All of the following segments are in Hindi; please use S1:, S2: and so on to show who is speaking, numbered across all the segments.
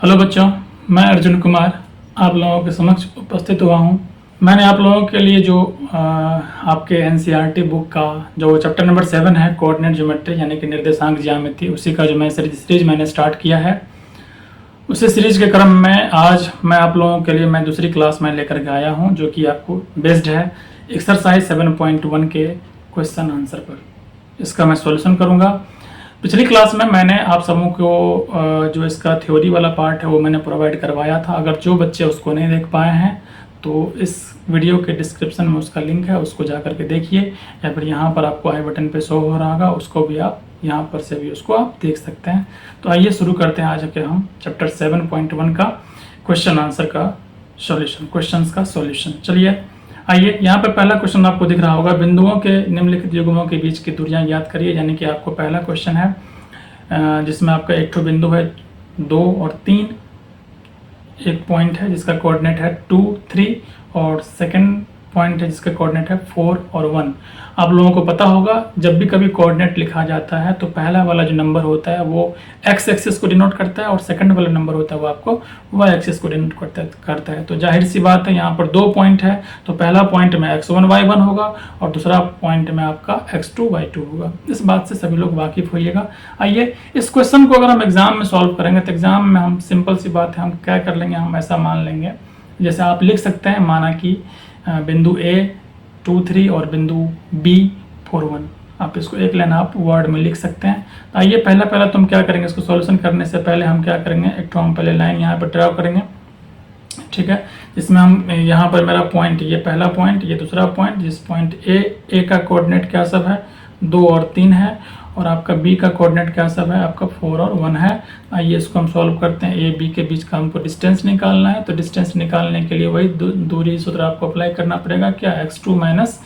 S1: हेलो बच्चों, मैं अर्जुन कुमार आप लोगों के समक्ष उपस्थित हुआ हूँ। मैंने आप लोगों के लिए जो आपके एनसीईआरटी बुक का जो चैप्टर नंबर 7 है कोऑर्डिनेट ज्योमेट्री यानी कि निर्देशांक ज्यामिति, उसी का जो मैं सीरीज मैंने स्टार्ट किया है। उसी सीरीज के क्रम में आज मैं आप लोगों के लिए मैं दूसरी क्लास में लेकर के आया हूँ, जो कि आपको बेस्ड है एक्सरसाइज 7.1 के क्वेश्चन आंसर पर। इसका मैं सॉल्यूशन करूँगा। पिछली क्लास में मैंने आप सबों को जो इसका थ्योरी वाला पार्ट है वो मैंने प्रोवाइड करवाया था। अगर जो बच्चे उसको नहीं देख पाए हैं तो इस वीडियो के डिस्क्रिप्शन में उसका लिंक है, उसको जा करके देखिए, या फिर यहाँ पर आपको आई बटन पे शो हो रहा होगा, उसको भी आप यहाँ पर से भी उसको आप देख सकते हैं। तो आइए शुरू करते हैं आज के हम चैप्टर 7.1 का क्वेश्चन आंसर का सॉल्यूशन, क्वेश्चंस का सॉल्यूशन। चलिए आइए, यहाँ पे पहला क्वेश्चन आपको दिख रहा होगा, बिंदुओं के निम्नलिखित युग्मों के बीच की दूरियां ज्ञात करिए। यानी कि आपको पहला क्वेश्चन है जिसमें आपका एक तो बिंदु है 2 और 3, एक पॉइंट है जिसका कोऑर्डिनेट है 2, 3 और सेकंड पॉइंट है जिसका कोऑर्डिनेट है 4 और 1। आप लोगों को पता होगा जब भी कभी कोऑर्डिनेट लिखा जाता है तो पहला वाला जो नंबर होता है वो एक्स एक्सिस को डिनोट करता है और सेकंड वाला नंबर होता है वो आपको वाई एक्सिस को डिनोट करता है। तो जाहिर सी बात है, यहाँ पर 2 पॉइंट है तो पहला पॉइंट में x1 y1 होगा और दूसरा पॉइंट में आपका x2 y2 होगा। इस बात से सभी लोग वाकिफ होइएगा। आइए, इस क्वेश्चन को अगर हम एग्जाम में सॉल्व करेंगे तो एग्जाम में हम सिंपल सी बात है, हम क्या कर लेंगे, हम ऐसा मान लेंगे, जैसे आप लिख सकते हैं, माना कि बिंदु A 2, 3 और बिंदु B 4, 1। आप इसको एक लाइन आप वर्ड में लिख सकते हैं। तो आइए पहला तुम क्या करेंगे, इसको सॉल्यूशन करने से पहले हम क्या करेंगे, एक तो हम पहले लाइन यहाँ पर ड्रा करेंगे, ठीक है, जिसमें हम यहाँ पर मेरा पॉइंट, ये पहला पॉइंट, ये दूसरा पॉइंट, जिस पॉइंट A का कोऑर्डिनेट क्या सब है 2 और 3 है, और आपका B का कोऑर्डिनेट क्या सब है आपका 4 और 1 है। आइए इसको हम सॉल्व करते हैं। A B के बीच का हमको डिस्टेंस निकालना है, तो डिस्टेंस निकालने के लिए वही दूरी सूत्र आपको अप्लाई करना पड़ेगा, क्या, x2 माइनस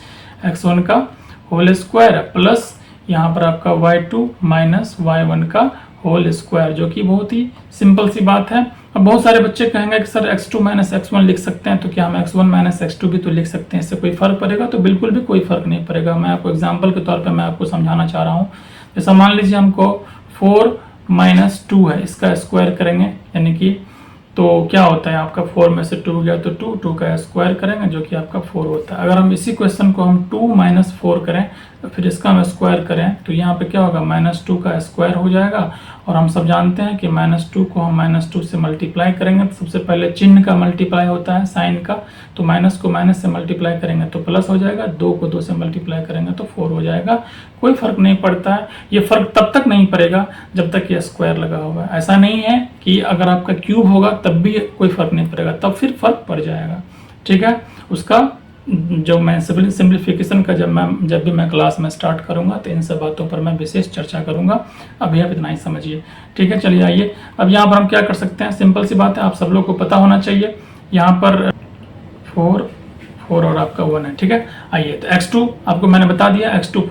S1: x1 का होल स्क्वायर प्लस यहाँ पर आपका y2 माइनस y1 का होल स्क्वायर, जो कि बहुत ही सिंपल सी बात है। अब बहुत सारे बच्चे कहेंगे कि सर x2 माइनस x1 लिख सकते हैं, तो क्या हम x1 माइनस x2 भी तो लिख सकते हैं, इससे कोई फर्क पड़ेगा? तो बिल्कुल भी कोई फर्क नहीं पड़ेगा। मैं आपको एग्जांपल के तौर पे मैं आपको समझाना चाह रहा हूँ। जैसा मान लीजिए हमको 4 माइनस 2 है, इसका स्क्वायर करेंगे, यानी कि तो क्या होता है आपका 4 में से 2 गया तो 2 का स्क्वायर करेंगे जो कि आपका 4 होता है। अगर हम इसी क्वेश्चन को हम 2 माइनस 4 करें तो फिर इसका हम स्क्वायर करें तो यहाँ पे क्या होगा, -2 का स्क्वायर हो जाएगा। और हम सब जानते हैं कि -2 को हम -2 से मल्टीप्लाई करेंगे तो सबसे पहले चिन्ह का मल्टीप्लाई होता है, साइन का, तो माइनस को माइनस से मल्टीप्लाई करेंगे तो प्लस हो जाएगा, 2 को 2 से मल्टीप्लाई करेंगे तो 4 हो जाएगा। कोई फर्क नहीं पड़ता है। ये फर्क तब तक नहीं पड़ेगा जब तक ये स्क्वायर लगा होगा। ऐसा नहीं है कि अगर आपका क्यूब होगा तब भी कोई फर्क नहीं पड़ेगा, तब फिर फर्क पड़ जाएगा, ठीक है। उसका जो मैं सिंप्लीफिकेशन का जब भी मैं क्लास में स्टार्ट करूंगा तो इन सब बातों पर मैं विशेष चर्चा करूंगा। अभी आप इतना ही समझिए, ठीक है। चलिए आइए, अब यहाँ पर हम क्या कर सकते हैं, सिंपल सी बात है, आप सब लोग को पता होना चाहिए। यहाँ पर 4 और आपका 1 है, ठीक है। आइए, तो x2 आपको मैंने बता दिया, x2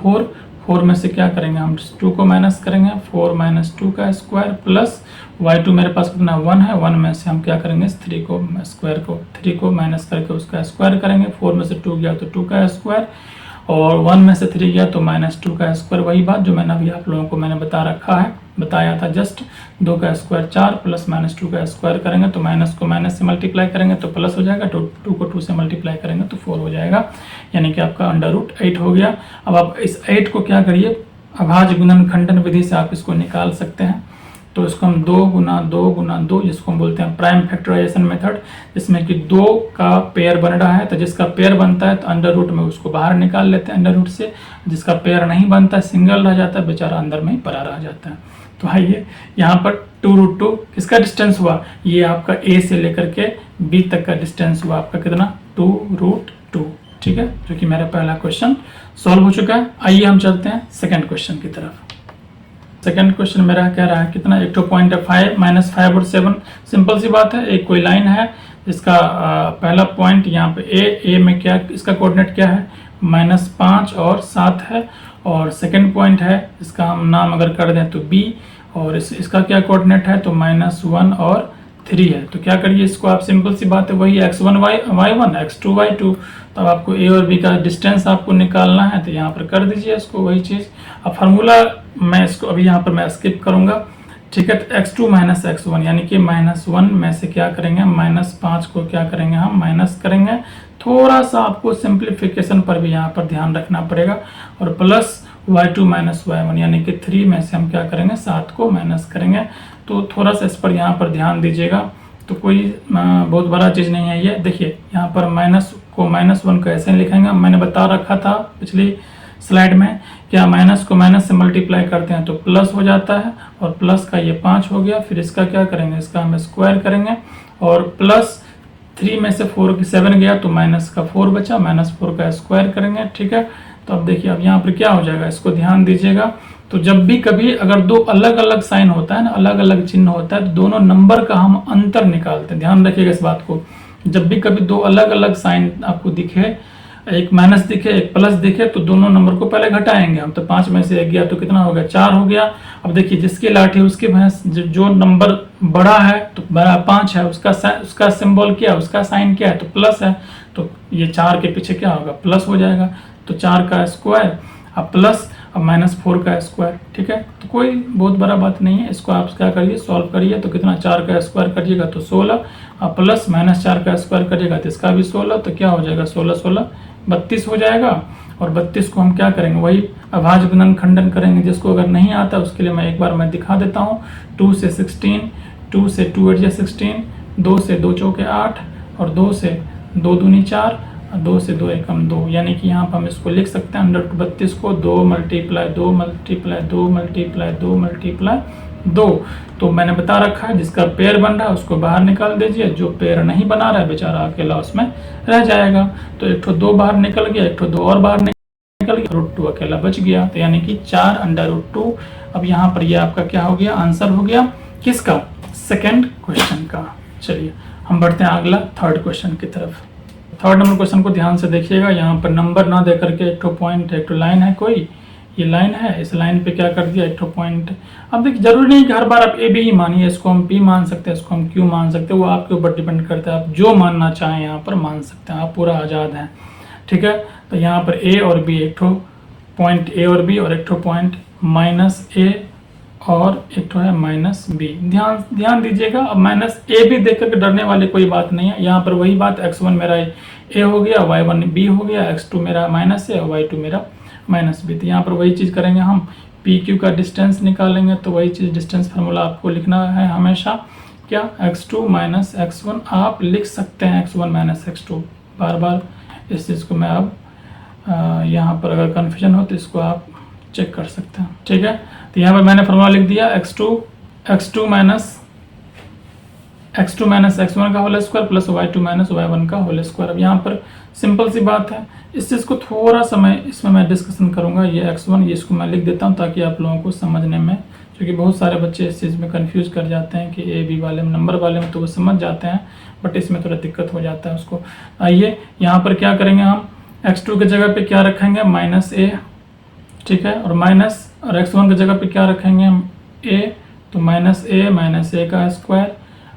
S1: 4 में से क्या करेंगे, हम 2 को माइनस करेंगे, 4 माइनस 2 का स्क्वायर प्लस y2 मेरे पास कितना 1 है, 1 में से हम क्या करेंगे, 3 को माइनस करके उसका स्क्वायर करेंगे। 4 में से 2 गया तो 2 का स्क्वायर, और 1 में से 3 गया तो -2 का स्क्वायर। वही बात जो मैंने अभी आप लोगों को मैंने बताया था जस्ट, 2 का स्क्वायर 4 प्लस -2 का स्क्वायर करेंगे तो माइनस को माइनस से मल्टीप्लाई करेंगे तो प्लस हो जाएगा, 2 को 2 से मल्टीप्लाई करेंगे तो 4 हो जाएगा, यानी कि आपका √8 हो गया। अब आप इस 8 को क्या करिए, अभाज्य गुणन खंडन विधि से आप इसको निकाल सकते हैं। तो इसको हम 2 गुना 2 जिसको हम बोलते हैं प्राइम फैक्टराइजेशन मेथड, जिसमें कि 2 का पेयर बन रहा है, तो जिसका पेयर बनता है तो अंडर रूट में उसको बाहर निकाल लेते हैं अंडर रूट से, जिसका पेयर नहीं बनता है सिंगल रह जाता है, बेचारा अंदर में ही पड़ा रह जाता है। तो आइए, यहाँ पर 2√2 किसका डिस्टेंस हुआ, ये आपका A से लेकर के B तक का डिस्टेंस हुआ आपका कितना, 2√2, ठीक है, जो कि मेरा पहला क्वेश्चन सॉल्व हो चुका है। आइए हम चलते हैं सेकेंड क्वेश्चन की तरफ। सेकंड क्वेश्चन मेरा कह रहा है कितना, एक तो पॉइंट है 5 -5 और 7। सिंपल सी बात है, एक कोई लाइन है जिसका पहला पॉइंट यहाँ पे A में क्या, इसका कोऑर्डिनेट क्या है, -5 और 7 है, और सेकंड पॉइंट है इसका हम नाम अगर कर दें तो B, और इसका क्या कोऑर्डिनेट है तो -1 और 3 है। तो क्या करिए, इसको आप सिंपल सी बात है, वही x1 y1 x2 y2, तब आपको A और B का डिस्टेंस आपको निकालना है, तो यहाँ पर कर दीजिए इसको वही चीज़। अब फार्मूला मैं इसको अभी यहाँ पर मैं स्किप करूँगा, ठीक है। तो x2 माइनस x1 यानी कि -1 में से क्या करेंगे, -5 को क्या करेंगे हम माइनस करेंगे। थोड़ा सा आपको सिंप्लीफिकेशन पर भी यहाँ पर ध्यान रखना पड़ेगा। और प्लस y2 माइनस y1 यानी कि 3 में से हम क्या करेंगे 7 को माइनस करेंगे। तो थोड़ा सा इस पर यहाँ पर ध्यान दीजिएगा। तो कोई बहुत बड़ा चीज़ नहीं है ये। देखिए यहाँ पर -1 को ऐसे लिखेंगे। मैंने बता रखा था पिछली स्लाइड में, क्या माइनस को माइनस से मल्टीप्लाई करते हैं तो प्लस हो जाता है। और प्लस का ये 5 हो गया। फिर इसका क्या करेंगे, इसका हम स्क्वायर करेंगे। और प्लस 3 में से 7 गया तो माइनस का 4 बचा, -4 का स्क्वायर करेंगे। ठीक है। तो अब देखिए अब यहाँ पर क्या हो जाएगा, इसको ध्यान दीजिएगा। तो जब भी कभी अगर दो अलग अलग साइन होता है ना, अलग अलग चिन्ह होता है, तो दोनों नंबर का हम अंतर निकालते हैं। ध्यान रखिएगा इस बात को। जब भी कभी दो अलग अलग साइन आपको दिखे, एक माइनस दिखे एक प्लस दिखे, तो दोनों नंबर को पहले घटाएंगे हम। तो 5 में से 1 गया तो कितना हो गया, 4 हो गया। अब देखिए जिसकी लाठी उसकी भैंस, जो नंबर बड़ा है तो बड़ा 5 है, उसका सिंबल क्या है, उसका साइन क्या है, तो प्लस है। तो ये 4 के पीछे क्या होगा, प्लस हो जाएगा। तो 4 का स्क्वायर अब प्लस अब -4 का स्क्वायर। ठीक है। तो कोई बहुत बड़ा बात नहीं है। इसको आप क्या करिए, सॉल्व करिए। तो कितना, 4 का स्क्वायर करिएगा तो 16, अब प्लस -4 का स्क्वायर करिएगा तो इसका भी 16। तो क्या हो जाएगा, 16 32 हो जाएगा। और 32 को हम क्या करेंगे, वही अभाज्य गुणन खंडन करेंगे। जिसको अगर नहीं आता उसके लिए मैं एक बार मैं दिखा देता हूँ। 2 से 16, 2 से 2 8 16, 2 से 2 चौके 8, और 2 से 2 दूनी 4, 2 से 2 एकम 2। यानी कि यहाँ पर हम इसको लिख सकते हैं अंडर 32 को 2 मल्टीप्लाई 2 मल्टीप्लाई 2 मल्टीप्लाई 2 मल्टीप्लाई 2। तो मैंने बता रखा है जिसका पेयर बन रहा है उसको बाहर निकाल दीजिए, जो पेयर नहीं बना रहा है बेचारा अकेला उसमें रह जाएगा। तो एक ठो 2 बाहर निकल गया, एक ठो 2 और बाहर निकल गया, √2 अकेला बच गया। तो यानी कि 4 अंडर √2। अब यहाँ पर यह आपका क्या हो गया, आंसर हो गया किसका, सेकेंड क्वेश्चन का। चलिए हम बढ़ते हैं अगला थर्ड क्वेश्चन की तरफ। थर्ड नंबर क्वेश्चन को ध्यान से देखिएगा। यहाँ पर नंबर ना दे करके एक ठो पॉइंट, एक ठो लाइन है, कोई ये लाइन है, इस लाइन पे क्या कर दिया, एक ठो पॉइंट। अब देखिए जरूरी नहीं कि हर बार आप ए बी ही मानिए, इसको हम पी मान सकते हैं, इसको हम क्यू मान सकते हैं, वो आपके ऊपर डिपेंड करता है। आप जो मानना चाहें यहाँ पर मान सकते हैं, आप पूरा आज़ाद हैं। ठीक है। तो यहाँ पर ए और बी, एक ठो पॉइंट ए और बी, और एक ठो पॉइंट -a और एक ठो है -b। ध्यान दीजिएगा। अब -a भी देख करके डरने वाली कोई बात नहीं है। यहाँ पर वही बात, x1 मेरा a हो गया, y1 b हो गया, x2 मेरा -a और y2 मेरा -b। तो यहाँ पर वही चीज़ करेंगे हम, पी क्यू का डिस्टेंस निकालेंगे। तो वही चीज़ डिस्टेंस फार्मूला आपको लिखना है हमेशा, क्या, x2 माइनस x1 आप लिख सकते हैं, x1 माइनस x2। बार बार इस चीज़ को मैं अब यहाँ पर अगर कन्फ्यूजन हो तो इसको आप चेक कर सकते हैं। ठीक है। तो यहाँ पर मैंने फार्मूला लिख दिया, x2 माइनस x1 का whole square plus y2 minus y1 का होल स्क्वायर। अब यहाँ पर सिंपल सी बात है, इस चीज़ को थोड़ा सा इसमें मैं डिस्कशन करूँगा। ये x1 ये इसको मैं लिख देता हूँ ताकि आप लोगों को समझने में, क्योंकि बहुत सारे बच्चे इस चीज़ में कंफ्यूज कर जाते हैं कि ए बी वाले में, नंबर वाले में तो वो समझ जाते हैं, बट इसमें थोड़ा दिक्कत हो जाता है उसको। आइए यहाँ पर क्या करेंगे हम, x2 की जगह पे क्या रखेंगे, -a। ठीक है। और x1 की जगह पे क्या रखेंगे हम, a। तो -a का स्क्वायर,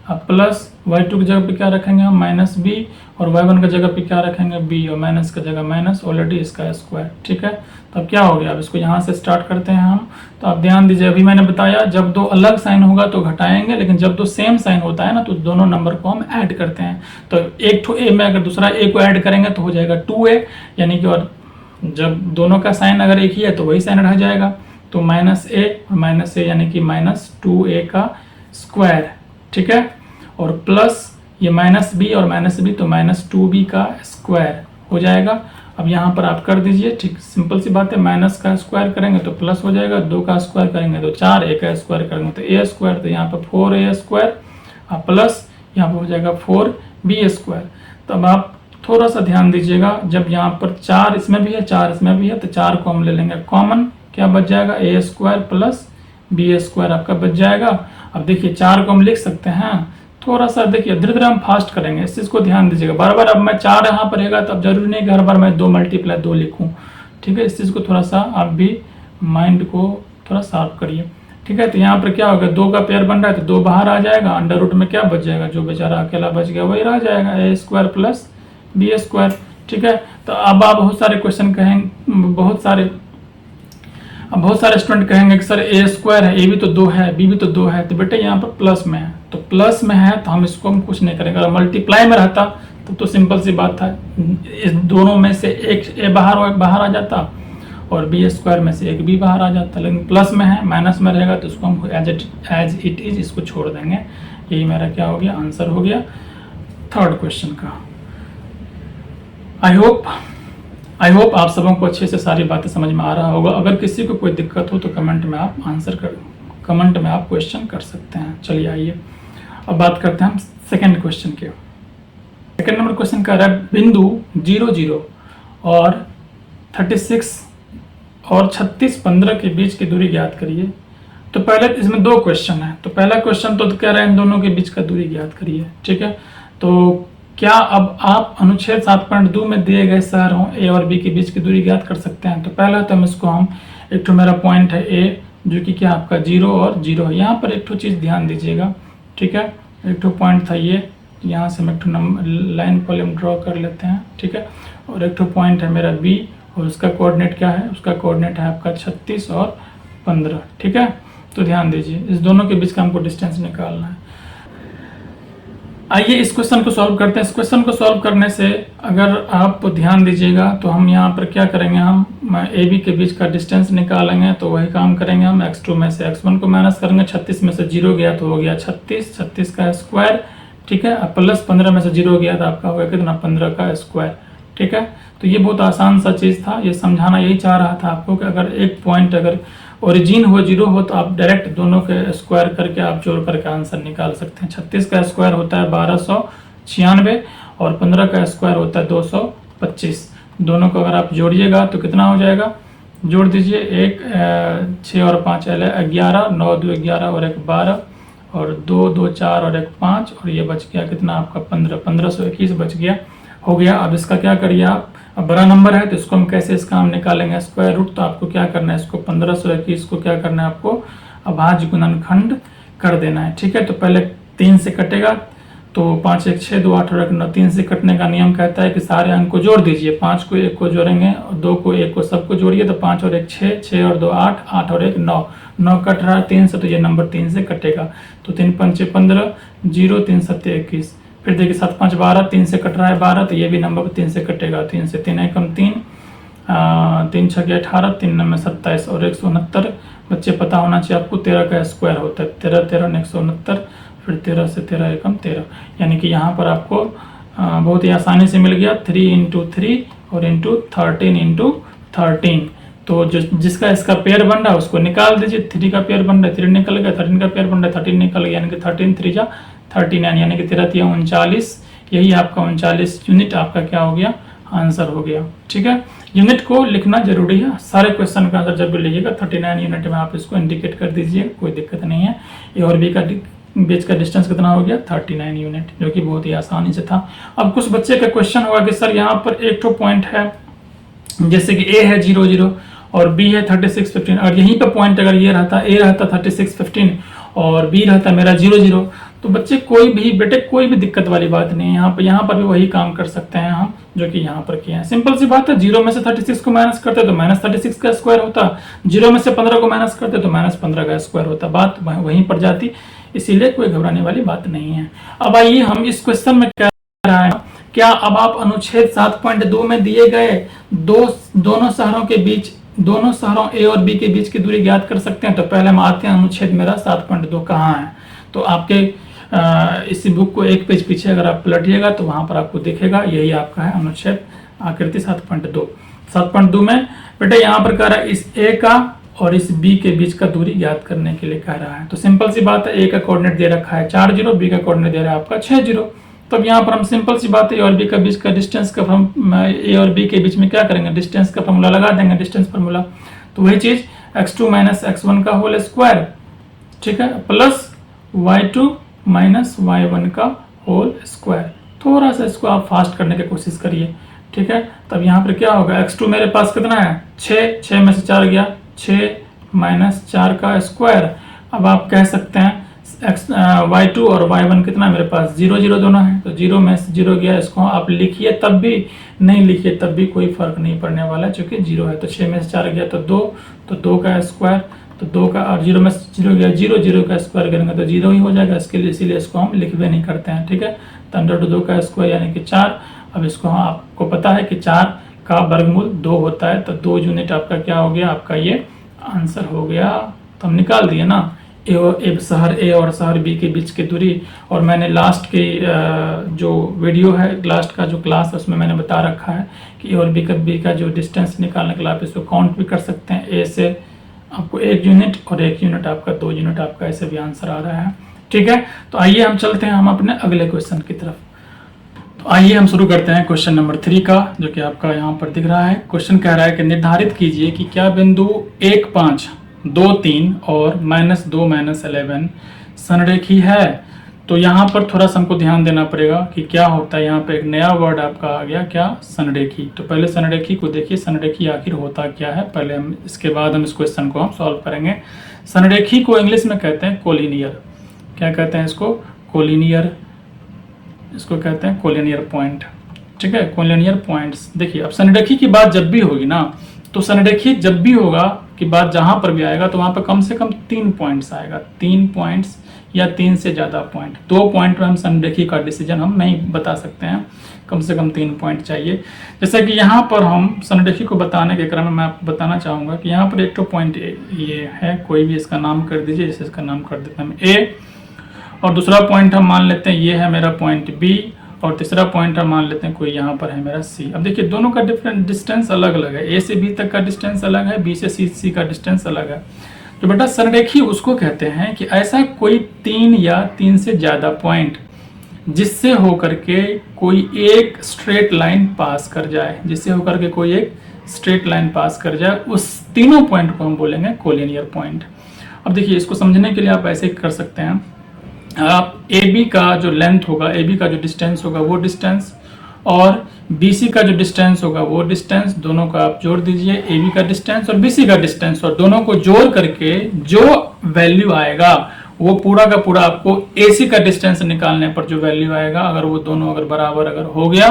S1: अब प्लस y2 की जगह पे क्या रखेंगे हम, -b। और y1 की जगह पे क्या रखेंगे, b। और माइनस की जगह माइनस, ऑलरेडी इसका स्क्वायर। ठीक है। तो अब क्या हो गया, अब इसको यहाँ से स्टार्ट करते हैं हम। तो आप ध्यान दीजिए, अभी मैंने बताया जब दो अलग साइन होगा तो घटाएंगे, लेकिन जब दो सेम साइन होता है ना तो दोनों नंबर को हम ऐड करते हैं। तो एक ठो a में अगर दूसरा a को ऐड करेंगे तो हो जाएगा 2a, यानी कि, और जब दोनों का साइन अगर एक ही है तो वही साइन रह जाएगा। तो -a और -a यानी कि -2a का स्क्वायर। ठीक है। और प्लस ये -b और -b तो -2b का स्क्वायर हो जाएगा। अब यहाँ पर आप कर दीजिए, ठीक, सिंपल सी बात है। माइनस का स्क्वायर करेंगे तो प्लस हो जाएगा, 2 का स्क्वायर करेंगे तो 4, a का स्क्वायर करेंगे तो a स्क्वायर। तो यहाँ पर 4a स्क्वायर प्लस यहाँ पर हो जाएगा 4b स्क्वायर। तो अब आप थोड़ा सा ध्यान दीजिएगा, जब यहाँ पर 4 इसमें भी है 4 इसमें भी है, तो 4 को हम ले लेंगे कॉमन, क्या बच जाएगा, a square plus b square आपका बच जाएगा। अब देखिए 4 को हम लिख सकते हैं, थोड़ा सा देखिए धीरे धीरे हम फास्ट करेंगे, इस चीज़ को ध्यान दीजिएगा। बार बार अब मैं 4 यहाँ पर रहेगा तो अब जरूरी नहीं कि हर बार मैं 2 मल्टीप्लाई 2 लिखूँ। ठीक है। इस चीज़ को थोड़ा सा आप भी माइंड को थोड़ा शार्प करिए। ठीक है। तो यहाँ पर क्या होगा, 2 का पेयर बन रहा है तो 2 बाहर आ जाएगा, अंडर रूट में क्या बच जाएगा, जो बेचारा अकेला बच गया वही रह जाएगा, a square plus b square. ठीक है। तो अब आप बहुत सारे क्वेश्चन कहेंगे, बहुत सारे अब बहुत सारे स्टूडेंट कहेंगे कि सर ए स्क्वायर है, ए भी तो 2 है, बी भी तो 2 है, तो बेटे यहाँ पर प्लस में है, तो प्लस में है तो हम इसको हम कुछ नहीं करेंगे। अगर मल्टीप्लाई में रहता तो सिंपल सी बात था, इस दोनों में से एक ए बाहर आ जाता और बी स्क्वायर में से एक बी बाहर आ जाता, लेकिन प्लस में है, माइनस में रहेगा तो इसको हम एज इट इज इसको छोड़ देंगे। यही मेरा क्या हो गया, आंसर हो गया थर्ड क्वेश्चन का। आई होप आप सबों को अच्छे से सारी बातें समझ में आ रहा होगा। अगर किसी को कोई दिक्कत हो तो कमेंट में आप क्वेश्चन कर सकते हैं। चलिए आइए अब बात करते हैं हम सेकेंड क्वेश्चन के। सेकेंड नंबर क्वेश्चन कह रहा है बिंदु 0 0 और 36 और 36 15 के बीच की दूरी ज्ञात करिए। तो पहले इसमें 2 क्वेश्चन है, तो पहला क्वेश्चन तो कह रहा है इन दोनों के बीच का दूरी ज्ञात करिए, ठीक है। तो क्या अब आप अनुच्छेद 7.2 में दिए गए शहरों ए और बी के बीच की दूरी ज्ञात कर सकते हैं। तो पहला तो इसको हम एक तो मेरा पॉइंट है ए जो कि क्या आपका 0 और 0 है। यहाँ पर एक तो चीज़ ध्यान दीजिएगा, ठीक है। एक तो पॉइंट था ये, यहाँ से हम एक तो लाइन कॉलम ड्रॉ कर लेते हैं, ठीक है। और एक तो पॉइंट है मेरा बी और उसका कोऑर्डिनेट क्या है, उसका कोऑर्डिनेट है आपका 36 और 15, ठीक है। तो ध्यान दीजिए इस दोनों के बीच का हमको डिस्टेंस निकालना है। आइए इस क्वेश्चन को सॉल्व करते हैं। इस क्वेश्चन को सॉल्व करने से अगर आप ध्यान दीजिएगा तो हम यहाँ पर क्या करेंगे, हम ए बी के बीच का डिस्टेंस निकालेंगे। तो वही काम करेंगे हम, x2 में से x1 को माइनस करेंगे, 36 में से 0 गया तो हो गया 36 का स्क्वायर, ठीक है। अब प्लस 15 में से 0 गया तो आपका हो गया कितना, 15 का स्क्वायर, ठीक है। तो ये बहुत आसान सा चीज़ था, ये समझाना यही चाह रहा था आपको कि अगर एक पॉइंट अगर ओरिजिन हो 0 हो तो आप डायरेक्ट दोनों के स्क्वायर करके आप जोड़ करके आंसर निकाल सकते हैं। 36 का स्क्वायर होता है 1296 और 15 का स्क्वायर होता है 225। दोनों को अगर आप जोड़िएगा तो कितना हो जाएगा, जोड़ दीजिए, 6 और 5 11, 9 2 11 और 1 12 और 2 2 4 और 1 5 और ये बच गया कितना आपका 1521 बच गया, हो गया। अब इसका क्या करिए आप, अब बड़ा नंबर है तो इसको हम कैसे इसका हम निकालेंगे स्क्वायर रूट। तो आपको क्या करना है, इसको 1521 को क्या करना है आपको अभाज्य गुणनखंड कर देना है, ठीक है। तो पहले 3 से कटेगा तो 5 1 6 2 8 और 1 9, 3 से कटने का नियम कहता है कि सारे अंक को जोड़ दीजिए, 5 को 1 को जोड़ेंगे और 2 को 1 को सबको जोड़िए। तो 5 और 1 6, 6 और 2 8, 8 और 1 9, 9 कट रहा है 3 से तो ये नंबर 3 से कटेगा। तो 3 5 15, 0 3 7 21, फिर देखिए 7 5 12, 3 से कट रहा है 12 तो ये भी नंबर 3 से कटेगा। 3 से 3 1 3, 3 6 18, 3 9 27 और 169 बच्चे पता होना चाहिए आपको 13 का स्क्वायर होता है, 13 13 169, फिर 13 से 13 एकम 13, यानी कि यहाँ पर आपको बहुत ही आसानी से मिल गया 3 × 3 और इंटू 13 × 13। तो जो जिसका इसका पेयर बन रहा है उसको निकाल दीजिए, 3 का पेयर बन रहा है 3 निकल गया, 13 का पेयर बन रहा है 13 निकल गया, यानी कि 13 3 जा 39, यानी कि 13 3 39, यही आपका 39 यूनिट आपका क्या हो गया, आंसर हो गया, ठीक है। यूनिट को लिखना जरूरी है, सारे क्वेश्चन का आंसर जब भी लीजिएगा 39 यूनिट में आप इसको इंडिकेट कर दीजिए, कोई दिक्कत नहीं है। ए और बी का बीच का डिस्टेंस कितना हो गया, 39 यूनिट, जो कि बहुत ही आसानी से था। अब कुछ बच्चे का क्वेश्चन होगा कि सर यहाँ पर एक तो पॉइंट है, जैसे कि ए है 0 0 और बी है 36 15, और यहीं पे पॉइंट अगर ये रहता, ए रहता 36 15 और बी रहता मेरा 0 0, तो बच्चे कोई भी दिक्कत वाली बात नहीं है। यहाँ पर भी वही काम कर सकते हैं हम जो कि यहाँ पर किए हैं। सिंपल सी बात है, 0 में से 36 को माइनस करते तो -36 का स्क्वायर होता, 0 में से 15 को माइनस करते तो -15 का स्क्वायर होता, बात वहीं पर जाती, इसीलिए कोई घबराने वाली बात नहीं है। अब आइए हम इस क्वेश्चन में क्या रहा है, क्या अब आप अनुच्छेद 7.2 में दिए गए दोनों शहरों ए और बी के बीच की दूरी ज्ञात कर सकते हैं। तो पहले हम आते हैं अनुच्छेद मेरा 7.2 कहाँ है। तो आपके इसी बुक को एक पेज पीछे अगर आप पलटिएगा तो वहां पर आपको दिखेगा, यही आपका है अनुच्छेद आकृति 7.2 में बेटा यहाँ पर कह रहा है इस ए का और इस बी के बीच का दूरी ज्ञात करने के लिए कह रहा है। तो सिंपल सी बात है, ए का कोऑर्डिनेट दे रखा है 4 0, बी का कोऑर्डिनेट दे रहा है आपका 6 0। तब यहाँ पर हम सिंपल सी बात है ए और बी का बीच का डिस्टेंस का ए और बी के बीच में क्या करेंगे, डिस्टेंस का फॉर्मूला लगा देंगे, डिस्टेंस फार्मूला। तो वही चीज x2 - x1 का होल स्क्वायर, ठीक है, प्लस y2 - y1 का होल स्क्वायर। थोड़ा सा इसको आप फास्ट करने की कोशिश करिए, ठीक है। तब यहाँ पर क्या होगा, x2 मेरे पास कितना है 6, 6 में से 4 गया, 6 - 4 का स्क्वायर। अब आप कह सकते हैं y2 और y1 कितना मेरे पास 0 0 दोनों है, तो 0 में से 0 गया, इसको आप लिखिए तब भी, नहीं लिखिए तब भी कोई फर्क नहीं पड़ने वाला क्योंकि 0 है। तो 6 में से 4 गया तो 2, तो 2 का स्क्वायर, तो 2 का, और 0 में से 0 गया 0, 0 का स्क्वायर करेंगे तो 0 ही हो जाएगा, इसके लिए इसीलिए इसको हम लिख भी नहीं करते हैं, ठीक है। तो अंडर रूट 2 का स्क्वायर यानी कि 4। अब इसको हम, आपको पता है कि 4 का वर्गमूल 2 होता है, तो 2 यूनिट आपका क्या हो गया, आपका ये आंसर हो गया। तो हम निकाल दिए ना शहर ए और शहर बी के बीच की दूरी। और मैंने लास्ट के जो वीडियो है, लास्ट का जो क्लास है उसमें मैंने बता रखा है कि ए और बी का जो डिस्टेंस निकालने के लिए आप इसको काउंट भी कर सकते हैं। ए से आपको 1 यूनिट और 1 यूनिट आपका 2 यूनिट आपका, ऐसे भी आंसर आ रहा है, ठीक है। तो आइए हम चलते हैं हम अपने अगले क्वेश्चन की तरफ। तो आइए हम शुरू करते हैं क्वेश्चन नंबर 3 का, जो कि आपका यहाँ पर दिख रहा है। क्वेश्चन कह रहा है कि निर्धारित कीजिए कि क्या बिंदु 1 5 2 3 और -2 -11 संरेखी है। तो यहाँ पर थोड़ा सा हमको ध्यान देना पड़ेगा कि क्या होता है। यहाँ पे एक नया वर्ड आपका आ गया, क्या, संरेखी। तो पहले संरेखी को देखिए, संरेखी आखिर होता क्या है पहले हम, इसके बाद हम इस क्वेश्चन को हम सॉल्व करेंगे। संरेखी को इंग्लिश में कहते हैं कोलिनियर। क्या कहते हैं इसको, कोलिनियर, इसको कहते हैं कोलिनियर पॉइंट, ठीक है, कोलिनियर पॉइंट्स। देखिए अब संरेखी की बात जब भी होगी ना, तो संरेखी जब भी होगा कि बात जहां पर भी आएगा तो वहां पर कम से कम 3 पॉइंट्स आएगा, 3 पॉइंट्स या 3 से ज्यादा पॉइंट। 2 पॉइंट में हम संरेखी का डिसीजन हम नहीं बता सकते हैं, कम से कम 3 पॉइंट चाहिए। जैसे कि यहाँ पर हम संरेखी को बताने के क्रम में मैं आपको बताना चाहूंगा कि यहाँ पर एक तो पॉइंट ये है, कोई भी इसका नाम कर दीजिए, जैसे इसका नाम कर देते हैं ए, और दूसरा पॉइंट हम मान लेते हैं ये है मेरा पॉइंट बी, और तीसरा पॉइंट हम मान लेते हैं कोई यहाँ पर है मेरा सी। अब देखिए दोनों का डिफरेंट डिस्टेंस अलग अलग है, ए से बी तक का डिस्टेंस अलग है, बी से सी का डिस्टेंस अलग है। तो बेटा संरेखी उसको कहते हैं कि ऐसा कोई 3 या 3 से ज्यादा पॉइंट जिससे होकर के कोई एक स्ट्रेट लाइन पास कर जाए, जिससे होकर के कोई एक स्ट्रेट लाइन पास कर जाए, उस तीनों पॉइंट को हम बोलेंगे कोलिनियर पॉइंट। अब देखिए इसको समझने के लिए आप ऐसे कर सकते हैं, आप ए बी का जो लेंथ होगा, ए बी का जो डिस्टेंस होगा वो डिस्टेंस, और बी सी का जो डिस्टेंस होगा वो डिस्टेंस, दोनों का आप जोड़ दीजिए, ए बी का डिस्टेंस और बी सी का डिस्टेंस, और दोनों को जोड़ करके जो वैल्यू आएगा वो पूरा का पूरा आपको ए सी का डिस्टेंस निकालने पर जो वैल्यू आएगा, अगर वो दोनों अगर बराबर अगर हो गया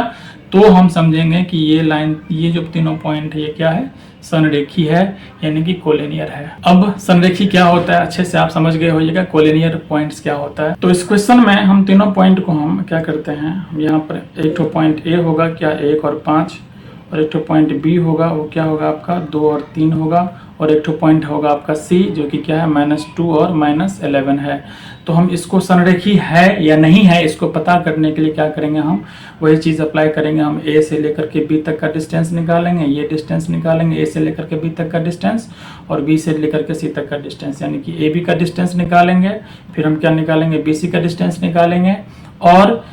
S1: तो हम समझेंगे कि ये लाइन, ये जो तीनों पॉइंट है ये क्या है, संरेखी है, यानी कि कोलिनियर है। अब संरेखी क्या होता है अच्छे से आप समझ गए होइएगा, कोलिनियर पॉइंट्स क्या होता है। तो इस क्वेश्चन में हम तीनों पॉइंट को हम क्या करते हैं, हम यहाँ पर एक तो पॉइंट ए होगा क्या 1 और 5, और एक तो पॉइंट बी होगा वो क्या होगा आपका 2 और 3 होगा, और एक तो पॉइंट होगा आपका सी जो कि क्या है -2 और -11 है। तो हम इसको संरेखी है या नहीं है इसको पता करने के लिए क्या करेंगे, हम वही चीज़ अप्लाई करेंगे। हम ए से लेकर के बी तक का डिस्टेंस निकालेंगे, ये डिस्टेंस निकालेंगे, ए से लेकर के बी तक का डिस्टेंस और बी से लेकर के सी तक का डिस्टेंस, यानी कि ए बी का डिस्टेंस निकालेंगे, फिर हम क्या निकालेंगे, बी सी का डिस्टेंस निकालेंगे, और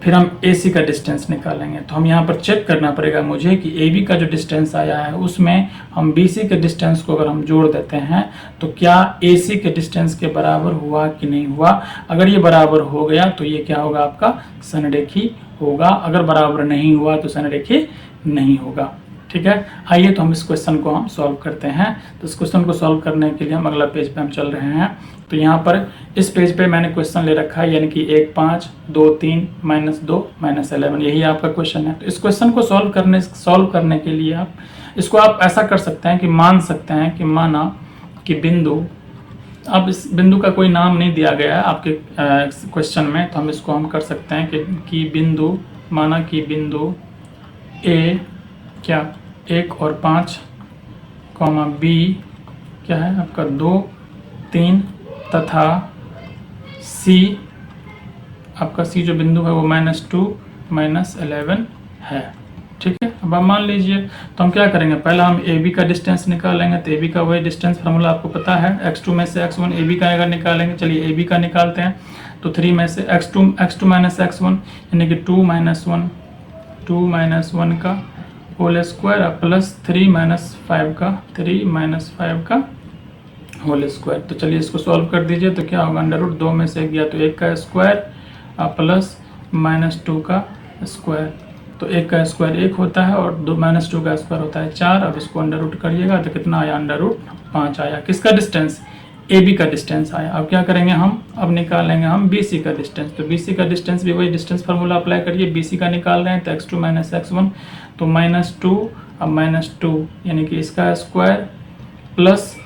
S1: फिर हम ए सी का डिस्टेंस निकालेंगे। तो हम यहाँ पर चेक करना पड़ेगा मुझे कि ए बी का जो डिस्टेंस आया है उसमें हम बी सी के डिस्टेंस को अगर हम जोड़ देते हैं तो क्या ए सी के डिस्टेंस के बराबर हुआ कि नहीं हुआ। अगर ये बराबर हो गया तो ये क्या होगा, आपका संरेखी होगा, अगर बराबर नहीं हुआ तो संरेखी नहीं होगा, ठीक है। आइए तो हम इस क्वेश्चन को हम सॉल्व करते हैं। तो इस क्वेश्चन को सॉल्व करने के लिए हम अगला पेज पे हम चल रहे हैं। तो यहाँ पर इस पेज पे मैंने क्वेश्चन ले रखा है, यानी कि 1 5 2 3 -2 -11, यही आपका क्वेश्चन है। तो इस क्वेश्चन को सॉल्व करने के लिए आप इसको आप ऐसा कर सकते हैं कि मान सकते हैं कि माना कि बिंदु, अब इस बिंदु का कोई नाम नहीं दिया गया है आपके क्वेश्चन में, तो हम इसको हम कर सकते हैं कि बिंदु, माना कि बिंदु ए क्या 1 और 5, बी क्या है आपका 2 3 तथा सी, आपका सी जो बिंदु है वो -2 -11 है, ठीक है। अब आप मान लीजिए, तो हम क्या करेंगे, पहला हम ए बी का डिस्टेंस निकालेंगे। तो ए बी का वही डिस्टेंस फार्मूला आपको पता है, x2 में से x1, ए बी का अगर निकालेंगे, चलिए ए बी का निकालते हैं। तो 3 में से x2 -x1 यानी कि 2 - 1 का होल स्क्वायर प्लस 3 - 5 का होल स्क्वायर। तो चलिए इसको सॉल्व कर दीजिए। तो क्या होगा, √2 में से गया तो 1 का स्क्वायर प्लस -2 का स्क्वायर। तो 1 का स्क्वायर 1 होता है और -2 का स्क्वायर होता है 4। अब इसको √रूट करिएगा तो कितना आया, √5 आया। किसका डिस्टेंस, ए बी का डिस्टेंस आया। अब क्या करेंगे हम, अब निकालेंगे हम बी सी का डिस्टेंस। तो बी सी का डिस्टेंस भी वही डिस्टेंस फार्मूला अप्लाई करिए, बी सी का निकाल रहे हैं तो x2 माइनस x1, तो -2, अब -2 यानी कि इसका स्क्वायर प्लस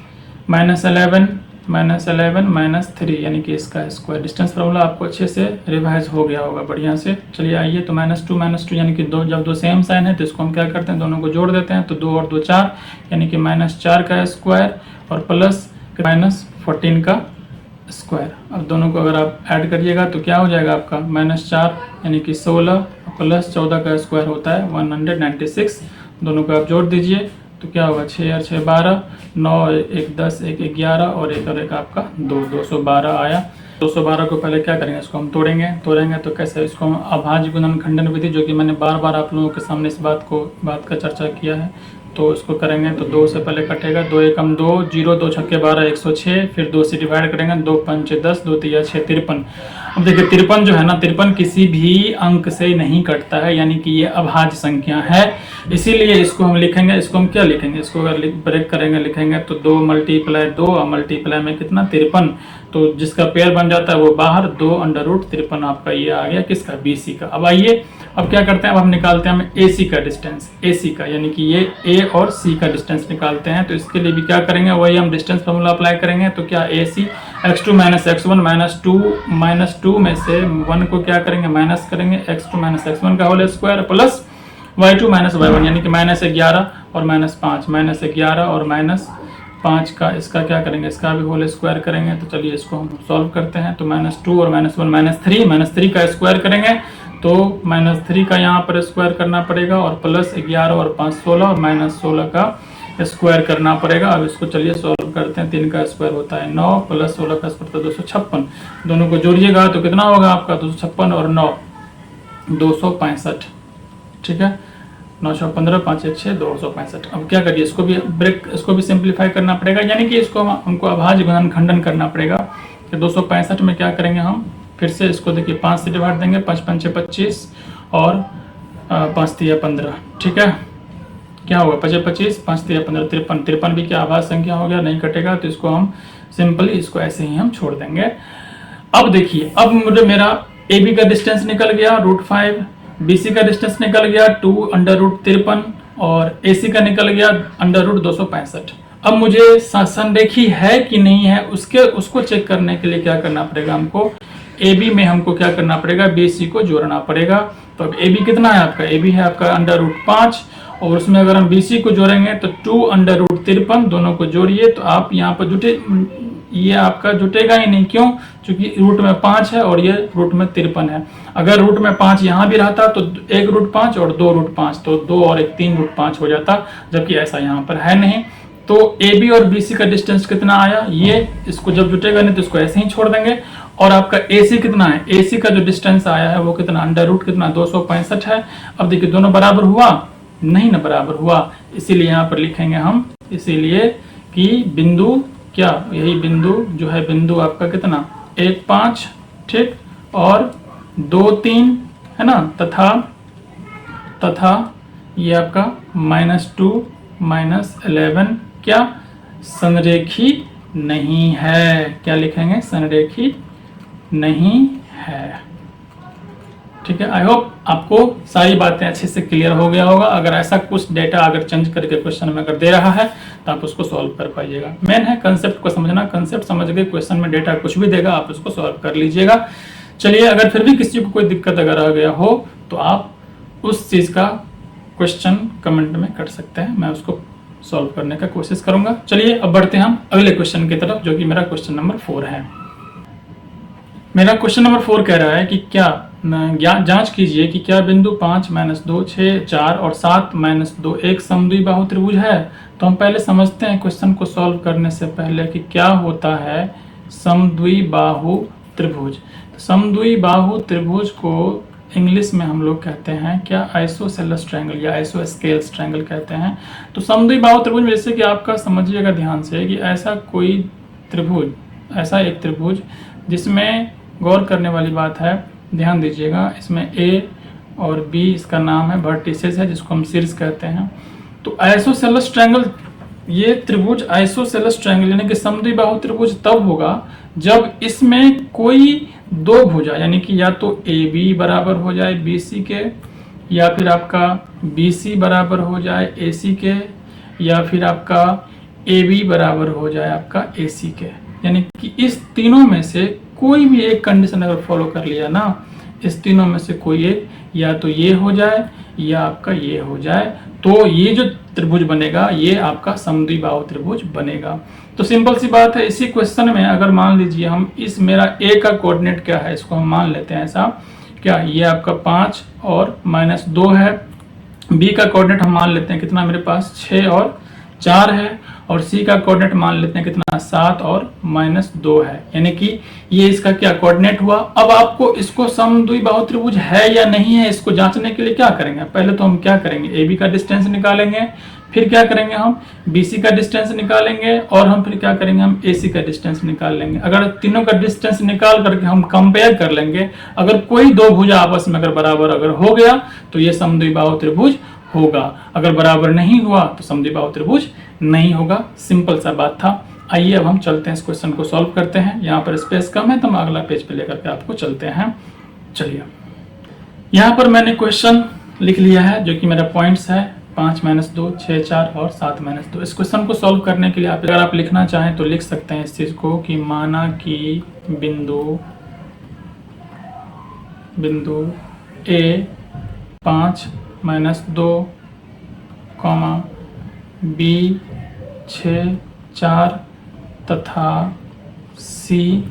S1: -11 -3 यानी कि इसका स्क्वायर। डिस्टेंस फार्मूला आपको अच्छे से रिवाइज हो गया होगा बढ़िया से। चलिए आइए, तो -2 यानी कि दो, जब दो सेम साइन है तो इसको हम क्या करते हैं, दोनों को जोड़ देते हैं। तो 2 और 2 4 यानी कि -4 का स्क्वायर और प्लस -14 का स्क्वायर। अब दोनों को अगर आप ऐड करिएगा तो क्या हो जाएगा आपका, -4 यानी कि 16 प्लस 14 का स्क्वायर होता है 196। दोनों को आप जोड़ दीजिए तो क्या होगा, 6 और 6 12, 9 1 10 1 11 और एक आपका 212 आया। 212 को पहले क्या करेंगे, इसको हम तोड़ेंगे तो कैसे, इसको हम अभाज्य गुणन खंडन विधि, जो कि मैंने बार बार आप लोगों के सामने इस बात का चर्चा किया है, तो इसको करेंगे तो 2 से पहले कटेगा, 2 एकम 2, 0 2 छक्के 12 106, फिर 2 से डिवाइड करेंगे, 2 पंच 10, 2 तिया 6 53। अब देखिए 53 जो है ना, 53 किसी भी अंक से नहीं कटता है, यानी कि ये अभाज्य संख्या है, इसीलिए इसको हम लिखेंगे, इसको हम क्या लिखेंगे, इसको अगर ब्रेक करेंगे लिखेंगे तो 2 मल्टीप्लाई 2 और मल्टीप्लाई में कितना 53, तो जिसका पेयर बन जाता है वो बाहर, 2 √53 आपका ये आ गया किसका, BC का। अब आइए, अब क्या करते हैं, अब हम निकालते हैं AC का डिस्टेंस, AC का यानी कि ये A और C का डिस्टेंस निकालते हैं। तो इसके लिए भी क्या करेंगे, वही हम डिस्टेंस फार्मूला अप्लाई करेंगे। तो क्या AC x2 माइनस x1 -2 में से 1 को क्या करेंगे, माइनस करेंगे, x2 माइनस x1 का whole square plus y2 minus y1 यानी कि -11 और -5, -11 और -5 का इसका क्या करेंगे, इसका भी होल स्क्वायर करेंगे। तो चलिए इसको हम सॉल्व करते हैं। तो -2 और -1 -3 का स्क्वायर करेंगे, तो -3 का यहाँ पर स्क्वायर करना पड़ेगा और प्लस 11 और 5 16 और -16 का स्क्वायर करना पड़ेगा। अब इसको चलिए सॉल्व करते हैं। 3 का स्क्वायर होता है 9 प्लस 16 का स्क्वायर 256। दोनों को जोड़िएगा तो कितना होगा आपका, 256 और 9 265। ठीक है, 915 5 1 6 265। अब क्या करिए, इसको भी सिंप्लीफाई करना पड़ेगा, यानी कि इसको हमको अभाज्य गुणन खंडन करना पड़ेगा। कि 265 में क्या करेंगे हम, फिर से इसको देखिए 5 से डिवाइड देंगे, 5 5 25 और 5 3 15। ठीक है, क्या होगा, 5 25 5 3 15 53। 53 भी क्या अभाज्य संख्या हो गया, नहीं कटेगा, तो इसको हम सिंपली इसको ऐसे ही हम छोड़ देंगे। अब देखिए, अब मुझे मेरा AB का डिस्टेंस निकल गया √5, BC का डिस्टेंस निकल गया 2 √53 और AC का निकल गया √265। अब मुझे संरेखी है कि नहीं है उसको चेक करने के लिए क्या करना पड़ेगा, हमको AB में हमको क्या करना पड़ेगा, BC को जोड़ना पड़ेगा। तो अब AB कितना है आपका, AB है आपका √5 और उसमें अगर हम BC को जोड़ेंगे तो 2 √53, दोनों को जोड़िए तो आप यहाँ पर ये आपका जुटेगा ही नहीं। क्यों, क्योंकि रूट में 5 है और ये रूट में 53 है। अगर रूट में 5 यहाँ भी रहता तो 1 √5 और 2 √5, तो 2 और 1 3 √5 हो जाता, जबकि ऐसा यहाँ पर है नहीं। तो AB और BC का डिस्टेंस कितना आया, ये इसको जब जुटेगा नहीं तो इसको ऐसे ही छोड़ देंगे। और आपका AC कितना है, AC का जो डिस्टेंस आया है वो कितना, कितना 265 है। अब देखिए दोनों बराबर हुआ, नहीं ना बराबर हुआ, इसीलिए यहाँ पर लिखेंगे हम, इसीलिए कि बिंदु क्या, यही बिंदु जो है, बिंदु आपका कितना 1 5, ठीक, और 2 3 है ना, तथा ये आपका -2 -11 क्या संरेखी नहीं है। क्या लिखेंगे, संरेखी नहीं है। ठीक है, आई होप आपको सारी बातें अच्छे से क्लियर हो गया होगा। अगर ऐसा कुछ डेटा अगर चेंज करके क्वेश्चन में अगर दे रहा है तो आप उसको सॉल्व कर पाइएगा। मेन है कंसेप्ट को समझना, कंसेप्ट समझ के क्वेश्चन में डेटा कुछ भी देगा आप उसको सॉल्व कर लीजिएगा। चलिए, अगर फिर भी किसी को कोई दिक्कत अगर आ गया हो तो आप उस चीज़ का क्वेश्चन कमेंट में कर सकते हैं, मैं उसको सॉल्व करने का कोशिश करूंगा। चलिए अब बढ़ते हैं हम अगले क्वेश्चन की तरफ, जो कि मेरा क्वेश्चन नंबर 4 है। मेरा क्वेश्चन नंबर 4 कह रहा है कि क्या जांच कीजिए कि क्या बिंदु 5 -2 6 4 और 7 -2 एक समद्विबाहु त्रिभुज है। तो हम पहले समझते हैं क्वेश्चन को सॉल्व करने से पहले कि क्या होता है समद्विबाहु त्रिभुज। समद्विबाहु त्रिभुज को इंग्लिश में हम लोग कहते हैं क्या, आइसोसेलेस ट्रायंगल या आइसोस्केल्स ट्रायंगल कहते हैं। तो समद्विबाहु त्रिभुज में जैसे कि आपका समझिएगा ध्यान से कि ऐसा कोई त्रिभुज, ऐसा एक त्रिभुज जिसमें गौर करने वाली बात है, ध्यान दीजिएगा, इसमें A और B इसका नाम है, वर्टिसेस है जिसको हम शीर्ष कहते हैं। तो आइसोसेलेस ट्रायंगल ये त्रिभुज आइसोसेलेस ट्रायंगल यानी कि समद्विबाहु त्रिभुज तब होगा जब इसमें कोई दो भुजा यानी कि या तो ए बी बराबर हो जाए बी सी के, या फिर आपका बी सी बराबर हो जाए ए सी के, या फिर आपका ए बी बराबर हो जाए आपका ए सी के। यानी कि इस तीनों में से कोई भी एक कंडीशन अगर फॉलो कर लिया ना, इस तीनों में से कोई एक, या तो ये हो जाए या आपका ये हो जाए, तो ये जो त्रिभुज बनेगा ये आपका समद्विबाहु त्रिभुज बनेगा। तो सिंपल सी बात है, इसी क्वेश्चन में अगर मान लीजिए हम इस मेरा ए का कोऑर्डिनेट क्या है, इसको हम मान लेते हैं ऐसा, क्या ये आपका 5 और -2 है। बी का कोऑर्डिनेट हम मान लेते हैं कितना मेरे पास 6 और 4 है, और सी का कोऑर्डिनेट मान लेते हैं कितना 7 और -2 है। यानी कि ये इसका क्या कोऑर्डिनेट हुआ। अब आपको इसको समद्विबाहु त्रिभुज है या नहीं है इसको जांचने के लिए क्या करेंगे, पहले तो हम क्या करेंगे, ए बी का डिस्टेंस निकालेंगे, फिर क्या करेंगे हम बी सी का डिस्टेंस निकालेंगे, और हम फिर क्या करेंगे हम ए सी का डिस्टेंस निकाल लेंगे। अगर तीनों का डिस्टेंस निकाल करके हम कंपेयर कर लेंगे, अगर कोई दो भुजा आपस में अगर बराबर अगर हो गया तो ये समद्विबाहु त्रिभुज होगा, अगर बराबर नहीं हुआ तो समद्विबाहु त्रिभुज नहीं होगा। सिंपल सा बात था। आइए अब हम चलते हैं इस क्वेश्चन को सॉल्व करते हैं। यहाँ पर स्पेस कम है तो हम अगला पेज पे लेकर के आपको चलते हैं। चलिए, यहाँ पर मैंने क्वेश्चन लिख लिया है जो कि मेरा पॉइंट्स है 5 -2 6 4 और 7 -2। इस क्वेश्चन को सॉल्व करने के लिए आप अगर आप लिखना चाहें तो लिख सकते हैं इस चीज को कि माना कि बिंदु ए 5 -2, बी 6 4 तथा सी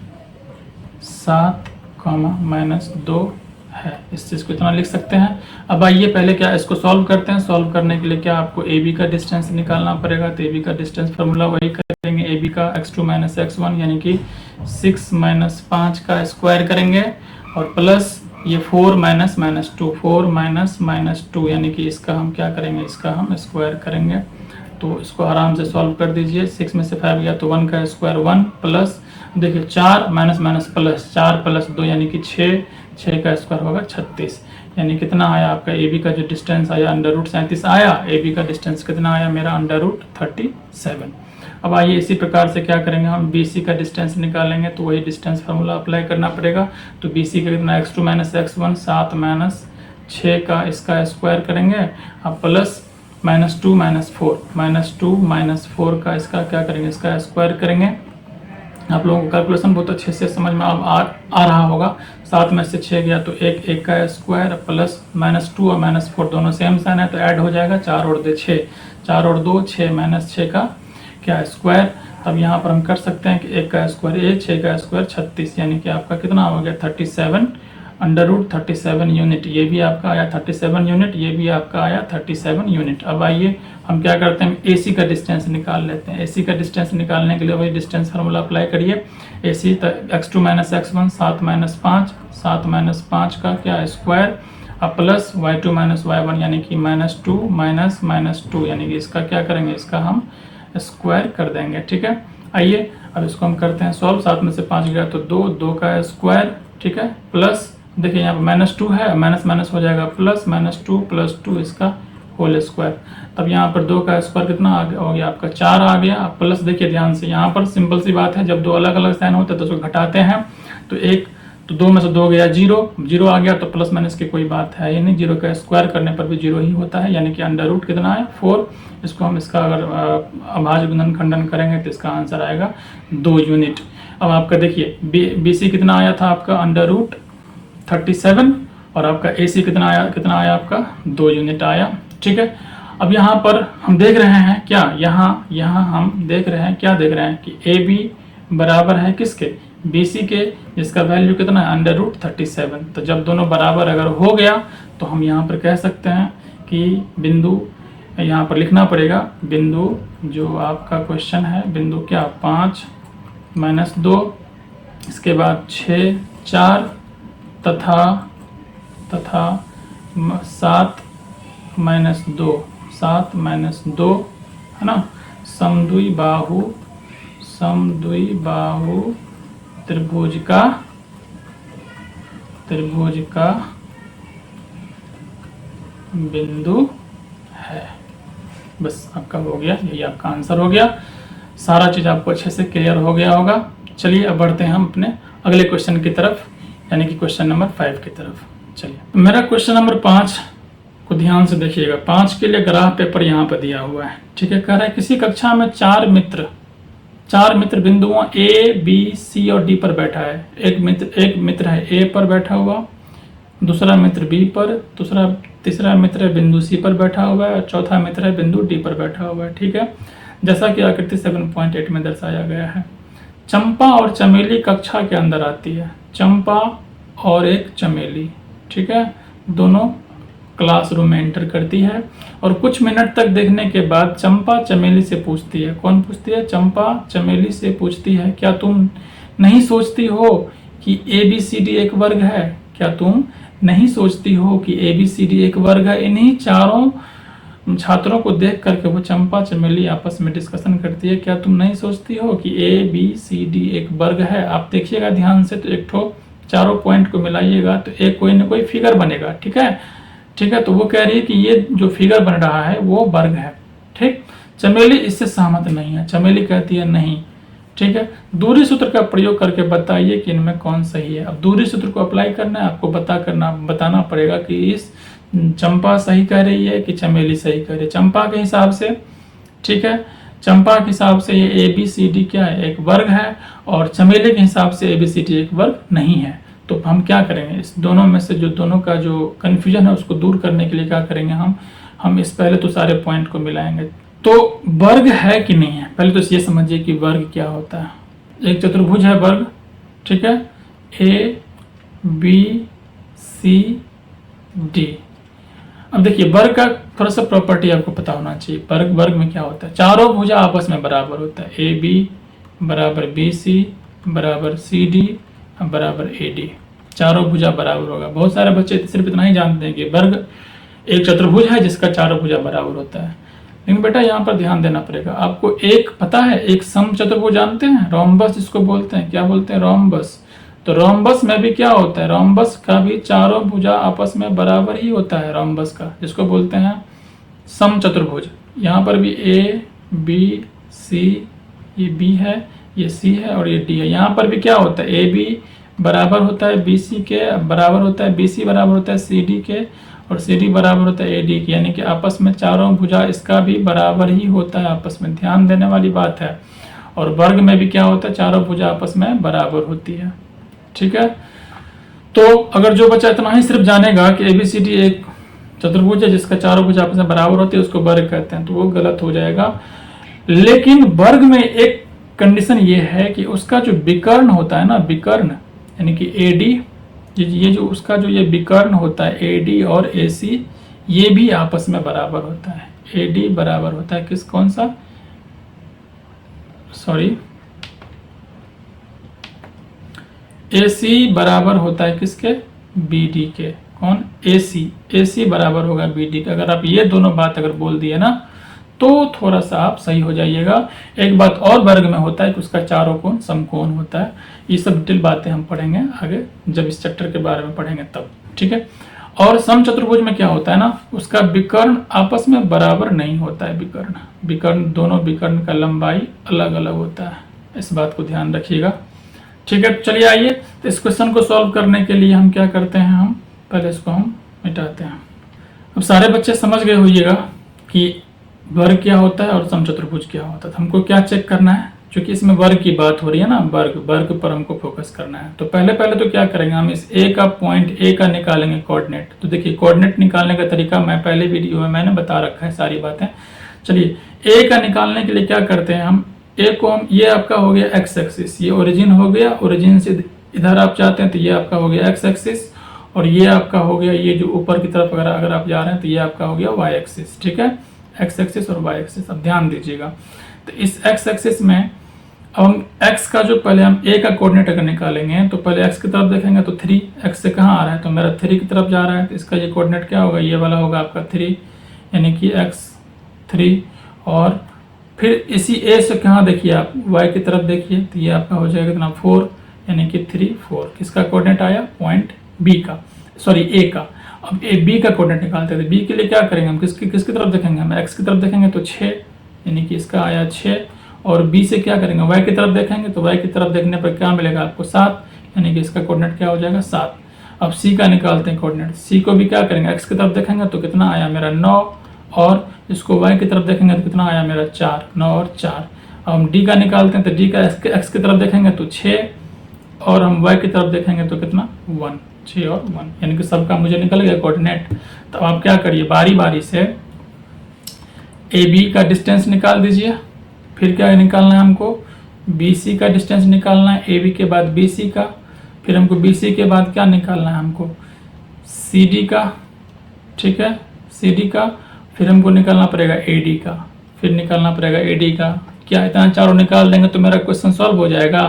S1: 7 -2 है। इस चीज़ को इतना लिख सकते हैं। अब आइए पहले क्या इसको सॉल्व करते हैं। सॉल्व करने के लिए क्या आपको ए बी का डिस्टेंस निकालना पड़ेगा। तो ए बी का डिस्टेंस फार्मूला वही करेंगे, ए बी का x2 - x1 यानी कि 6 - 5 का स्क्वायर करेंगे, और प्लस ये 4 - 2 यानी कि इसका हम क्या करेंगे, इसका हम स्क्वायर करेंगे। तो इसको आराम से सॉल्व कर दीजिए। 6 में से 5 गया तो 1 का स्क्वायर 1, प्लस देखिए 4 - प्लस 4 + 2 यानी कि 6 का स्क्वायर होगा 36। यानी कितना आया आपका ए बी का जो डिस्टेंस आया √37 आया। ए बी का डिस्टेंस कितना आया मेरा √37। अब आइए इसी प्रकार से क्या करेंगे हम बी सी का डिस्टेंस निकालेंगे, तो वही डिस्टेंस फार्मूला अप्लाई करना पड़ेगा। तो बी सी का कितना x2 - x1 7 - 6 का इसका स्क्वायर करेंगे, अब प्लस -2 - 4 का इसका क्या करेंगे, इसका स्क्वायर करेंगे। आप लोगों को कैलकुलेशन बहुत अच्छे से समझ में अब आ रहा होगा। 7 में से 6 गया तो 1 का स्क्वायर, प्लस -2 और -4 दोनों सेम साइन है तो ऐड हो जाएगा। 4 और 2 6, 4 और 2 6 -6 का क्या स्क्वायर। तब यहाँ पर हम कर सकते हैं कि 1 का स्क्वायर 6 का स्क्वायर 36, यानी कि आपका कितना हो गया 37 √37 यूनिट। ये भी आपका आया 37 यूनिट, ये भी आपका आया 37 यूनिट। अब आइए हम क्या करते हैं, ए सी का डिस्टेंस निकाल लेते हैं। ए सी का डिस्टेंस निकालने के लिए वही डिस्टेंस फार्मूला अप्लाई करिए। ए सी x2 - x1 7 - 5 का क्या स्क्वायर, अब प्लस y2 - y1 यानी कि -2 -2 यानी कि इसका क्या करेंगे, इसका हम स्क्वायर कर देंगे। ठीक है, आइए अब इसको हम करते हैं सॉल्व। 7 में से 5 गया तो 2 का स्क्वायर, ठीक है, प्लस देखिए यहाँ पर -2 है, माइनस हो जाएगा प्लस -2 + 2 इसका होल स्क्वायर। तब यहाँ पर 2 का स्क्वायर कितना आ गया, हो गया आपका 4 आ गया। प्लस देखिए ध्यान से यहाँ पर सिंपल सी बात है, जब दो अलग अलग साइन होते हैं तो उसको घटाते हैं। तो 2 में से 2 गया 0 आ गया, तो प्लस माइनस की कोई बात है ही नहीं। 0 का स्क्वायर करने पर भी 0 ही होता है, यानी कि √ कितना है 4। इसको हम इसका अगर अभाज्य गुणन खंडन करेंगे तो इसका आंसर आएगा 2 यूनिट। अब आपका देखिए बी सी कितना आया था आपका √37, और आपका ए सी कितना आया आपका 2 यूनिट आया। ठीक है, अब यहाँ पर हम देख रहे हैं क्या, यहाँ हम देख रहे हैं कि ए बी बराबर है किसके, बी सी के, जिसका वैल्यू कितना है √37। तो जब दोनों बराबर अगर हो गया तो हम यहाँ पर कह सकते हैं कि बिंदु, यहाँ पर लिखना पड़ेगा बिंदु जो आपका क्वेश्चन है, बिंदु क्या 5 - 2, इसके बाद 6 4 तथा 7 - 2 है ना, समद्विबाहु त्रिभुज का बिंदु है। बस आपका हो गया, यही आपका आंसर हो गया। सारा चीज़ आपको अच्छे से क्लियर हो गया होगा। चलिए अब बढ़ते हैं हम अपने अगले क्वेश्चन की तरफ, यानी कि क्वेश्चन नंबर 5 की तरफ। चलिए मेरा क्वेश्चन नंबर 5 को ध्यान से देखिएगा। 5 के लिए ग्राफ पेपर यहाँ पर दिया हुआ है, ठीक है। कह रहा है किसी कक्षा में चार मित्र बिंदुओं ए बी सी और डी पर बैठा है। एक मित्र है ए पर बैठा हुआ, दूसरा मित्र बी पर, तीसरा मित्र है बिंदु सी पर बैठा हुआ है और चौथा मित्र है बिंदु डी पर बैठा हुआ है, ठीक है। जैसा कि आकृति 7.8 में दर्शाया गया है। चंपा और चमेली कक्षा के अंदर आती है। चंपा और एक चमेली, ठीक है, दोनों क्लासरूम में एंटर करती है और कुछ मिनट तक देखने के बाद चंपा चमेली से पूछती है। कौन पूछती है? चंपा चमेली से पूछती है, क्या तुम नहीं सोचती हो कि ABCD एक वर्ग है? क्या तुम नहीं सोचती हो कि ABCD एक वर्ग है? इन्हीं चारों छात्रों को देख करके वो चंपा चमेली आपस में डिस्कशन करती है, क्या तुम नहीं सोचती हो कि ABCD एक वर्ग है? आप देखिएगा ध्यान से, तो एक ठो चारों पॉइंट को मिलाइएगा तो एक कोई ना कोई फिगर बनेगा, ठीक है, ठीक है। तो वो कह रही है कि ये जो फिगर बन रहा है वो वर्ग है, ठीक। चमेली इससे सहमत नहीं है, चमेली कहती है नहीं, ठीक है। दूरी सूत्र का प्रयोग करके बताइए कि इनमें कौन सही है। अब दूरी सूत्र को अप्लाई करना है, आपको बताना पड़ेगा कि इस चंपा सही कह रही है कि चमेली सही कह रही है। चंपा के हिसाब से, ठीक है, चंपा के हिसाब से ये ABCD क्या है? एक वर्ग है, और चमेली के हिसाब से ABCD एक वर्ग नहीं है। तो हम क्या करेंगे, इस दोनों में से जो दोनों का जो कन्फ्यूजन है उसको दूर करने के लिए क्या करेंगे, हम इस पहले तो सारे पॉइंट को मिलाएंगे। तो वर्ग है कि नहीं है, पहले तो ये समझिए कि वर्ग क्या होता है। एक चतुर्भुज है वर्ग, ठीक है, ABCD। अब देखिए वर्ग का थोड़ा सा प्रॉपर्टी आपको पता होना चाहिए। वर्ग में क्या होता है? चारों भुजा आपस में बराबर होता है। AB बराबर BC बराबर CD बराबर AD, चारों भुजा बराबर होगा। बहुत सारे बच्चे सिर्फ इतना ही जानते हैं कि वर्ग एक चतुर्भुज है जिसका चारों भुजा बराबर होता है, लेकिन बेटा यहाँ पर ध्यान देना पड़ेगा आपको। एक पता है, एक समचतुर्भुज जानते हैं, रोम्बस जिसको बोलते हैं, क्या बोलते हैं? रोम्बस। तो रोम्बस में भी क्या होता है? रोम्बस का भी चारों भुजा आपस में बराबर ही होता है, रोम्बस का, जिसको बोलते हैं समचतुर्भुज। यहाँ पर भी ABC, ये B है, ये C है और ये D है। यहाँ पर भी क्या होता है? AB बराबर होता है BC के, बराबर होता है BC बराबर होता है CD के, और CD बराबर होता है AD के, यानी कि आपस में चारों भुजा इसका भी बराबर ही होता है आपस में। ध्यान देने वाली बात है। और वर्ग में भी क्या होता है? चारों भुजा आपस में बराबर होती है, ठीक है। तो अगर जो बच्चा इतना ही सिर्फ जानेगा कि ABCD एक चतुर्भुज है जिसका चारों भुजा आपस में बराबर होती है, उसको वर्ग कहते हैं, तो वो गलत हो जाएगा। लेकिन वर्ग में एक कंडीशन ये है कि उसका जो विकर्ण होता है ना, विकर्ण यानी कि AD, ये जो उसका जो ये विकर्ण होता है AD और AC, ये भी आपस में बराबर होता है। AD बराबर होता है कौन सा? सॉरी, AC बराबर होता है किसके? BD के। कौन? AC बराबर होगा BD के। अगर आप ये दोनों बात अगर बोल दिए ना तो थोड़ा सा आप सही हो जाइएगा। एक बात और वर्ग में होता है कि उसका चारों कोण समकोण होता है। ये सब डिटेल बातें हम पढ़ेंगे आगे, जब इस चैप्टर के बारे में पढ़ेंगे तब, ठीक है। और समचतुर्भुज में क्या होता है ना, उसका विकर्ण आपस में बराबर नहीं होता है। विकर्ण दोनों विकर्ण का लंबाई अलग अलग होता है, इस बात को ध्यान रखिएगा, ठीक है। चलिए आइए, तो इस क्वेश्चन को सॉल्व करने के लिए हम क्या करते हैं, हम पहले इसको हम मिटाते हैं। अब सारे बच्चे समझ गए होइएगा कि वर्ग क्या होता है और समचतुर्भुज क्या होता है। तो हमको क्या चेक करना है, क्योंकि इसमें वर्ग की बात हो रही है ना, वर्ग पर हमको फोकस करना है। तो पहले तो क्या करेंगे, हम इस A का पॉइंट A का निकालेंगे कोऑर्डिनेट। तो देखिए कोऑर्डिनेट निकालने का तरीका मैं पहले वीडियो में मैंने बता रखा है सारी बातें। चलिए A का निकालने के लिए क्या करते हैं हम, A को हम, ये आपका हो गया x एक्सिस, ये ओरिजिन हो गया, ओरिजिन से इधर आप चाहते हैं तो ये आपका हो गया x एक्सिस, और ये आपका हो गया, ये जो ऊपर की तरफ अगर आप जा रहे हैं तो ये आपका हो गया y एक्सिस, ठीक है, x एक्सिस और y एक्सिस। अब ध्यान दीजिएगा, तो इस x एक्सिस में अब हम x का जो पहले हम A का कोऑर्डिनेट अगर निकालेंगे तो पहले x की तरफ देखेंगे तो 3, x से कहाँ आ रहा है, तो मेरा 3 की तरफ जा रहा है, तो इसका ये कोऑर्डिनेट क्या होगा, ये वाला होगा आपका 3, यानी कि x3। और फिर इसी A से कहाँ देखिए आप, y की तरफ देखिए, तो ये आपका हो जाएगा कितना 4, यानी कि 3 4। किसका कोऑर्डिनेट आया, पॉइंट B का, सॉरी A का। अब ए बी का कोऑर्डिनेट निकालते थे। बी के लिए क्या करेंगे हम, किसकी तरफ देखेंगे, हम एक्स की तरफ देखेंगे तो 6, यानी कि इसका आया 6। और बी से क्या करेंगे, वाई की तरफ देखेंगे तो वाई की तरफ देखने पर क्या मिलेगा आपको 7, यानी कि इसका कोऑर्डिनेट क्या हो जाएगा 7। अब सी का निकालते हैं कोऑर्डिनेट। सी को भी क्या करेंगे, एक्स की तरफ देखेंगे तो कितना आया मेरा 9, और इसको वाई की तरफ देखेंगे तो कितना आया मेरा 4, 9 और 4। अब हम डी का निकालते हैं तो डी का एक्स की तरफ देखेंगे तो 6, और हम वाई की तरफ देखेंगे तो कितना 1, 6 और 1, यानी कि सबका मुझे निकल गया कोऑर्डिनेट। तो आप क्या करिए, बारी बारी से ए बी का डिस्टेंस निकाल दीजिए। फिर क्या निकालना है हमको, बी सी का डिस्टेंस निकालना है, ए बी के बाद बी सी का। फिर हमको बी सी के बाद क्या निकालना है, हमको सी डी का, ठीक है, सी डी का। फिर हमको निकालना पड़ेगा ए डी का, फिर निकालना पड़ेगा ए डी का। क्या इतना चारों निकाल देंगे तो मेरा क्वेश्चन सॉल्व हो जाएगा?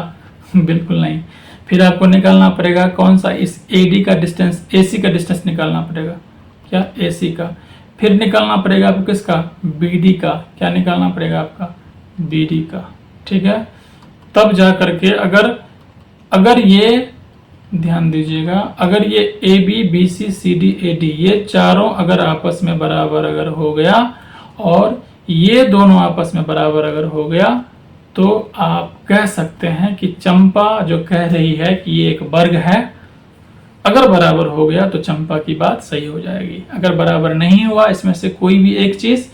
S1: बिल्कुल नहीं। फिर आपको निकालना पड़ेगा कौन सा, इस ए डी का डिस्टेंस, ए सी का डिस्टेंस निकालना पड़ेगा, क्या ए सी का। फिर निकालना पड़ेगा आपको किसका, बी डी का। क्या निकालना पड़ेगा आपका, बी डी का, ठीक है। तब जा करके अगर ये ध्यान दीजिएगा, अगर ये A B B C C D A D ये चारों अगर आपस में बराबर अगर हो गया, और ये दोनों आपस में बराबर अगर हो गया, तो आप कह सकते हैं कि चंपा जो कह रही है कि ये एक वर्ग है। अगर बराबर हो गया तो चंपा की बात सही हो जाएगी। अगर बराबर नहीं हुआ इसमें से कोई भी एक चीज,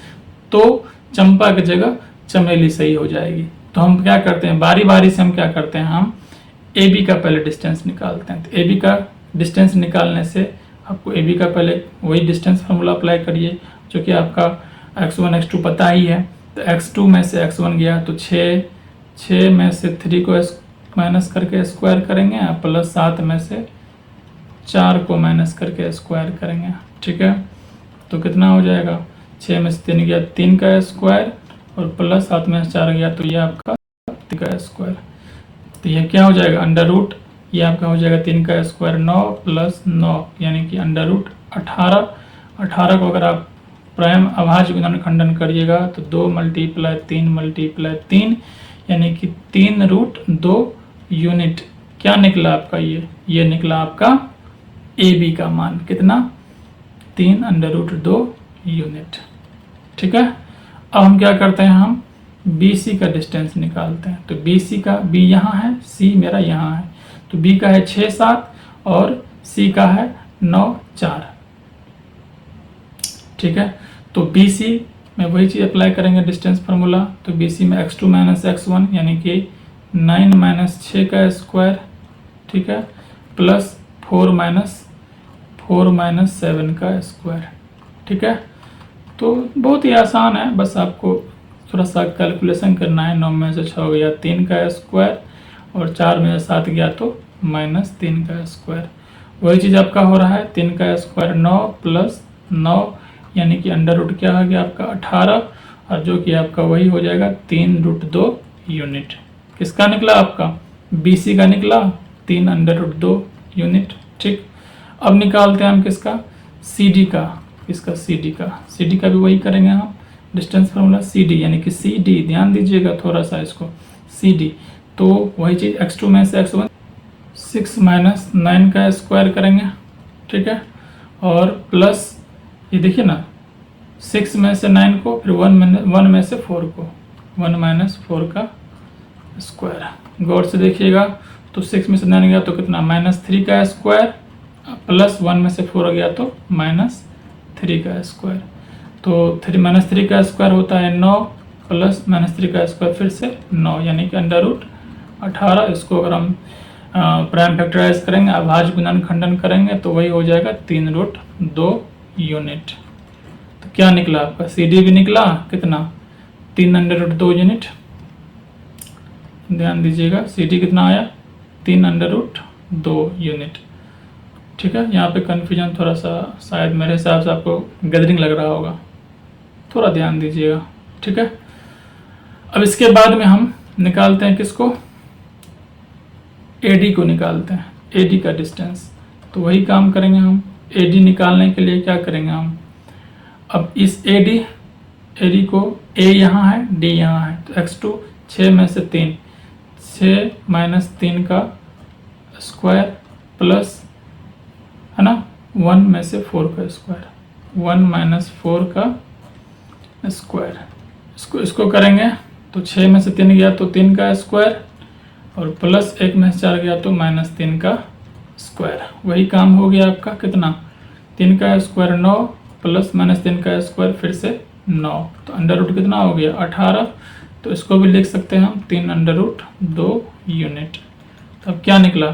S1: तो चंपा की जगह चमेली सही हो जाएगी। तो हम क्या करते हैं, बारी बारी से हम क्या करते हैं, हम ए बी का पहले डिस्टेंस निकालते हैं। तो ए बी का डिस्टेंस निकालने से आपको ए बी का पहले वही डिस्टेंस फार्मूला अप्लाई करिए, जो कि आपका x1 x2 पता ही है। तो x2 में से x1 गया तो 6 में से 3 को माइनस करके स्क्वायर करेंगे, प्लस 7 में से 4 को माइनस करके स्क्वायर करेंगे, ठीक है। तो कितना हो जाएगा, 6 में से 3 गया 3 का स्क्वायर, और प्लस 7 में से 4 गया तो ये आपका 3 का स्क्वायर। तो ये क्या हो जाएगा, अंडर रूट, ये आपका हो जाएगा 3 का स्क्वायर 9 प्लस 9, यानी कि अंडर रूट 18। 18 को अगर आप प्राइम अभाज्य गुणन खंडन करिएगा तो 2 × 3 × 3, यानी कि 3√2 यूनिट। क्या निकला आपका, ये निकला आपका ए बी का मान, कितना, 3√2 यूनिट, ठीक है। अब हम क्या करते हैं, हम बी सी का डिस्टेंस निकालते हैं। तो बी सी का, बी यहाँ है, सी मेरा यहाँ है, तो बी का है 6 7 और सी का है 9 4, ठीक है। तो बी सी में वही चीज़ अप्लाई करेंगे डिस्टेंस फार्मूला। तो बी सी में x2 - x1 यानी कि 9 - 6 का स्क्वायर, ठीक है, प्लस 4 - 7 का स्क्वायर, ठीक है। तो बहुत ही आसान है, बस आपको थोड़ा सा कैलकुलेशन करना है। 9 में से 6 गया 3 का स्क्वायर, और 4 में से 7 गया तो -3 का स्क्वायर। वही चीज़ आपका हो रहा है, 3 का स्क्वायर 9 प्लस 9, यानी कि अंडर रूट क्या हो गया आपका 18, और जो कि आपका वही हो जाएगा 3√2 यूनिट। किसका निकला आपका, बी सी का निकला 3√2 यूनिट, ठीक। अब निकालते हैं हम किसका, सी डी का। किसका, सी डी का। सी डी का भी वही करेंगे हम, डिस्टेंस फार्मूला सी डी, यानी कि सी डी, ध्यान दीजिएगा थोड़ा सा इसको, सी डी। तो वही चीज़ x2 में से x1 6 - 9 का स्क्वायर करेंगे, ठीक है, और प्लस ये देखिए ना, 6 में से 9 को, फिर 1 में से 4 को, 1 - 4 का स्क्वायर। गौर से देखिएगा, तो 6 में से 9 गया तो कितना, -3 का स्क्वायर, प्लस 1 में से 4 गया तो -3 का स्क्वायर। तो -3 का स्क्वायर होता है 9, प्लस -3 का स्क्वायर फिर से 9, यानी कि अंडर रूट 18। इसको अगर हम प्राइम फैक्टराइज करेंगे, अभाज्य गुणन खंडन करेंगे, तो वही हो जाएगा 3√2 यूनिट। तो क्या निकला आपका, सी डी भी निकला कितना, 3√2 यूनिट। ध्यान दीजिएगा, सी डी कितना आया, 3√2 यूनिट, ठीक है। यहाँ पे कन्फ्यूजन थोड़ा सा शायद मेरे हिसाब से आपको गैदरिंग लग रहा होगा, थोड़ा ध्यान दीजिएगा, ठीक है। अब इसके बाद में हम निकालते हैं किसको, एडी को निकालते हैं, एडी का डिस्टेंस। तो वही काम करेंगे हम। एडी निकालने के लिए क्या करेंगे हम, अब इस एडी को, ए यहाँ है डी यहाँ है, तो x2 6 में से 3, 6 - 3 का स्क्वायर, प्लस है ना 1 में से 4 का स्क्वायर, 1 माइनस 4 का स्क्वायर। इसको करेंगे तो 6 में से 3 गया तो 3 का स्क्वायर, और प्लस 1 में से 4 गया तो माइनस 3 का स्क्वायर। वही काम हो गया आपका कितना, 3 का स्क्वायर 9 प्लस माइनस 3 का स्क्वायर फिर से 9, तो अंडर रूट कितना हो गया 18। तो इसको भी लिख सकते हैं हम 3 अंडर रूट 2 यूनिट। तो अब क्या निकला,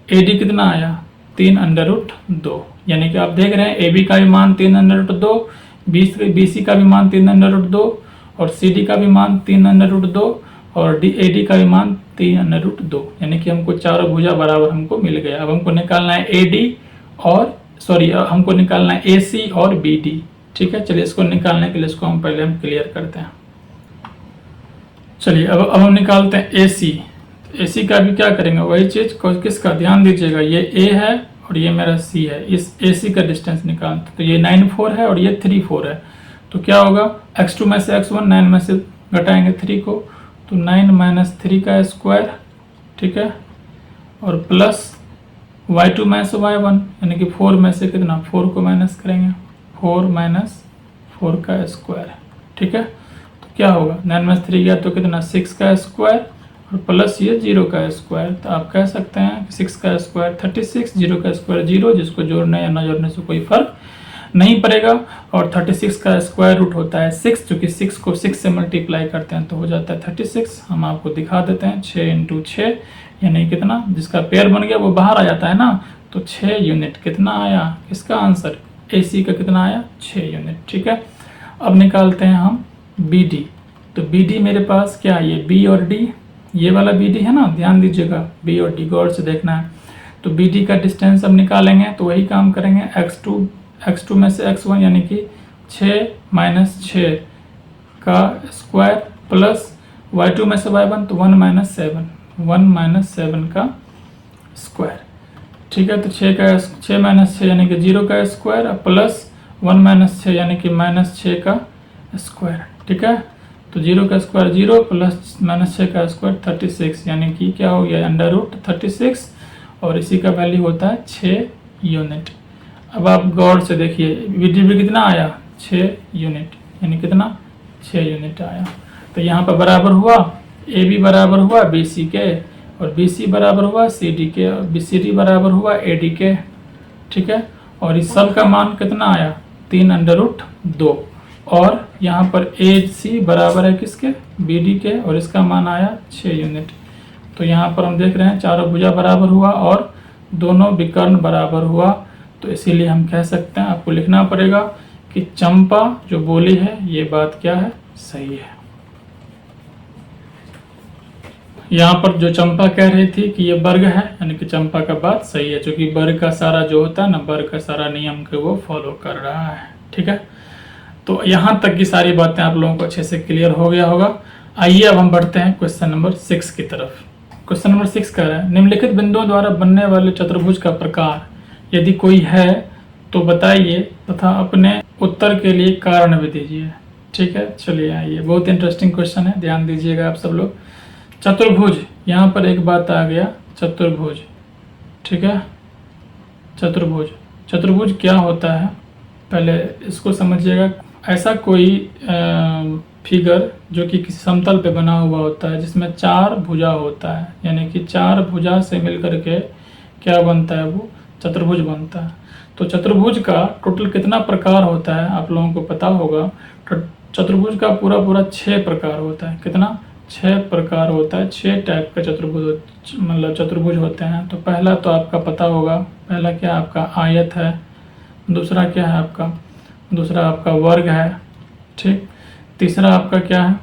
S1: AD कितना आया 3 अंडर रूट 2, यानी कि आप देख रहे हैं AB का भी मान 3 अंडर रूट 2, BC का भी मान 3 अंडर रूट 2, और CD का भी मान 3 अंडर रूट 2, और AD का भी मान 3 अंडर रूट 2, यानी कि हमको चारों भुजा बराबर हमको मिल गया। अब हमको निकालना है AD और हमको निकालना है AC और BD। ठीक है, चलिए इसको निकालने के लिए इसको हम पहले क्लियर करते हैं। चलिए अब हम निकालते हैं AC। AC का भी क्या करेंगे, वही चीज किसका, ध्यान दीजिएगा, ये A है और ये मेरा C है, इस AC का डिस्टेंस निकालते, तो ये 9 4 है और ये 3 4 है। तो क्या होगा, x2 में से x1, 9 में से घटाएंगे 3 को, तो 9 माइनस 3 का स्क्वायर, ठीक है, और प्लस y2 में से y1, यानी कि 4 में से कितना, 4 को माइनस करेंगे, 4 माइनस 4 का स्क्वायर। ठीक है, तो क्या होगा, 9 में से 3 गया तो कितना 6 का स्क्वायर, और प्लस ये 0 का स्क्वायर। तो आप कह सकते हैं कि 6 का स्क्वायर 36, 0 का स्क्वायर 0, जिसको जोड़ने या न जोड़ने से कोई फर्क नहीं पड़ेगा। और 36 का स्क्वायर रूट होता है 6, चूँकि 6 को 6 से मल्टीप्लाई करते हैं तो हो जाता है 36। हम आपको दिखा देते हैं, 6 इंटू 6 यानी कितना, जिसका पेयर बन गया वो बाहर आ जाता है ना, तो 6 यूनिट कितना आया, इसका आंसर AC का कितना आया 6 यूनिट। ठीक है, अब निकालते हैं हम BD। तो BD मेरे पास क्या है, ये B और D, ये वाला BD है ना, ध्यान दीजिएगा, B और D गौर से देखना है। तो BD का डिस्टेंस अब निकालेंगे, तो वही काम करेंगे, x2 में से x1 यानी कि 6 माइनस 6 का स्क्वायर प्लस y2 में से y1 तो 1 माइनस 7 का स्क्वायर। ठीक है, तो 6 माइनस 6 यानी कि 0 का स्क्वायर प्लस 1 माइनस 6 यानी कि माइनस 6 का स्क्वायर। ठीक है, तो 0 का स्क्वायर 0 प्लस माइनस 6 का स्क्वायर 36, यानी कि क्या हो गया अंडर रूट 36, और इसी का वैल्यू होता है 6 यूनिट। अब आप गौर से देखिए, BD भी कितना आया 6 यूनिट, यानी कितना 6 यूनिट आया। तो यहाँ पर बराबर हुआ, AB बराबर हुआ BC के, और BC बराबर हुआ CD के, और BCD बराबर हुआ AD के। ठीक है, और इस सब का मान कितना आया 3 अंडर रूट 2, और यहाँ पर AC बराबर है किसके, BD के, और इसका मान आया 6 यूनिट। तो यहाँ पर हम देख रहे हैं चारों भुजा बराबर हुआ और दोनों विकर्ण बराबर हुआ। तो इसीलिए हम कह सकते हैं, आपको लिखना पड़ेगा कि चंपा जो बोली है ये बात क्या है, सही है। यहाँ पर जो चंपा कह रही थी कि ये वर्ग है, यानी कि चंपा का बात सही है, क्योंकि वर्ग का सारा जो होता है ना, वर्ग का सारा नियम को वो फॉलो कर रहा है। ठीक है, तो यहाँ तक की सारी बातें आप लोगों को अच्छे से क्लियर हो गया होगा। आइए अब हम बढ़ते हैं क्वेश्चन नंबर 6 की तरफ। क्वेश्चन नंबर 6 कह रहा है, निम्नलिखित बिंदुओं द्वारा बनने वाले चतुर्भुज का प्रकार यदि कोई है तो बताइए तथा अपने उत्तर के लिए कारण भी दीजिए। ठीक है, चलिए आइए, बहुत इंटरेस्टिंग क्वेश्चन है, ध्यान दीजिएगा आप सब लोग। चतुर्भुज, यहाँ पर एक बात आ गया, चतुर्भुज। ठीक है, चतुर्भुज क्या होता है पहले इसको समझिएगा। ऐसा कोई फिगर जो कि किसी समतल पे बना हुआ होता है, जिसमें 4 भुजा होता है, यानी कि 4 भुजा से मिलकर के क्या बनता है, वो चतुर्भुज बनता है। तो चतुर्भुज का टोटल कितना प्रकार होता है आप लोगों को पता होगा। चतुर्भुज का पूरा 6 प्रकार होता है। कितना, 6 प्रकार होता है, 6 टाइप का चतुर्भुज होते हैं। तो पहला तो आपका पता होगा, पहला क्या आपका आयत है, दूसरा क्या है आपका, दूसरा आपका वर्ग है। ठीक, तीसरा आपका क्या है,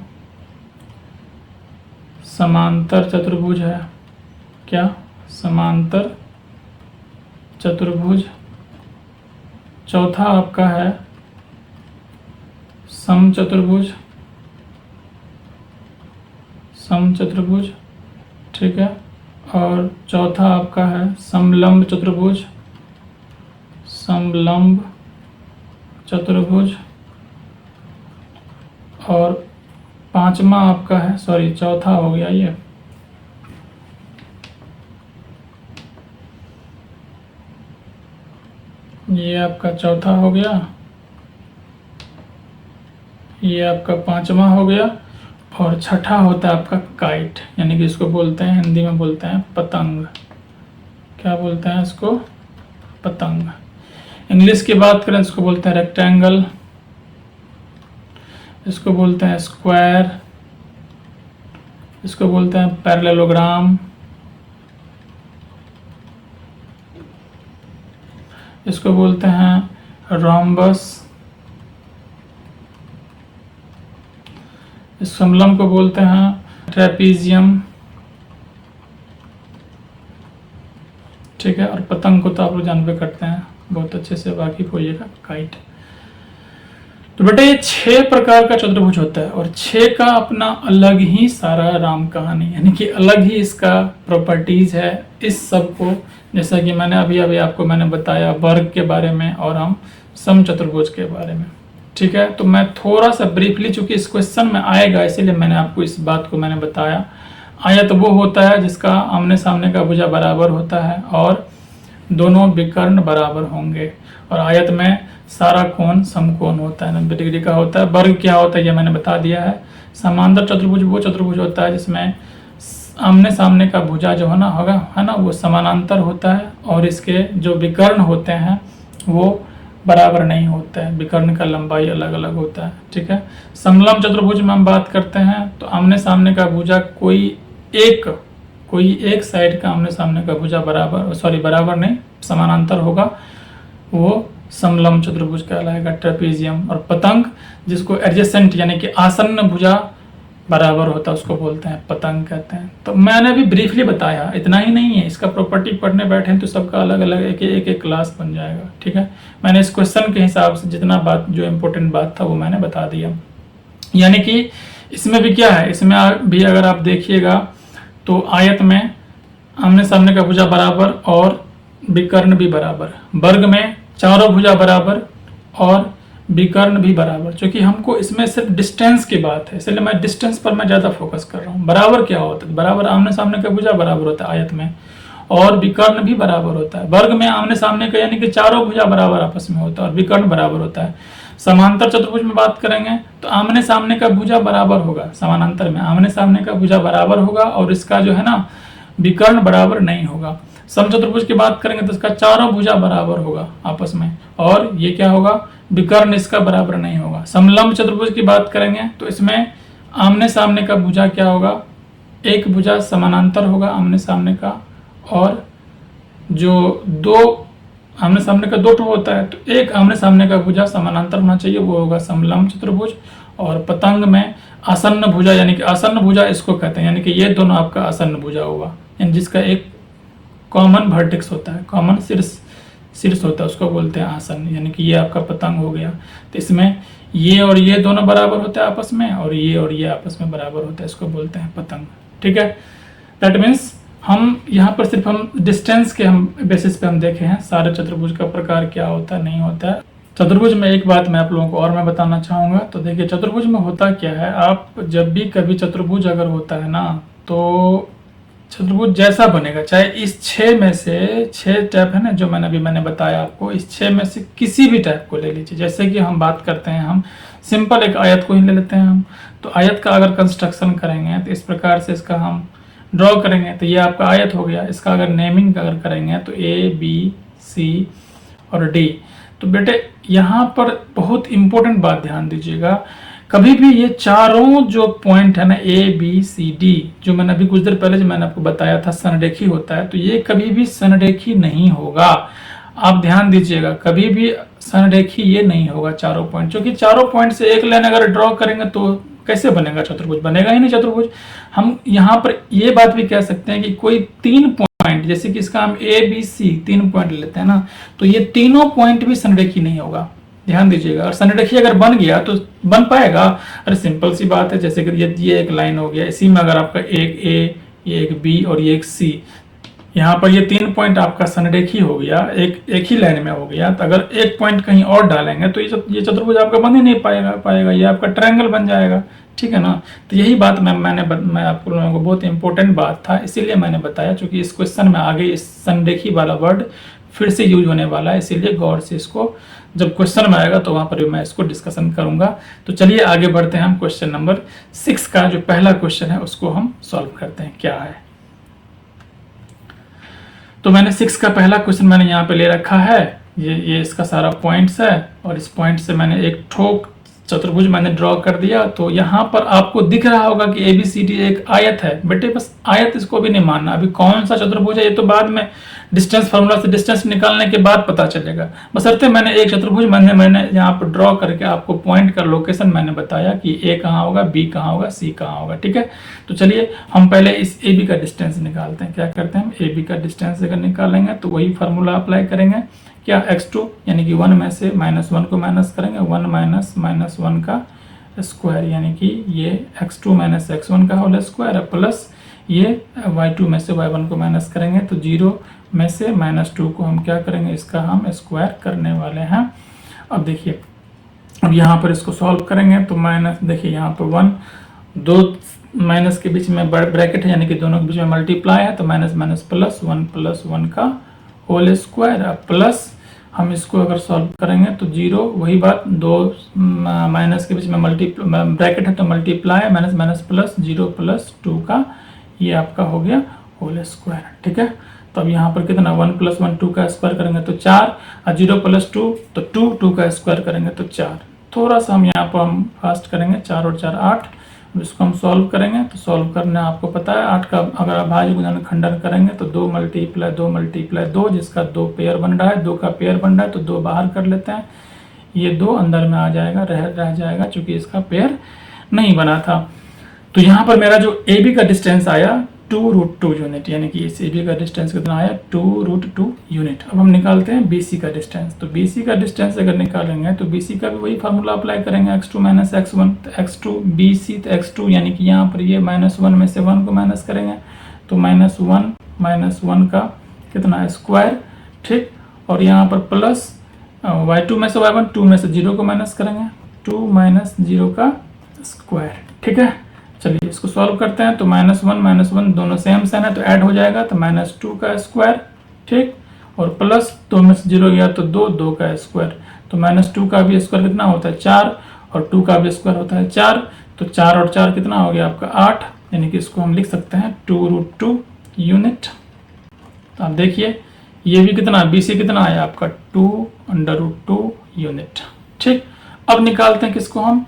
S1: समांतर चतुर्भुज है। क्या, समांतर चतुर्भुज। चौथा आपका है समचतुर्भुज, समचतुर्भुज। ठीक है, और चौथा आपका है समलंब चतुर्भुज, समलंब चतुर्भुज। और पांचवा आपका है, चौथा हो गया ये ये आपका चौथा हो गया, ये आपका पांचवा हो गया, और छठा होता है आपका काइट, यानी कि इसको बोलते हैं, हिंदी में बोलते हैं पतंग। क्या बोलते हैं इसको? पतंग। इंग्लिश की बात करें इसको बोलते हैं रेक्टेंगल, इसको बोलते हैं स्क्वायर, इसको बोलते हैं पैरेललोग्राम, इसको बोलते हैं रोम्बस, इस समलम को बोलते हैं ट्रेपीजियम। ठीक है, और पतंग को तो आप लोग जानबे करते हैं, बहुत अच्छे से वाकिफ होइएगा, काइट। तो बेटे ये 6 प्रकार का चतुर्भुज होता है, और 6 का अपना अलग ही सारा राम कहानी, यानी कि अलग ही इसका प्रॉपर्टीज है। इस सब को, जैसा कि मैंने अभी आपको मैंने बताया वर्ग के बारे में और हम समचतुर्भुज के बारे में। ठीक है, तो मैं थोड़ा सा ब्रीफली, चूंकि इस क्वेश्चन में आएगा इसीलिए मैंने आपको इस बात को मैंने बताया। आयत वो होता है जिसका आमने सामने का भुजा बराबर होता है और दोनों विकर्ण बराबर होंगे, और आयत में सारा कोण समकोण होता है, 90 डिग्री का होता है। वर्ग क्या होता है ये मैंने बता दिया है। समांतर चतुर्भुज वो चतुर्भुज होता है जिसमें आमने सामने का भुजा जो है ना होगा, है ना, वो समानांतर होता है, और इसके जो विकर्ण होते हैं वो बराबर नहीं होता है, विकर्ण का लंबाई अलग अलग होता है। ठीक है, समलम चतुर्भुज में हम बात करते हैं तो आमने सामने का भुजा कोई एक साइड का आमने सामने का भुजा बराबर नहीं, समानांतर होगा, वो समलम चतुर्भुज कहलाएगा, ट्रेपीजियम। और पतंग जिसको एडजेसेंट यानी कि आसन्न भुजा बराबर होता है उसको बोलते हैं पतंग कहते हैं। तो मैंने अभी ब्रीफली बताया, इतना ही नहीं है, इसका प्रॉपर्टी पढ़ने बैठे हैं तो सबका अलग अलग एक एक क्लास बन जाएगा। ठीक है, मैंने इस क्वेश्चन के हिसाब से जितना बात जो इम्पोर्टेंट बात था वो मैंने बता दिया। यानी कि इसमें भी क्या है, इसमें भी अगर आप देखिएगा तो आयत में आमने सामने का भुजा बराबर और विकर्ण भी बराबर, वर्ग में चारों भुजा बराबर और विकर्ण भी बराबर। क्योंकि हमको इसमें सिर्फ डिस्टेंस की बात है, इसलिए मैं डिस्टेंस पर मैं ज़्यादा फोकस कर रहा हूँ। बराबर क्या होता है? बराबर आमने सामने का भुजा बराबर होता है आयत में, और विकर्ण भी बराबर होता है। वर्ग में आमने सामने का यानी कि चारों भुजा बराबर आपस में होता है और विकर्ण बराबर होता है। समांतर चतुर्भुज में बात करेंगे तो आमने सामने का भुजा बराबर होगा, समानांतर में आमने सामने का भुजा बराबर होगा और इसका जो है ना विकर्ण बराबर नहीं होगा। समचतुर्भुज की बात करेंगे तो इसका चारों भुजा बराबर होगा आपस में, और ये क्या होगा, विकर्ण इसका बराबर नहीं होगा। समलंब चतुर्भुज की बात करेंगे तो इसमें आमने सामने का भुजा क्या होगा, एक भुजा समानांतर होगा आमने सामने का, और जो दो आमने सामने का दो टो होता है तो एक आमने सामने का भुजा समानांतर होना चाहिए, वो होगा समलंब चतुर्भुज। और पतंग में आसन्न भुजा, यानी कि आसन्न भुजा इसको कहते हैं, यानी कि ये दोनों आपका आसन्न भुजा होगा, यानी जिसका एक कॉमन वर्टेक्स होता है, कॉमन शीर्ष होता है, उसको बोलते हैं आसन्न, यानी कि ये आपका पतंग हो गया। तो इसमें ये और ये दोनों बराबर होते हैं आपस में, और ये आपस में बराबर होता है, इसको बोलते हैं पतंग। ठीक है, दैट मीन्स हम यहाँ पर सिर्फ हम डिस्टेंस के हम बेसिस पे हम देखे हैं सारे चतुर्भुज का प्रकार क्या होता है नहीं होता है। चतुर्भुज में एक बात मैं आप लोगों को और मैं बताना चाहूँगा, तो देखिए चतुर्भुज में होता क्या है, आप जब भी कभी चतुर्भुज अगर होता है ना तो चतुर्भुज जैसा बनेगा, चाहे इस 6 में से 6 टाइप है ना जो मैंने बताया आपको, इस 6 में से किसी भी टाइप को ले लीजिए। जैसे कि हम बात करते हैं, हम सिंपल एक आयत को ही ले लेते हैं हम, तो आयत का अगर कंस्ट्रक्शन करेंगे तो इस प्रकार से इसका हम ड्रॉ करेंगे, तो ये आपका आयत हो गया। इसका अगर नेमिंग अगर करेंगे तो A, B, C और D। तो बेटे यहाँ पर बहुत इंपॉर्टेंट बात ध्यान दीजिएगा, कभी भी ये चारों जो पॉइंट है ना A, B, C, D, जो मैंने अभी कुछ देर पहले जो मैंने आपको बताया था समरेखी होता है, तो ये कभी भी समरेखी नहीं होगा। आप ध्यान दीजिएगा, कभी भी समरेखी ये नहीं होगा चारों पॉइंट, क्योंकि चारों पॉइंट से एक लाइन अगर ड्रॉ करेंगे तो कैसे बनेगा चतुर्भुज, बनेगा ही नहीं चतुर्भुज। हम यहाँ पर ये बात भी कह सकते हैं कि कोई 3 पॉइंट, जैसे कि इसका हम A, B, C 3 पॉइंट लेते हैं ना, तो ये तीनों पॉइंट भी समरेखी नहीं होगा, ध्यान दीजिएगा। और समरेखी अगर बन गया तो बन पाएगा, अरे सिंपल सी बात है, जैसे कि ये एक लाइन हो गया, इसी में अगर आपका एक A, ये एक B और ये एक C, यहाँ पर ये 3 पॉइंट आपका समरेखी हो गया, एक ही लाइन में हो गया, तो अगर एक पॉइंट कहीं और डालेंगे तो ये चतुर्भुज आपका बन ही नहीं पाएगा, ये आपका ट्रायंगल बन जाएगा। ठीक है ना, तो यही बात मैं आप लोगों को बहुत इंपॉर्टेंट बात था, इसीलिए मैंने बताया, क्योंकि इस क्वेश्चन में आगे इस समरेखी वाला वर्ड फिर से यूज होने वाला है, इसीलिए गौर से इसको जब क्वेश्चन में आएगा तो वहां पर भी मैं इसको डिस्कशन करूंगा। तो चलिए आगे बढ़ते हैं, हम क्वेश्चन नंबर 6 का जो पहला क्वेश्चन है उसको हम सॉल्व करते हैं क्या है। तो मैंने 6 का पहला क्वेश्चन मैंने यहाँ पे ले रखा है, ये इसका सारा पॉइंट्स है और इस पॉइंट से मैंने एक ठोक चतुर्भुज मैंने ड्रॉ कर दिया। तो यहाँ पर आपको दिख रहा होगा कि ABCD एक आयत है, बेटे बस आयत इसको भी नहीं मानना। अभी कौन सा चतुर्भुज है ये तो बाद में डिस्टेंस फार्मूला से डिस्टेंस निकालने के बाद पता चलेगा। बशर्ते मैंने एक चतुर्भुज मैंने यहाँ पर ड्रॉ करके आपको पॉइंट का लोकेशन मैंने बताया कि A कहाँ होगा, B कहाँ होगा, C कहाँ होगा, ठीक है। तो चलिए हम पहले इस AB का डिस्टेंस निकालते हैं। क्या करते हैं, हम AB का डिस्टेंस अगर निकालेंगे तो वही फार्मूला अप्लाई करेंगे, क्या x2 यानी कि 1 में से -1 को माइनस करेंगे, 1 माइनस -1 का स्क्वायर यानी कि ये x2 माइनस x1 का होल स्क्वायर प्लस ये y2 में से y1 को माइनस करेंगे तो 0 में से -2 को हम क्या करेंगे, इसका हम स्क्वायर करने वाले हैं। अब देखिए, अब यहाँ पर इसको सॉल्व करेंगे तो माइनस, देखिए यहाँ पर 1 दो माइनस के बीच में ब्रैकेट है यानी कि दोनों के बीच में मल्टीप्लाई है, तो माइनस माइनस प्लस 1 का होल स्क्वायर प्लस हम इसको अगर सॉल्व करेंगे तो 0, वही बात, दो माइनस के बीच में ब्रैकेट है तो multiply, minus minus plus 0 plus 2 का ये आपका हो गया होल स्क्वायर, ठीक है। तो अब यहाँ पर कितना 1 प्लस 1 2 का स्क्वायर करेंगे तो 4 और 0 प्लस 2 तो 2 का स्क्वायर करेंगे तो 4। थोड़ा सा हम यहाँ पर हम फास्ट करेंगे, 4 और 4 8। इसको हम सॉल्व करेंगे तो सॉल्व करना आपको पता है 8 का अगर आप भाज्य गुणन खंडन करेंगे तो 2 मल्टीप्लाई 2 जिसका 2 पेयर बन रहा है, 2 का पेयर बन रहा है तो 2 बाहर कर लेते हैं, ये 2 अंदर में आ जाएगा, रह जाएगा चूंकि इसका पेयर नहीं बना था। तो यहाँ पर मेरा जो AB का डिस्टेंस आया 2√2 यूनिट, यानी कि इस AB का डिस्टेंस कितना आया 2√2 यूनिट। अब हम निकालते हैं BC का डिस्टेंस। तो BC का डिस्टेंस अगर निकालेंगे तो BC का भी वही फार्मूला अप्लाई करेंगे, x2 माइनस x1, तो x2 BC तो x2 यानी कि यहाँ पर ये -1 में से 1 को माइनस करेंगे तो -1 का कितना स्क्वायर, ठीक। और यहाँ पर प्लस y2 में से y1, 2 में से 0 को माइनस करेंगे, 2 माइनस 0 का स्क्वायर, ठीक है। चलिए इसको सॉल्व करते हैं तो -1 दोनों सेम है तो ऐड हो जाएगा तो -2 का स्क्वायर, ठीक। और प्लस 2 में से 0 गया तो 2 का स्क्वायर, तो -2 का भी स्क्वायर कितना होता है 4 और 2 का भी स्क्वायर होता है 4, तो 4 और 4 कितना हो गया आपका 8, यानी कि इसको हम लिख सकते हैं 2√2 यूनिट। तो आप देखिए ये भी कितना BC कितना आया आपका 2√2 यूनिट, ठीक। अब निकालते हैं किसको, हम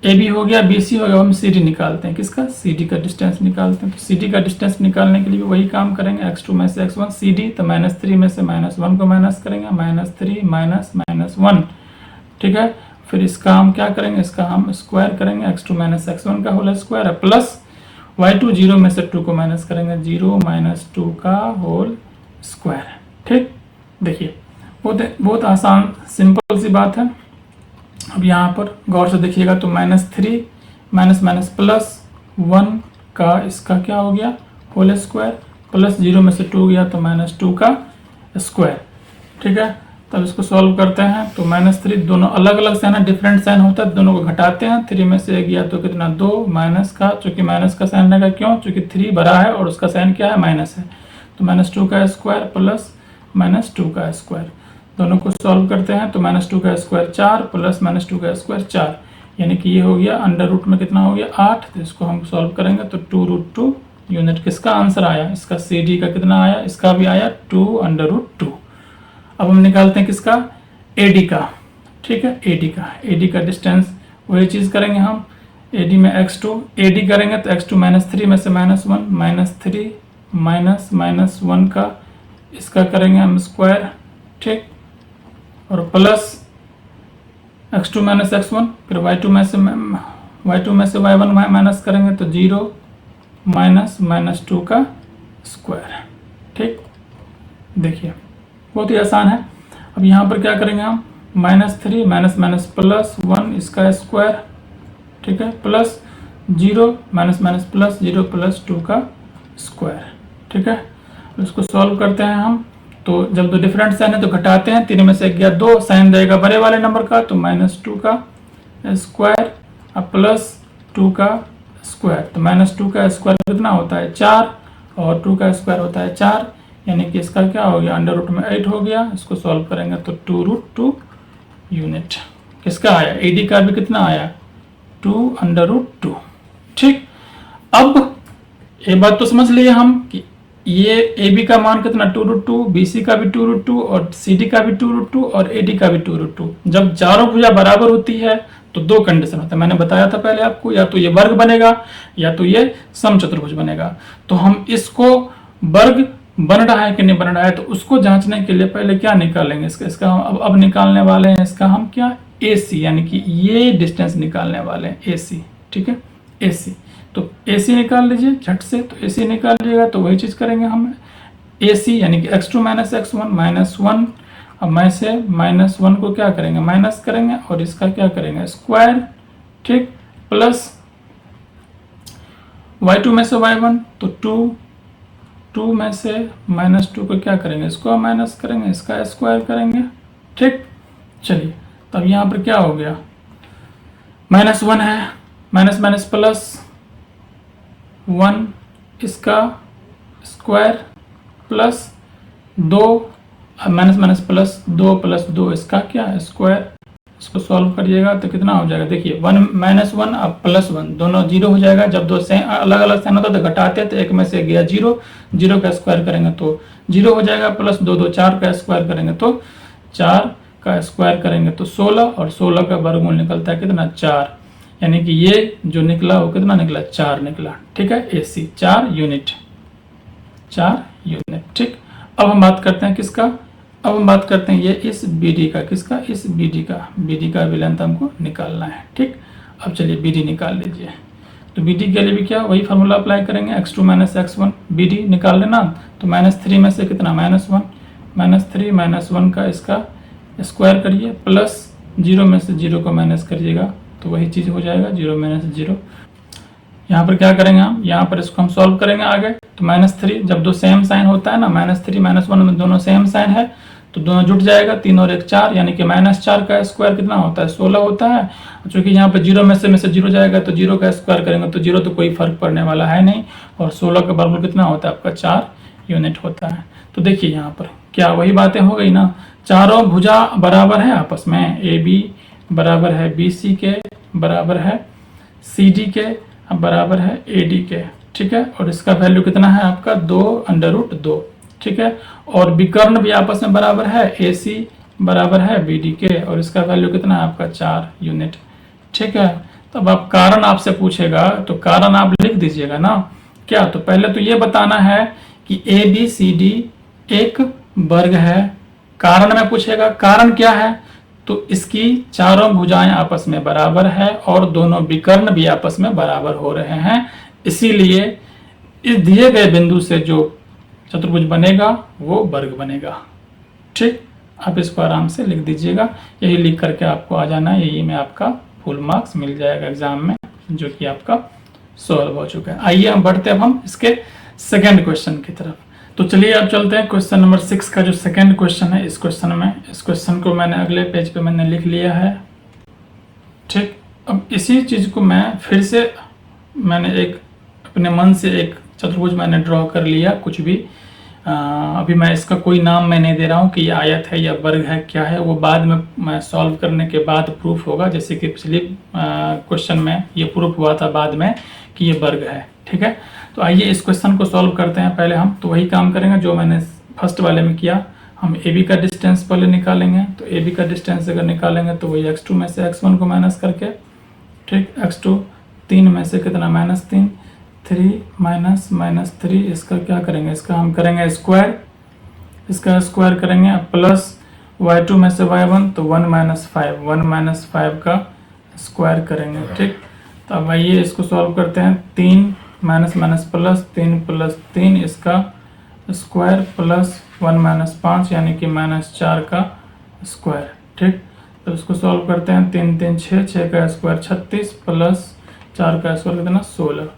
S1: AB हो गया, BC हो गया, हम CD निकालते हैं, किसका CD का डिस्टेंस निकालते हैं। तो CD का डिस्टेंस निकालने के लिए वही काम करेंगे, x2 में से x1 CD, तो -3 में से -1 को माइनस करेंगे, -3 माइनस -1, ठीक है। फिर इसका हम क्या करेंगे, इसका हम स्क्वायर करेंगे, x2 माइनस x1 का होल स्क्वायर प्लस y2 0 में से 2 को माइनस करेंगे, 0 माइनस 2 का होल स्क्वायर, ठीक। देखिए बहुत आसान सिंपल सी बात है। अब यहाँ पर गौर से देखिएगा तो -3 माइनस प्लस 1 का इसका क्या हो गया होल स्क्वायर प्लस 0 में से 2 गया तो -2 का स्क्वायर, ठीक है। तब इसको सॉल्व करते हैं तो -3 दोनों अलग अलग साइन है, डिफरेंट साइन होता है, दोनों को घटाते हैं, 3 में से गया तो कितना 2 माइनस का, चूंकि माइनस का साइन रहेगा, क्यों, चूंकि 3 बड़ा है और उसका साइन क्या है माइनस है, तो -2 का स्क्वायर प्लस -2 का स्क्वायर, दोनों को सॉल्व करते हैं तो -2 का स्क्वायर 4 प्लस -2 का स्क्वायर 4, यानी कि ये हो गया अंडर रूट में कितना हो गया 8। तो इसको हम सॉल्व करेंगे तो 2√2 यूनिट किसका आंसर आया, इसका CD का कितना आया, इसका भी आया 2√2। अब हम निकालते हैं किसका AD का, ठीक है। AD का डिस्टेंस वही चीज़ करेंगे हम, AD में x2 AD करेंगे तो x2 -3 में से -1 -3 -1 का इसका करेंगे हम स्क्वायर, ठीक। और प्लस x2 माइनस x1, फिर y2 में से y1 माइनस करेंगे तो 0 माइनस -2 का स्क्वायर, ठीक। देखिए बहुत ही आसान है। अब यहाँ पर क्या करेंगे हम -3 माइनस प्लस 1 इसका स्क्वायर, ठीक है, प्लस 0 माइनस प्लस 0 प्लस 2 का स्क्वायर, ठीक है। इसको सॉल्व करते हैं हम तो जब दो डिफरेंट साइन है तो घटाते हैं, 3 में से गया 2, साइन रहेगा बड़े वाले नंबर का तो -2 का स्क्वायर अब प्लस 2 का स्क्वायर, तो -2 का स्क्वायर कितना होता है 4 और 2 का स्क्वायर होता है 4, यानी कि इसका क्या हो गया, अंडर रूट में 8 हो गया। इसको सॉल्व करेंगे तो 2√2 यूनिट। किसका आया, AD का भी कितना आया, 2√2। ठीक, अब एक बात तो समझ लिए हम कि ये AB का मान कितना 2√2, BC का भी 2√2 और CD का भी 2√2 और AD का भी 2√2। जब चारों भुजा बराबर होती है तो दो कंडीशन होता है, मैंने बताया था पहले आपको, या तो ये वर्ग बनेगा या तो ये समचतुर्भुज बनेगा। तो हम इसको वर्ग बन रहा है कि नहीं बन रहा है, तो उसको जांचने के लिए पहले क्या निकालेंगे, इसका हम अब निकालने वाले हैं इसका हम क्या, AC, यानी कि ये डिस्टेंस निकालने वाले हैं AC। ठीक है, AC, तो AC निकाल लीजिए झट से। तो AC निकाल लीजिएगा तो वही चीज़ करेंगे हम, AC यानी कि x2 - x1 -1। अब में से -1 को क्या करेंगे, माइनस करेंगे और इसका क्या करेंगे, स्क्वायर। ठीक, प्लस y2 में से y1 तो 2 में से -2 को क्या करेंगे, इसको माइनस करेंगे, इसका स्क्वायर करेंगे। ठीक, चलिए तब यहाँ पर क्या हो गया, -1 है, माइनस माइनस प्लस 1, इसका square plus 2, minus minus plus 2 plus 2 इसका क्या स्क्वायर। इसको सॉल्व करिएगा तो कितना हो जाएगा, देखिए 1 - 1 अब +1 दोनों जीरो हो जाएगा। जब दो से अलग अलग साइन होता तो घटाते तो एक में से गया 0, 0 का स्क्वायर करेंगे तो 0 हो जाएगा, प्लस 2 2 4 का स्क्वायर करेंगे तो 4 का स्क्वायर करेंगे तो 16, और 16 का वर्गमूल निकलता है कितना, 4। यानी कि ये जो निकला वो कितना निकला, 4 निकला। ठीक है, AC 4 यूनिट, 4 यूनिट। ठीक, अब हम बात करते हैं किसका, अब हम बात करते हैं ये इस BD का, किसका, इस BD का भी लेंथ हमको निकालना है। ठीक, अब चलिए BD निकाल लीजिए। तो BD के लिए भी क्या वही फार्मूला अप्लाई करेंगे, x2 - x1 BD निकाल लेना। तो -3 में से कितना, -1, -3 -1 का इसका स्क्वायर करिए, प्लस 0 में से 0 को माइनस करिएगा तो वही चीज़ हो जाएगा, 0 - 0। यहाँ पर क्या करेंगे हम, यहाँ पर इसको हम सॉल्व करेंगे आगे। तो -3 जब दो सेम साइन होता है ना, -3 -1 में दोनों सेम साइन है तो दोनों जुट जाएगा, 3 और 1 4, यानी कि -4 का स्क्वायर कितना होता है, 16 होता है। चूँकि यहाँ पर 0 में से 0 जाएगा तो 0 का स्क्वायर करेंगे तो 0 तो कोई फर्क पड़ने वाला है नहीं, और 16 का वर्गमूल कितना होता है आपका, 4 यूनिट होता है। तो देखिए यहाँ पर क्या वही बातें हो गई ना, चारों भुजा बराबर है आपस में, AB बराबर है BC के, बराबर है CD के, अब बराबर है AD के। ठीक है, और इसका वैल्यू कितना है आपका, 2√2। ठीक है, और विकर्ण भी आपस में बराबर है, AC बराबर है BD के, और इसका वैल्यू कितना है आपका, 4 यूनिट। ठीक है, तो अब आप कारण आपसे पूछेगा तो कारण आप लिख दीजिएगा ना क्या। तो पहले तो ये बताना है कि ABCD एक वर्ग है। कारण में पूछेगा, कारण क्या है, तो इसकी चारों भुजाएं आपस में बराबर है और दोनों विकर्ण भी आपस में बराबर हो रहे हैं, इसीलिए इस दिए गए बिंदु से जो चतुर्भुज बनेगा वो वर्ग बनेगा। ठीक, आप इसको आराम से लिख दीजिएगा, यही लिख करके आपको आ जाना है, यही में आपका फुल मार्क्स मिल जाएगा एग्जाम में, जो कि आपका सॉल्व हो चुका है। आइए हम बढ़ते अब हम इसके सेकेंड क्वेश्चन की तरफ। तो चलिए अब चलते हैं क्वेश्चन नंबर 6 का जो सेकेंड क्वेश्चन है। इस क्वेश्चन को मैंने अगले पेज पे मैंने लिख लिया है। ठीक, अब इसी चीज़ को मैं फिर से मैंने एक अपने मन से एक चतुर्भुज मैंने ड्रॉ कर लिया, कुछ भी अभी मैं इसका कोई नाम मैं नहीं दे रहा हूँ कि ये आयत है या वर्ग है, क्या है वो बाद में मैं सॉल्व करने के बाद प्रूफ होगा। जैसे कि पिछले क्वेश्चन में ये प्रूफ हुआ था बाद में कि ये वर्ग है। ठीक है, तो आइए इस क्वेश्चन को सॉल्व करते हैं। पहले हम तो वही काम करेंगे जो मैंने फर्स्ट वाले में किया, हम AB का डिस्टेंस पहले निकालेंगे। तो AB का डिस्टेंस अगर निकालेंगे तो वही x2 में से x1 को माइनस करके, ठीक, x2 3 में से कितना, -3, 3 -3, इसका क्या करेंगे, इसका हम करेंगे स्क्वायर, इसका स्क्वायर करेंगे, प्लस y2 में से y1 तो 1 - 5 का स्क्वायर करेंगे। ठीक, तो अब आइए इसको सॉल्व करते हैं। 3 प्लस 3 इसका स्क्वायर, प्लस 1 - 5 यानी कि -4 का स्क्वायर। ठीक, तो इसको सॉल्व करते हैं। 3 3 6 का स्क्वायर 36, प्लस 4 का स्क्वायर कितना, 16।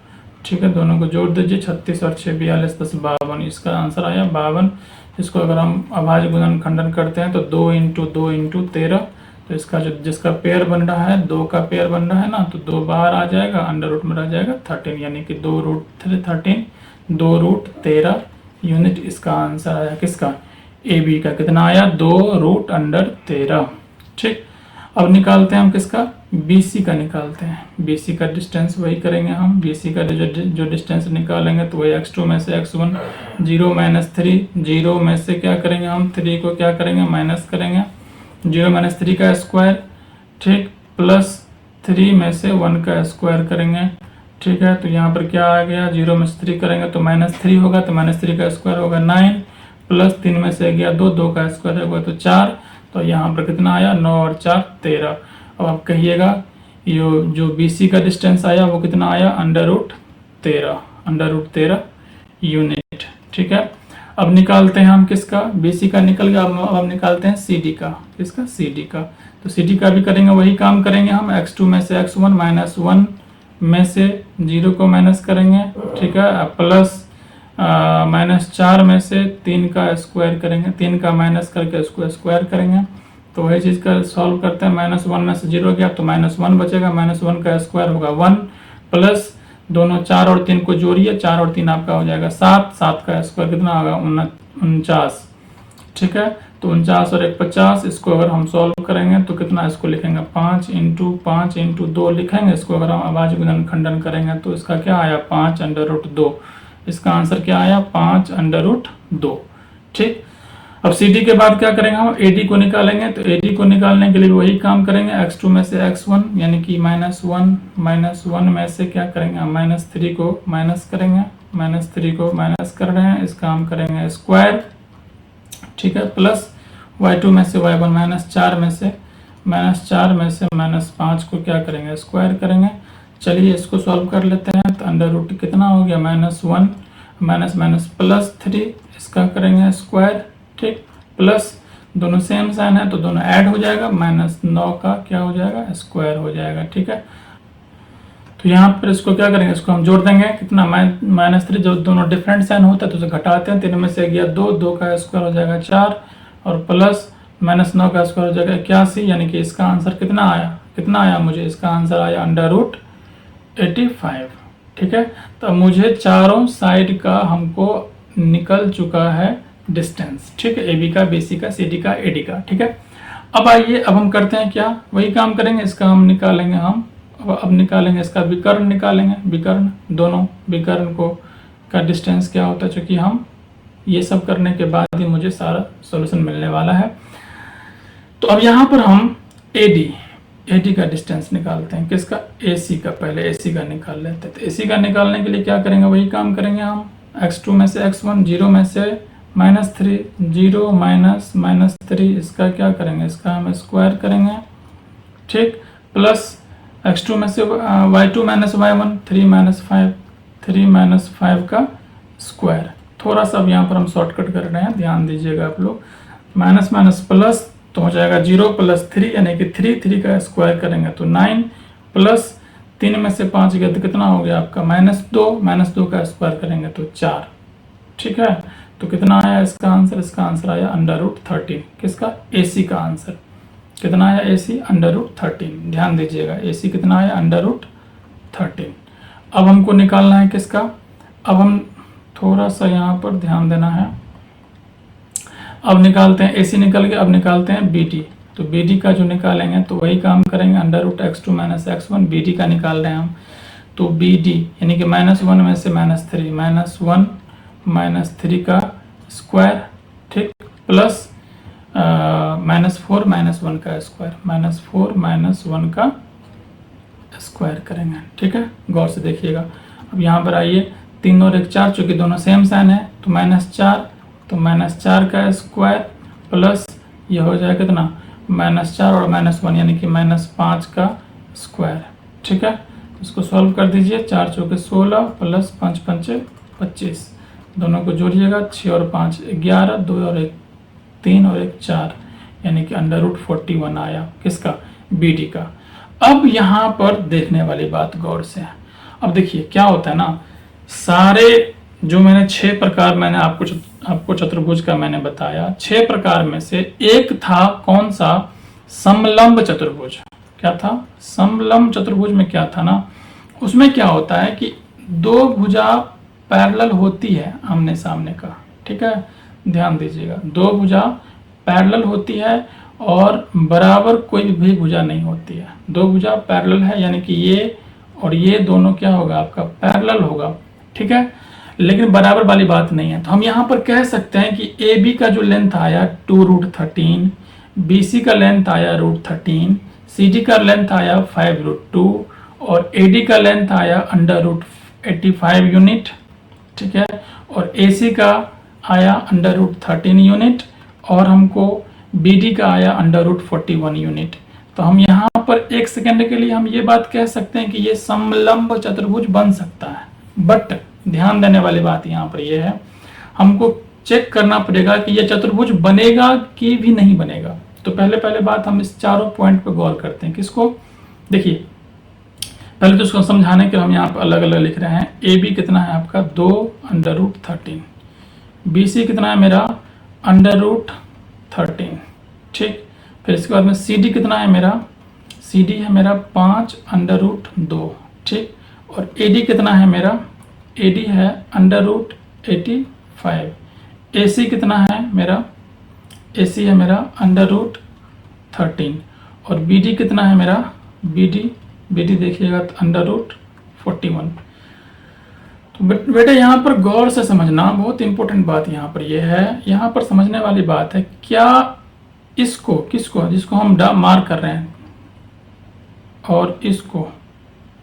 S1: ठीक है, दोनों को जोड़ दीजिए, 36 और 6 42 10 52, इसका आंसर आया 52। इसको अगर हम अभाज्य गुणन खंडन करते हैं तो 2 × 2 × 13, तो इसका जो जिसका पेयर बन रहा है, 2 का पेयर बन रहा है ना, तो 2 बाहर आ जाएगा, अंडर रूट में रह जाएगा 13, यानी कि 2√13, 2√13 यूनिट इसका आंसर आया किसका, ए बी का। कितना आया, 2√13। ठीक, अब निकालते हैं हम किसका, बी सी का निकालते हैं। बी सी का डिस्टेंस वही करेंगे हम, बी सी का जो डिस्टेंस निकालेंगे तो वही x2 में से x1, 0 - 3, 0 में से क्या करेंगे हम, 3 को क्या करेंगे, माइनस करेंगे, 0 - 3 का स्क्वायर, ठीक, प्लस 3 में से 1 का स्क्वायर करेंगे। ठीक है, तो यहाँ पर क्या आ गया, 0 में से 3 करेंगे तो -3 होगा, तो -3 का स्क्वायर होगा 9, प्लस 3 में से गया 2, 2 का स्क्वायर होगा तो 4, तो यहाँ पर कितना आया, 9 और 4 13। अब आप कहिएगा ये जो बी सी का डिस्टेंस आया वो कितना आया, √13 यूनिट। ठीक है, अब निकालते हैं हम किसका, बी सी का निकल गया। अब निकालते हैं सी डी का, किसका, सी डी का। तो सी डी का भी करेंगे, वही काम करेंगे हम, x2 में से x1 -1 में से 0 को माइनस करेंगे। ठीक है, प्लस -4 में से 3 का स्क्वायर करेंगे, 3 का माइनस करके उसको स्क्वायर करेंगे। तो वही चीज़ का सॉल्व करते हैं, -1 में से 0 गया तो -1 बचेगा, -1 का स्क्वायर होगा 1, प्लस दोनों 4 और 3 को जोड़िए, 4 और 3 आपका हो जाएगा 7, 7 का स्क्वायर कितना होगा, 49। ठीक है, तो 49 और 1 50, इसको अगर हम सॉल्व करेंगे तो कितना, इसको लिखेंगे 5 × 5 × 2 लिखेंगे। इसको अगर हम अभाज्य गुणन खंडन करेंगे तो इसका क्या आया, 5√2। इसका आंसर क्या आया, 5√2। ठीक, अब सी डी के बाद क्या करेंगे हम, ए डी को निकालेंगे। तो ए डी को निकालने के लिए वही काम करेंगे, x2 में से x1 यानी कि -1 में से क्या करेंगे हम, -3 को माइनस करेंगे, -3 को माइनस कर रहे हैं, इसका हम करेंगे स्क्वायर। ठीक है, प्लस y2 में से y1, -4 में से -5 को क्या करेंगे, स्क्वायर करेंगे। चलिए इसको सॉल्व कर लेते हैं। तो अंडर रूट कितना हो गया, -1 +3, इसका करेंगे स्क्वायर। ठीक, प्लस दोनों सेम साइन है तो दोनों ऐड हो जाएगा, -9 का क्या हो जाएगा, स्क्वायर हो जाएगा। ठीक है, तो यहाँ पर इसको क्या करेंगे, इसको हम जोड़ देंगे, कितना, -3, जो दोनों डिफरेंट साइन होता है तो उसे घटाते हैं, 3 में से गया 2, 2 का स्क्वायर हो जाएगा 4, और प्लस -9 का स्क्वायर हो जाएगा 81, यानी कि इसका आंसर कितना आया मुझे, इसका आंसर आया √85। ठीक है, तो मुझे चारों साइड का हमको निकल चुका है डिस्टेंस। ठीक है, ए बी का, बी सी का, सी डी का, ए डी का। ठीक है, अब आइए, अब हम करते हैं क्या, वही काम करेंगे, इसका हम निकालेंगे, अब निकालेंगे इसका विकर्ण निकालेंगे, विकर्ण, दोनों विकर्ण को का डिस्टेंस क्या होता है, चूंकि हम ये सब करने के बाद ही मुझे सारा सॉल्यूशन मिलने वाला है। तो अब यहाँ पर हम ए डी का डिस्टेंस निकालते हैं, किसका, ए सी का। पहले ए सी का निकाल लेते हैं। तो ए सी का निकालने के लिए क्या करेंगे, वही काम करेंगे हम, x2 में से x1, 0 में से -3, 0 -3, इसका क्या करेंगे, इसका हम स्क्वायर करेंगे। ठीक, प्लस x2 में से y2 - y1, 3 - 5 का स्क्वायर। थोड़ा सा अब यहाँ पर हम शॉर्टकट कर रहे हैं, ध्यान दीजिएगा आप लोग। माइनस प्लस तो हो जाएगा 0 + 3, यानी कि 3 का स्क्वायर करेंगे तो 9, प्लस 3 में से 5 गया तो कितना हो गया आपका, -2 का स्क्वायर करेंगे तो 4। ठीक है, तो कितना आया इसका आंसर आया √13। किसका, ए सी का आंसर कितना आया, ए सी √13। ध्यान दीजिएगा, ए सी कितना आया, √13। अब हमको निकालना है किसका, अब हम थोड़ा सा यहाँ पर ध्यान देना है। अब निकालते हैं, ए सी निकल गया, अब निकालते हैं बी डी। तो बी डी का जो निकालेंगे तो वही काम करेंगे, √x2 - x1, बी डी का निकाल रहे हैं हम। तो बी डी यानी कि -1 में से -3, -1 - 3 का स्क्वायर। ठीक, प्लस -4 - 1 का स्क्वायर, -4 - 1 का स्क्वायर करेंगे। ठीक है, गौर से देखिएगा। अब यहाँ पर आइए, 3 और 1 4, चूँकि दोनों सेम साइन है तो -4, तो -4 का स्क्वायर, प्लस ये हो जाएगा कितना, -4 और -1 यानी कि -5 का स्क्वायर। ठीक है, इसको सॉल्व कर दीजिए, 4 चौके 16, प्लस 5 पंचे 25, दोनों को जोड़िएगा, 6 और 5 11, 2 और 1 3 और 1 4, यानी कि √41 आया किसका, बी डी का। अब यहाँ पर देखने वाली बात गौर से है। अब देखिए क्या होता है ना, सारे जो मैंने 6 प्रकार मैंने आपको चतुर्भुज का मैंने बताया, 6 प्रकार में से एक था कौन सा, समलंब चतुर्भुज। क्या था, समलंब चतुर्भुज में क्या था ना, उसमें क्या होता है कि 2 भुजा पैरेलल होती है आमने सामने का। ठीक है, ध्यान दीजिएगा। दो भुजा पैरेलल होती है और बराबर कोई भी भुजा नहीं होती है। दो भुजा पैरेलल है यानी कि ये और ये दोनों क्या होगा आपका पैरेलल होगा, ठीक है, लेकिन बराबर वाली बात नहीं है। तो हम यहाँ पर कह सकते हैं कि ए बी का जो लेंथ आया 2√13, बी सी का लेंथ आया √13, सी डी का लेंथ आया 5√2 और ए डी का लेंथ आया √85 यूनिट, ठीक है, और ए सी का आया √13 यूनिट और हमको बी डी का आया √41 यूनिट। तो हम यहाँ पर एक सेकेंड के लिए हम ये बात कह सकते हैं कि ये समलंब चतुर्भुज बन सकता है, बट ध्यान देने वाली बात यहाँ पर यह है, हमको चेक करना पड़ेगा कि ये चतुर्भुज बनेगा कि भी नहीं बनेगा। तो पहले बात हम इस चारों पॉइंट पर गौर करते हैं। किसको? देखिए, पहले तो इसको समझाने के हम यहाँ पर अलग अलग लिख रहे हैं। ए बी कितना है आपका 2√13, बी सी कितना है मेरा √13, ठीक। फिर इसके बाद में सी डी कितना है मेरा, सी डी है मेरा 5√2, ठीक। और ए डी कितना है मेरा, ए डी है √85, ए सी कितना है मेरा, ए सी है मेरा √13 और बी डी कितना है मेरा, बी डी देखिएगा √41। तो बेटे यहाँ पर गौर से समझना, बहुत इंपॉर्टेंट बात यहाँ पर यह है, यहाँ पर समझने वाली बात है, क्या इसको जिसको हम मार्क कर रहे हैं और इसको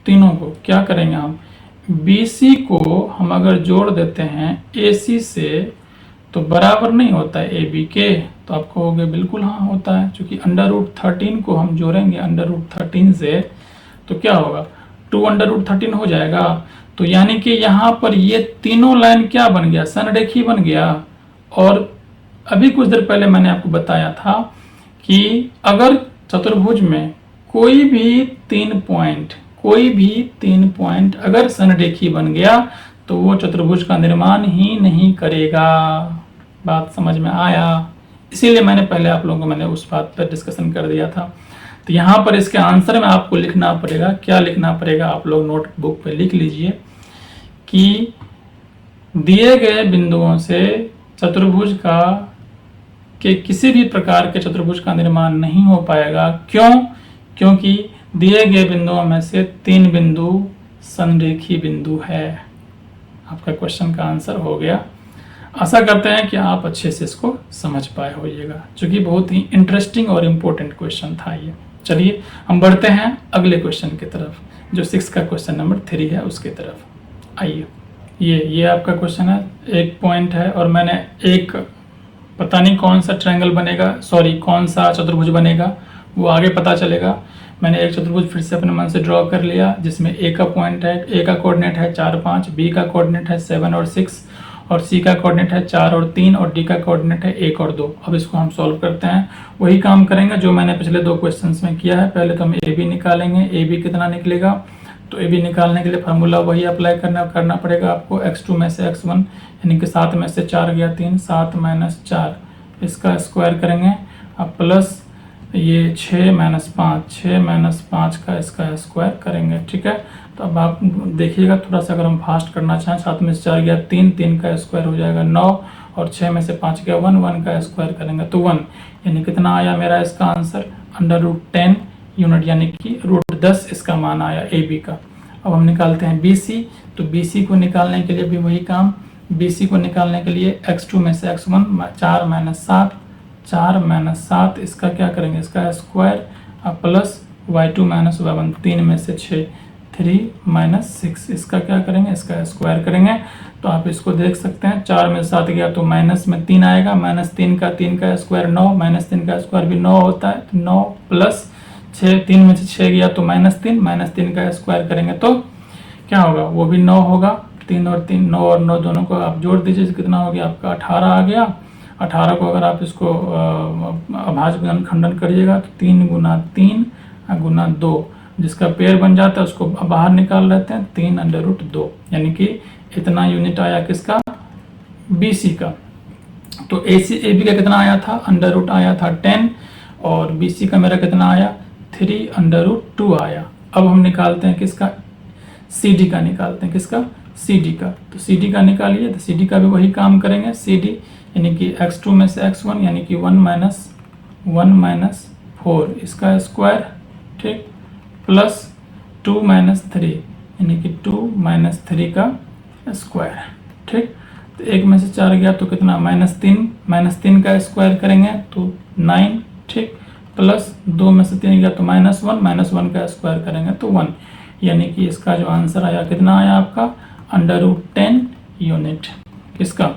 S1: तीनों को क्या करेंगे हम, BC को हम अगर जोड़ देते हैं AC से तो बराबर नहीं होता है AB के, तो आप कहोगे बिल्कुल हाँ होता है, क्योंकि √13 को हम जोड़ेंगे √13 से तो क्या होगा 2√13 हो जाएगा। तो यानी कि यहाँ पर ये तीनों लाइन क्या बन गया, संरेखी बन गया। और अभी कुछ देर पहले मैंने आपको बताया था कि अगर चतुर्भुज में कोई भी तीन पॉइंट अगर संरेखी बन गया तो वो चतुर्भुज का निर्माण ही नहीं करेगा। बात समझ में आया? इसीलिए मैंने पहले आप लोगों को मैंने उस बात पर डिस्कशन कर दिया था। तो यहाँ पर इसके आंसर में आपको लिखना पड़ेगा, क्या लिखना पड़ेगा, आप लोग नोटबुक पे लिख लीजिए कि दिए गए बिंदुओं से चतुर्भुज का के किसी भी प्रकार के चतुर्भुज का निर्माण नहीं हो पाएगा। क्यों? क्योंकि दिए गए बिंदुओं में से तीन बिंदु संरेखी बिंदु है। आपका क्वेश्चन का आंसर हो गया। आशा करते हैं कि आप अच्छे से इसको समझ पाए होइएगा, क्योंकि बहुत ही इंटरेस्टिंग और इम्पोर्टेंट क्वेश्चन था ये। चलिए हम बढ़ते हैं अगले क्वेश्चन की तरफ, जो 6 का क्वेश्चन नंबर 3 है उसकी तरफ। आइए, ये आपका क्वेश्चन है, एक पॉइंट है और मैंने एक पता नहीं कौन सा ट्रायंगल बनेगा, कौन सा चतुर्भुज बनेगा वो आगे पता चलेगा। मैंने एक चतुर्भुज फिर से अपने मन से ड्रॉ कर लिया, जिसमें ए का पॉइंट है, ए का कोऑर्डिनेट है 4, 5, बी का कोऑर्डिनेट है 7 और 6 और सी का कोऑर्डिनेट है 4 और 3 और डी का कोऑर्डिनेट है 1 और 2। अब इसको हम सॉल्व करते हैं, वही काम करेंगे जो मैंने पिछले 2 क्वेश्चंस में किया है। पहले तो हम ए बी निकालेंगे, ए बी कितना निकलेगा, तो ए बी निकालने के लिए फार्मूला वही अप्लाई करना पड़ेगा आपको। x2 में से x1 यानी कि 7 में से 4 गया 3, 7 - 4 इसका स्क्वायर करेंगे, अब प्लस ये 6 - 5, 6 - 5 का इसका स्क्वायर करेंगे, ठीक है। तो अब आप देखिएगा थोड़ा सा, अगर हम फास्ट करना चाहें, 7 में से 4 गया 3, 3 का स्क्वायर हो जाएगा 9 और 6 में से 5 गया 1, 1 का स्क्वायर करेंगे तो 1, यानी कितना आया मेरा इसका आंसर √10 यूनिट, यानी कि √10 इसका मान आया ए बी का। अब हम निकालते हैं बी सी, तो बी सी को निकालने के लिए भी वही काम, बी सी को निकालने के लिए x2 में से x1 4 - 7, 4 - 7 इसका क्या करेंगे, इसका स्क्वायर, अब प्लस y2 - y1 3 में से 6, 3 - 6 इसका क्या करेंगे, इसका स्क्वायर करेंगे। तो आप इसको देख सकते हैं, 4 में 7 गया तो माइनस में 3 आएगा, -3 का स्क्वायर 9, -3 का स्क्वायर भी 9 होता है, तो 9 प्लस 6, 3 में से 6 गया तो -3 का स्क्वायर करेंगे तो क्या होगा, वो भी 9 होगा। 3 और 3 9 और 9 दोनों को आप जोड़ दीजिए, कितना हो गया आपका 18 आ गया। 18 को अगर आप इसको अभाज्य खंडन करिएगा तो 3 × 3 × 2 जिसका पेयर बन जाता है उसको बाहर निकाल लेते हैं, 3√2, यानी कि इतना यूनिट आया किसका, BC का। तो AB का कितना आया था, √ आया था 10 और BC का मेरा कितना आया 3√2 आया। अब हम निकालते हैं किसका, CD का निकालते हैं, किसका सी डी का। तो सी डी का निकालिए, तो सी डी का भी वही काम करेंगे। सी डी यानी कि x2 में से x1 यानी कि 1 माइनस 4 इसका स्क्वायर, ठीक, प्लस 2 माइनस 3 यानी कि 2 माइनस 3 का स्क्वायर, ठीक। तो 1 में से 4 गया तो कितना, -3 का स्क्वायर करेंगे तो 9, ठीक, प्लस 2 में से 3 गया तो -1 का स्क्वायर करेंगे तो 1, यानी कि इसका जो आंसर आया कितना आया आपका, √10 यूनिट। किसका,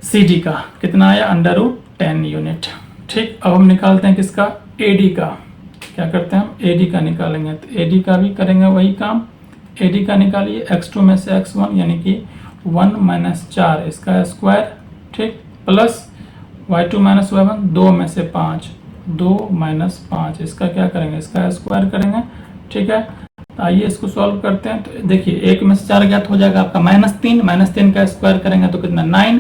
S1: सी डी का कितना आया, √10 यूनिट, ठीक। अब हम निकालते हैं किसका, ए डी का। क्या करते हैं हम, ए डी का निकालेंगे। तो ए डी का भी करेंगे वही काम। ए डी का निकालिए, x2 में से x1 यानी कि 1 माइनस 4 इसका स्क्वायर, ठीक, प्लस y2 माइनस y1 2 में से 5, 2 माइनस 5 इसका क्या करेंगे, इसका स्क्वायर करेंगे, ठीक है। तो आइए इसको सॉल्व करते हैं। तो देखिए 1 में से 4 गया तो हो जाएगा आपका -3 का स्क्वायर करेंगे तो कितना 9,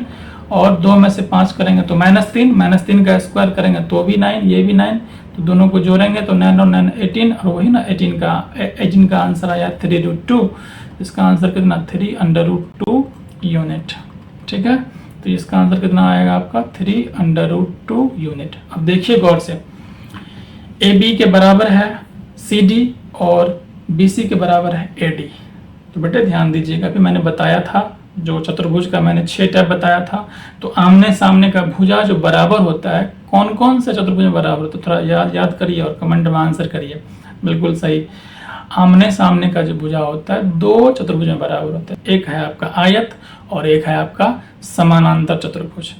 S1: और 2 में से 5 करेंगे तो -3 का स्क्वायर करेंगे तो भी 9, ये भी 9, तो दोनों को जोड़ेंगे तो 9 और 9 18, और वही ना 18 का आंसर आया 3√2। इसका आंसर कितना, 3√2 यूनिट, ठीक है। तो इसका आंसर कितना आएगा आपका, 3√2 यूनिट। अब देखिए गौर से, ए बी के बराबर है सी डी और बी सी के बराबर है ए डी। तो बेटे ध्यान दीजिएगा, अभी मैंने बताया था जो चतुर्भुज का मैंने 6 टाइप बताया था। तो आमने सामने का भुजा जो बराबर होता है, कौन कौन से चतुर्भुज में बराबर, तो थोड़ा याद करिए और कमेंट में आंसर करिए। बिल्कुल सही, आमने सामने का जो भुजा होता है 2 चतुर्भुज में बराबर होता है। एक है आपका आयत और एक है आपका समानांतर चतुर्भुज।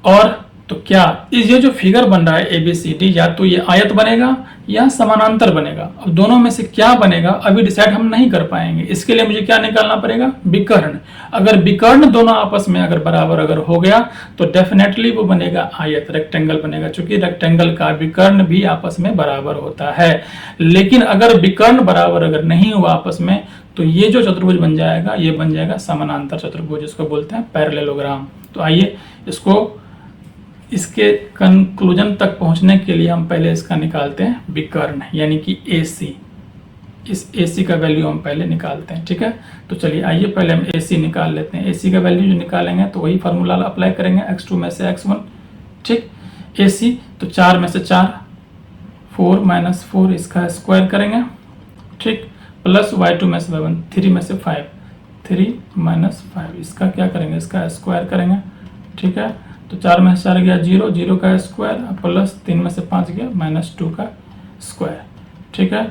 S1: और तो क्या ये जो फिगर बन रहा है ए बी सी डी, या तो ये आयत बनेगा या समानांतर बनेगा। अब दोनों में से क्या बनेगा अभी डिसाइड हम नहीं कर पाएंगे। इसके लिए मुझे क्या निकालना पड़ेगा, विकर्ण। अगर विकर्ण दोनों आपस में अगर बराबर अगर हो गया तो डेफिनेटली वो बनेगा आयत, रेक्टेंगल बनेगा, क्योंकि रेक्टेंगल का विकर्ण भी आपस में बराबर होता है। लेकिन अगर विकर्ण बराबर अगर नहीं हुआ आपस में, तो ये जो चतुर्भुज बन जाएगा ये बन जाएगा समानांतर चतुर्भुज, इसको बोलते हैं पैरेललोग्राम। तो आइए इसके कंक्लूजन तक पहुंचने के लिए हम पहले इसका निकालते हैं विकर्ण, यानी कि AC। इस AC का वैल्यू हम पहले निकालते हैं, ठीक है। तो चलिए आइए पहले हम AC निकाल लेते हैं। AC का वैल्यू जो निकालेंगे तो वही फार्मूला अप्लाई करेंगे, x2 में से x1, ठीक। AC तो 4 में से 4, 4 माइनस 4 इसका स्क्वायर करेंगे, ठीक, प्लस y2 में से y1, 3 में से 5, 3 माइनस 5 इसका क्या करेंगे, इसका स्क्वायर करेंगे, ठीक है। तो 4 में से 4 गया 0, 0 का स्क्वायर, प्लस 3 में से 5 गया -2 का स्क्वायर, ठीक है।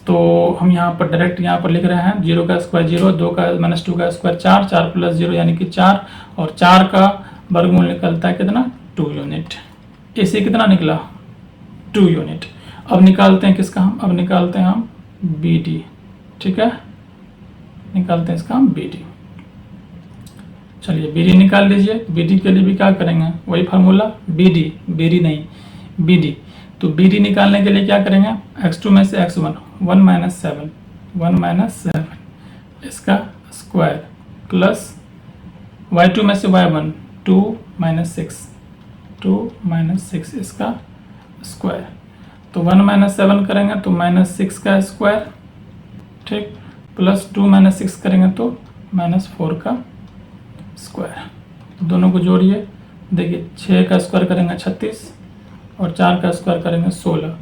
S1: तो हम यहाँ पर डायरेक्ट यहाँ पर लिख रहे हैं 0 का स्क्वायर 0, 2 का -2 का स्क्वायर 4, 4 प्लस 0 यानी कि 4, और 4 का वर्गमूल निकलता है कितना, 2 यूनिट। इसे कितना निकला, 2 यूनिट। अब निकालते हैं किसका हम, अब निकालते हैं हम BD, ठीक है, निकालते हैं इसका हम BD। चलिए BD निकाल लीजिए। BD के लिए भी क्या करेंगे, वही फार्मूला, BD नहीं BD। तो BD निकालने के लिए क्या करेंगे, x2 में से x1, 1 माइनस 7 इसका स्क्वायर, प्लस y2 में से y1, 2 माइनस 6 इसका स्क्वायर। तो 1 माइनस 7 करेंगे तो -6 का स्क्वायर, ठीक, प्लस 2 माइनस 6 करेंगे तो -4 का स्क्वायर। दोनों को जोड़िए, देखिए 6 का स्क्वायर करेंगे 36 और 4 का स्क्वायर करेंगे 16,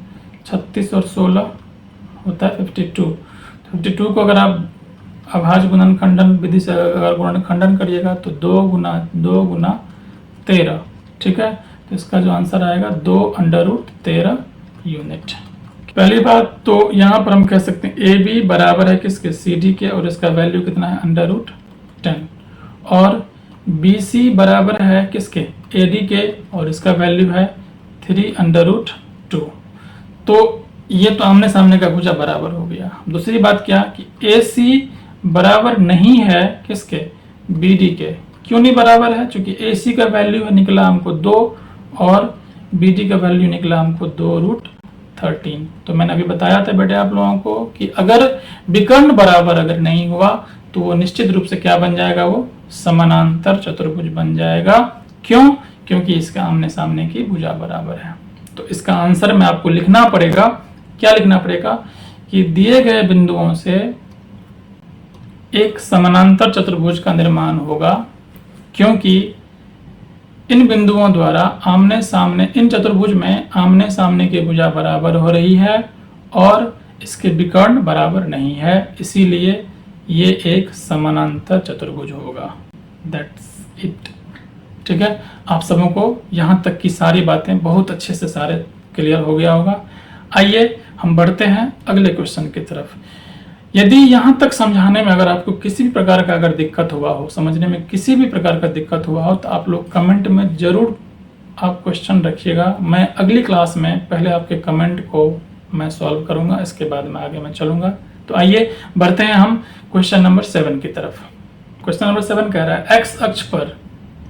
S1: 36 और 16 होता है 52। 52 को अगर आप अभाज्य गुणनखंडन विधि से अगर गुणनखंडन करिएगा तो 2 गुना 13, ठीक है। तो इसका जो आंसर आएगा 2√13 यूनिट। पहली बात तो यहाँ पर हम कह सकते हैं ए बी बराबर है किसके, सी डी के, और इसका वैल्यू कितना है √10, और बी सी बराबर है किसके, ए डी के, और इसका वैल्यू है 3√2। तो ये तो आमने सामने का भुजा बराबर हो गया। दूसरी बात क्या कि ए सी बराबर नहीं है किसके, बी डी के। क्यों नहीं बराबर है, क्योंकि ए सी का वैल्यू निकला हमको 2 और बी डी का वैल्यू निकला हमको 2√13। तो मैंने अभी बताया था बेटे आप लोगों को कि अगर विकर्ण बराबर अगर नहीं हुआ तो वो निश्चित रूप से क्या बन जाएगा, वो समानांतर चतुर्भुज बन जाएगा। क्यों, क्योंकि इसका आमने सामने की भुजा बराबर है। तो इसका आंसर में आपको लिखना पड़ेगा, क्या लिखना पड़ेगा कि दिए गए बिंदुओं से एक समानांतर चतुर्भुज का निर्माण होगा, क्योंकि इन बिंदुओं द्वारा आमने सामने, इन चतुर्भुज में आमने सामने की भुजा बराबर हो रही है और इसके विकर्ण बराबर नहीं है, इसीलिए ये एक समानांतर चतुर्भुज होगा। That's it. ठीक है, आप सबों को यहाँ तक की सारी बातें बहुत अच्छे से सारे क्लियर हो गया होगा। आइए हम बढ़ते हैं अगले क्वेश्चन की तरफ। यदि यहाँ तक समझाने में अगर आपको किसी भी प्रकार का अगर दिक्कत हुआ हो, समझने में किसी भी प्रकार का दिक्कत हुआ हो, तो आप लोग कमेंट में ज़रूर आप क्वेश्चन रखिएगा। मैं अगली क्लास में पहले आपके कमेंट को मैं सॉल्व करूँगा, इसके बाद में आगे मैं चलूँगा। तो आइए बढ़ते हैं हम क्वेश्चन नंबर 7 की तरफ। क्वेश्चन नंबर 7 कह रहा है एक्स अक्ष पर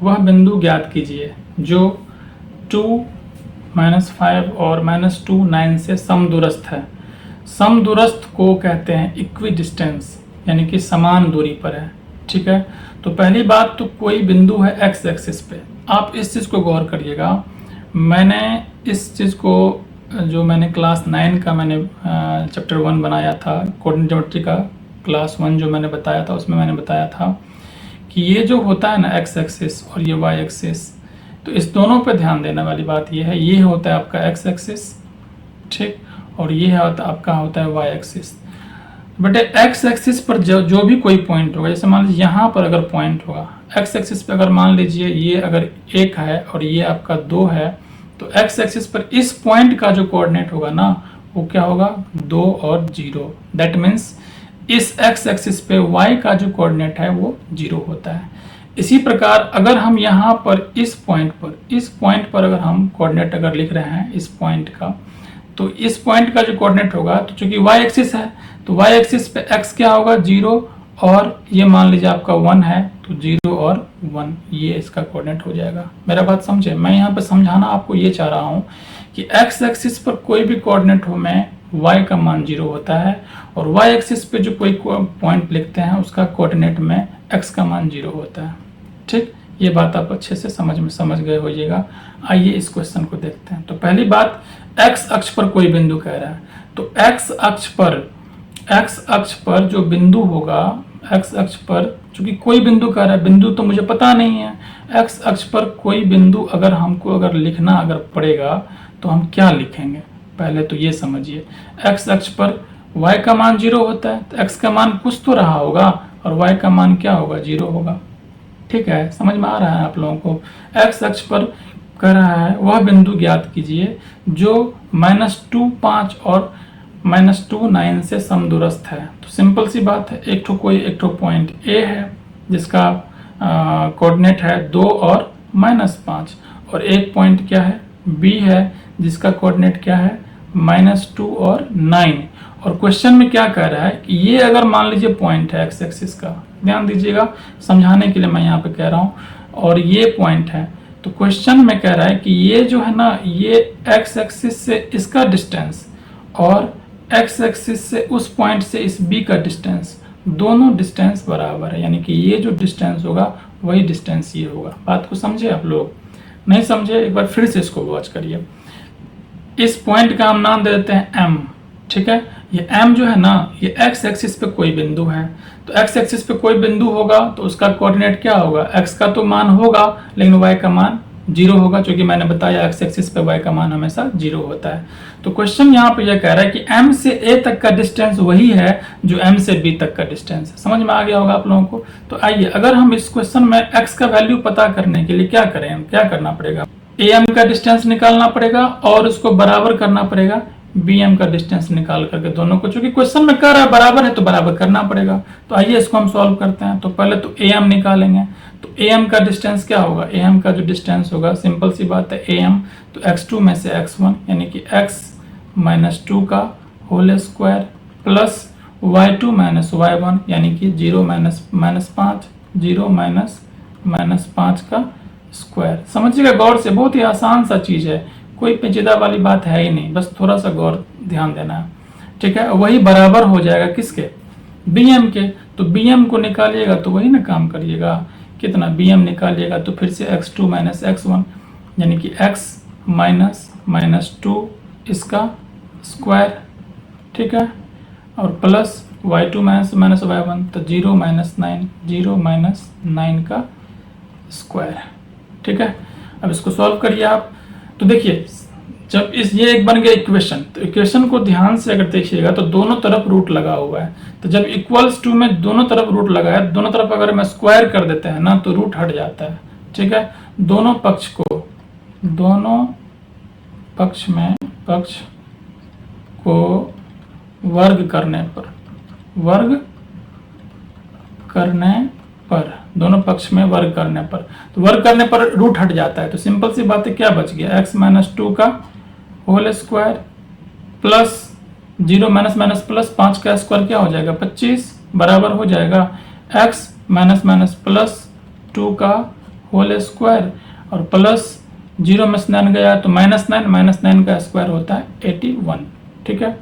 S1: वह बिंदु ज्ञात कीजिए जो 2, -5 और -2, 9 से समदूरस्थ है। समदूरस्थ को कहते हैं इक्वी डिस्टेंस, यानी कि समान दूरी पर है। ठीक है, तो पहली बात तो कोई बिंदु है एक्स एक्सिस पे, आप इस चीज़ को गौर करिएगा। मैंने इस चीज़ को जो मैंने क्लास 9 का मैंने चैप्टर 1 बनाया था, कोऑर्डिनेट ज्योमेट्री का क्लास 1 जो मैंने बताया था, उसमें मैंने बताया था कि ये जो होता है ना एक्स एक्सिस और ये वाई एक्सिस, तो इस दोनों पे ध्यान देने वाली बात ये है, ये होता है आपका एक्स एक्सिस, ठीक, और ये है आपका होता है Y axis. But X axis पर जो भी कोई पॉइंट होगा, जैसे मान लीजिए यहाँ पर अगर पॉइंट होगा एक्स एक्सिस पे, अगर मान लीजिए ये अगर 1 है और ये आपका 2 है, तो एक्स एक्सिस पर इस पॉइंट का जो कोऑर्डिनेट होगा ना वो क्या होगा, 2 और 0। दैट मीन्स इस एक्स एक्सिस पे y का जो कोऑर्डिनेट है वो 0 होता है। इसी प्रकार अगर हम यहाँ पर इस पॉइंट पर अगर हम कोऑर्डिनेट अगर लिख रहे हैं इस पॉइंट का, तो इस पॉइंट का जो कोऑर्डिनेट होगा, तो चूंकि y एक्सिस है तो y एक्सिस पे x क्या होगा, 0, और ये मान लीजिए आपका 1 है तो 0 और 1, ये इसका कोऑर्डिनेट हो जाएगा। मेरा बात समझे, मैं यहाँ पे समझाना आपको ये चाह रहा हूँ कि x एक्सिस पर कोई भी कोऑर्डिनेट हो में y का मान 0 होता है, और y एक्सिस पे जो कोई पॉइंट लिखते हैं उसका कोऑर्डिनेट में x का मान 0 होता है। ठीक, ये बात आप अच्छे से समझ गए होइएगा। आइए इस क्वेश्चन को देखते हैं। तो पहली बात, x अक्ष पर कोई बिंदु कह रहा है, तो x अक्ष पर जो बिंदु होगा, x अक्ष पर चूंकि कोई बिंदु कह रहा है, बिंदु तो मुझे पता नहीं है, x अक्ष पर कोई बिंदु अगर हमको अगर लिखना अगर पड़ेगा तो हम क्या लिखेंगे, पहले तो ये समझिए। x अक्ष पर y का मान 0 होता है, तो x का मान कुछ तो रहा होगा और y का मान क्या होगा, 0 होगा। ठीक है, समझ में आ रहा है आप लोगों को। x अक्ष पर कह रहा है वह बिंदु ज्ञात कीजिए जो -2, 5 और -2, 9 से समदूरस्थ है। तो सिंपल सी बात है, एक ठो पॉइंट A है जिसका कोऑर्डिनेट है 2 और -5, और एक पॉइंट क्या है, B है जिसका कोऑर्डिनेट क्या है, -2 और 9। और क्वेश्चन में क्या कह रहा है कि ये अगर मान लीजिए पॉइंट है एक्स एक्सिस का, ध्यान दीजिएगा समझाने के लिए मैं यहाँ पे कह रहा हूँ, और ये पॉइंट है, तो क्वेश्चन में कह रहा है कि ये जो है ना, ये एक्स एक्सिस से इसका डिस्टेंस और एक्स एक्सिस से उस पॉइंट से इस बी का डिस्टेंस, दोनों डिस्टेंस बराबर है, यानी कि ये जो डिस्टेंस होगा वही डिस्टेंस ये होगा। बात को समझे आप लोग? नहीं समझे, एक बार फिर से इसको वॉच करिए। इस पॉइंट का हम नाम दे देते हैं M, ठीक है। ये M जो है ना, ये x एक्सिस पे कोई बिंदु है, तो x एक्सिस पे कोई बिंदु होगा तो उसका कोऑर्डिनेट क्या होगा, x का तो मान होगा लेकिन y का मान 0 होगा, क्योंकि मैंने बताया x एक्सिस पे y का मान हमेशा 0 होता है। तो क्वेश्चन यहाँ पे यह कह रहा है कि M से A तक का डिस्टेंस वही है जो M से B तक का डिस्टेंस है। समझ में आ गया होगा आप लोगों को। तो आइए, अगर हम इस क्वेश्चन में x का वैल्यू पता करने के लिए क्या करें, क्या करना पड़ेगा, AM का डिस्टेंस निकालना पड़ेगा और उसको बराबर करना पड़ेगा BM का डिस्टेंस निकाल करके दोनों को, चूंकि क्वेश्चन में कह रहा है बराबर है तो बराबर करना पड़ेगा। तो आइए इसको हम सॉल्व करते हैं। तो पहले तो AM निकालेंगे, तो AM का डिस्टेंस क्या होगा, AM का जो डिस्टेंस होगा, सिंपल सी बात है AM, तो x2 में से x1 यानी कि x - 2 का whole square plus y2 - y1 यानी कि 0 - 5, 0 - 5 का स्क्वायर। समझिएगा गौर से, बहुत ही आसान सा चीज़ है, कोई पेचीदा वाली बात है ही नहीं, बस थोड़ा सा गौर ध्यान देना है, ठीक है। वही बराबर हो जाएगा किसके, BM के। तो BM को निकालिएगा तो वही ना काम करिएगा, कितना BM निकालिएगा तो फिर से x2 - x1 यानी कि x - 2 इसका स्क्वायर, ठीक है, और plus y2 minus minus y1, तो 0 माइनस 9, 0 माइनस 9 का स्क्वायर। ठीक है, अब इसको सॉल्व करिए आप। तो देखिए जब ये एक बन गया इक्वेशन, तो इक्वेशन को ध्यान से अगर देखिएगा तो दोनों तरफ रूट लगा हुआ है। तो जब इक्वल्स टू में दोनों तरफ रूट लगा है, दोनों तरफ अगर मैं स्क्वायर कर देते हैं ना तो रूट हट जाता है। ठीक है, दोनों पक्ष को वर्ग करने पर दोनों पक्ष में वर्ग करने पर, तो वर्ग करने पर रूट हट जाता है। तो सिंपल सी बात है, क्या बच गया, x माइनस 2 का whole square plus 0 minus minus plus 5 का स्क्वायर क्या हो जाएगा 25, बराबर हो जाएगा x माइनस माइनस प्लस 2 का होल स्क्वायर और प्लस 0 में 9 गया तो माइनस 9 का स्क्वायर होता है 81। ठीक है,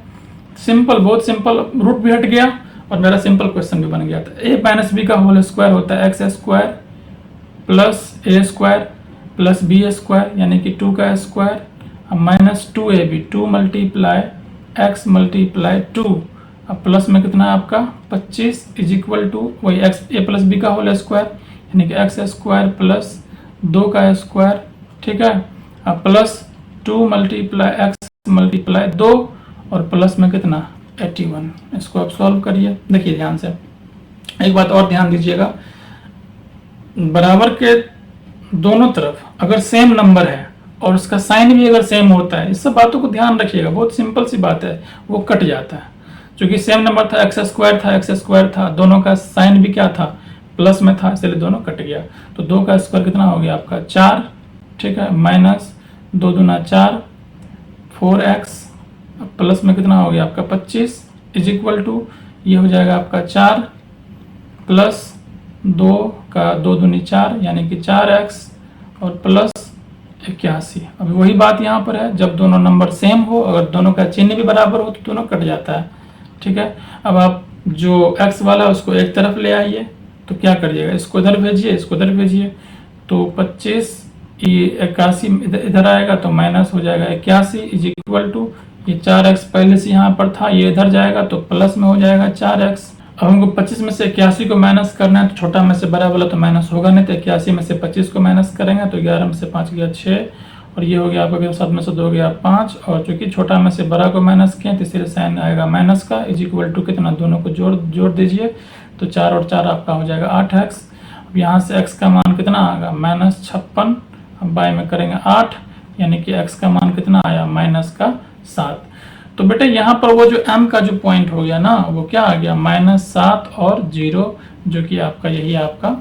S1: सिंपल, बहुत सिंपल, रूट भी हट गया और मेरा सिंपल क्वेश्चन भी बन गया था। a माइनस बी का होल स्क्वायर होता है एक्स स्क्वायर प्लस ए स्क्वायर प्लस बी स्क्वायर यानी कि 2 का square minus 2ab, 2 multiply x multiply 2, अब प्लस में कितना है आपका 25 इज इक्वल टू वही एक्स ए प्लस बी का होल स्क्वायर यानी कि एक्स स्क्वायर प्लस 2 का स्क्वायर। ठीक है, अब प्लस 2 मल्टीप्लाई एक्स मल्टीप्लाई 2 और प्लस में कितना 81। इसको आप सॉल्व करिए। देखिए ध्यान से, एक बात और ध्यान दीजिएगा, बराबर के दोनों तरफ अगर सेम नंबर है और उसका साइन भी अगर सेम होता है, इस सब बातों को ध्यान रखिएगा, बहुत सिंपल सी बात है, वो कट जाता है। क्योंकि सेम नंबर था, एक्स स्क्वायर था, दोनों का साइन भी क्या था प्लस में था, इसलिए दोनों कट गया। तो 2 का स्क्वायर कितना हो गया आपका 4। ठीक है, माइनस 2 दूना 4, 4x प्लस में कितना हो गया आपका 25 इज इक्वल टू ये हो जाएगा आपका 4 प्लस 2 का 2 दूनी 4 यानी कि 4x और प्लस 81। अभी वही बात यहाँ पर है, जब दोनों नंबर सेम हो, अगर दोनों का चिन्ह भी बराबर हो तो दोनों कट जाता है। ठीक है, अब आप जो x वाला उसको एक तरफ ले आइए, तो क्या करिएगा, इसको इधर भेजिए, इसको इधर भेजिए, तो 25 81 इधर आएगा तो माइनस हो जाएगा 81 इज इक्वल टू ये 4x पहले से यहाँ पर था, ये इधर जाएगा तो प्लस में हो जाएगा 4x। अब हमको 25 में से 81 को माइनस करना है, तो छोटा में से बड़ा वाला तो माइनस होगा नहीं, तो 81 में से 25 को माइनस करेंगे तो 11 में से 5 गया 6 और ये हो गया आपका 7 में से 2 गया 5 और चूंकि छोटा में से बड़ा को माइनस किया तो इसलिए साइन आएगा माइनस का इज इक्वल टू कितना, दोनों को जोड़ दीजिए तो 4 और 4 आपका हो जाएगा 8x। अब यहाँ से x का मान कितना आएगा -56, अब बाय में करेंगे 8 यानी कि x का मान कितना आया -7। तो बेटे यहाँ पर वो जो m का जो पॉइंट हो गया ना वो क्या आ गया -7 और 0, जो कि आपका यही आपका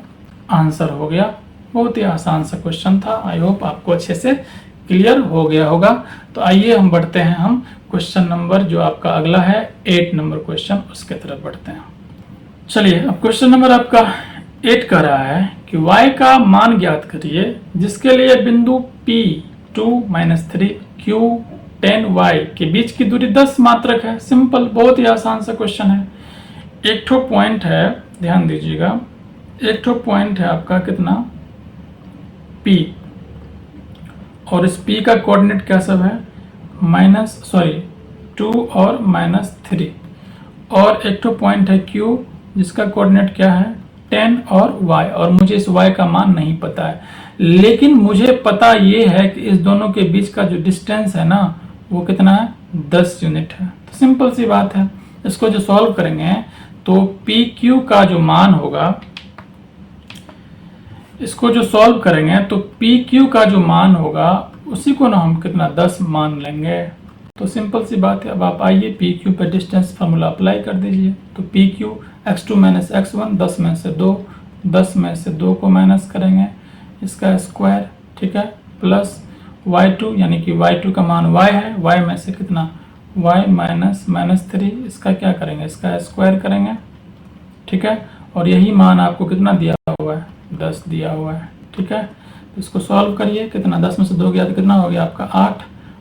S1: आंसर हो गया। बहुत ही आसान सा क्वेश्चन था, आई होप आपको अच्छे से क्लियर हो गया होगा। तो आइए हम बढ़ते हैं, हम क्वेश्चन नंबर जो आपका अगला है 8 नंबर क्वेश्चन, उसके तरफ बढ़ते हैं। चलिए, अब क्वेश्चन नंबर आपका 8 कह रहा है कि y का मान ज्ञात करिए जिसके लिए बिंदु P2 - 3 Q 10y के बीच की दूरी 10 मात्रक है। सिंपल, बहुत ही आसान सा क्वेश्चन है। एक ठो पॉइंट है, ध्यान दीजिएगा, एक ठो पॉइंट है आपका कितना P और इस P का कोऑर्डिनेट क्या सब है 2 और -3 और एक ठो पॉइंट है Q जिसका कोऑर्डिनेट क्या है 10 और y, और मुझे इस y का मान नहीं पता है, लेकिन मुझे पता ये है कि इस दोनों के बीच का जो डिस्टेंस है ना वो कितना है 10 यूनिट है। तो सिंपल सी बात है, इसको जो सॉल्व करेंगे तो PQ का जो मान होगा, इसको जो सॉल्व करेंगे तो PQ का जो मान होगा उसी को ना हम कितना 10 मान लेंगे। तो सिंपल सी बात है। अब आप आइए PQ पे डिस्टेंस फार्मूला अप्लाई कर दीजिए। तो PQ x2 - x1 10 में से 2, 10 में से 2 को माइनस करेंगे इसका स्क्वायर, ठीक है, प्लस y2 यानी कि y2 का मान y है, y में से कितना y -3 इसका क्या करेंगे, इसका स्क्वायर करेंगे, ठीक है, और यही मान आपको कितना दिया हुआ है 10 दिया हुआ है, ठीक है। तो इसको सॉल्व करिए, कितना 10 में से 2 गया तो कितना हो गया आपका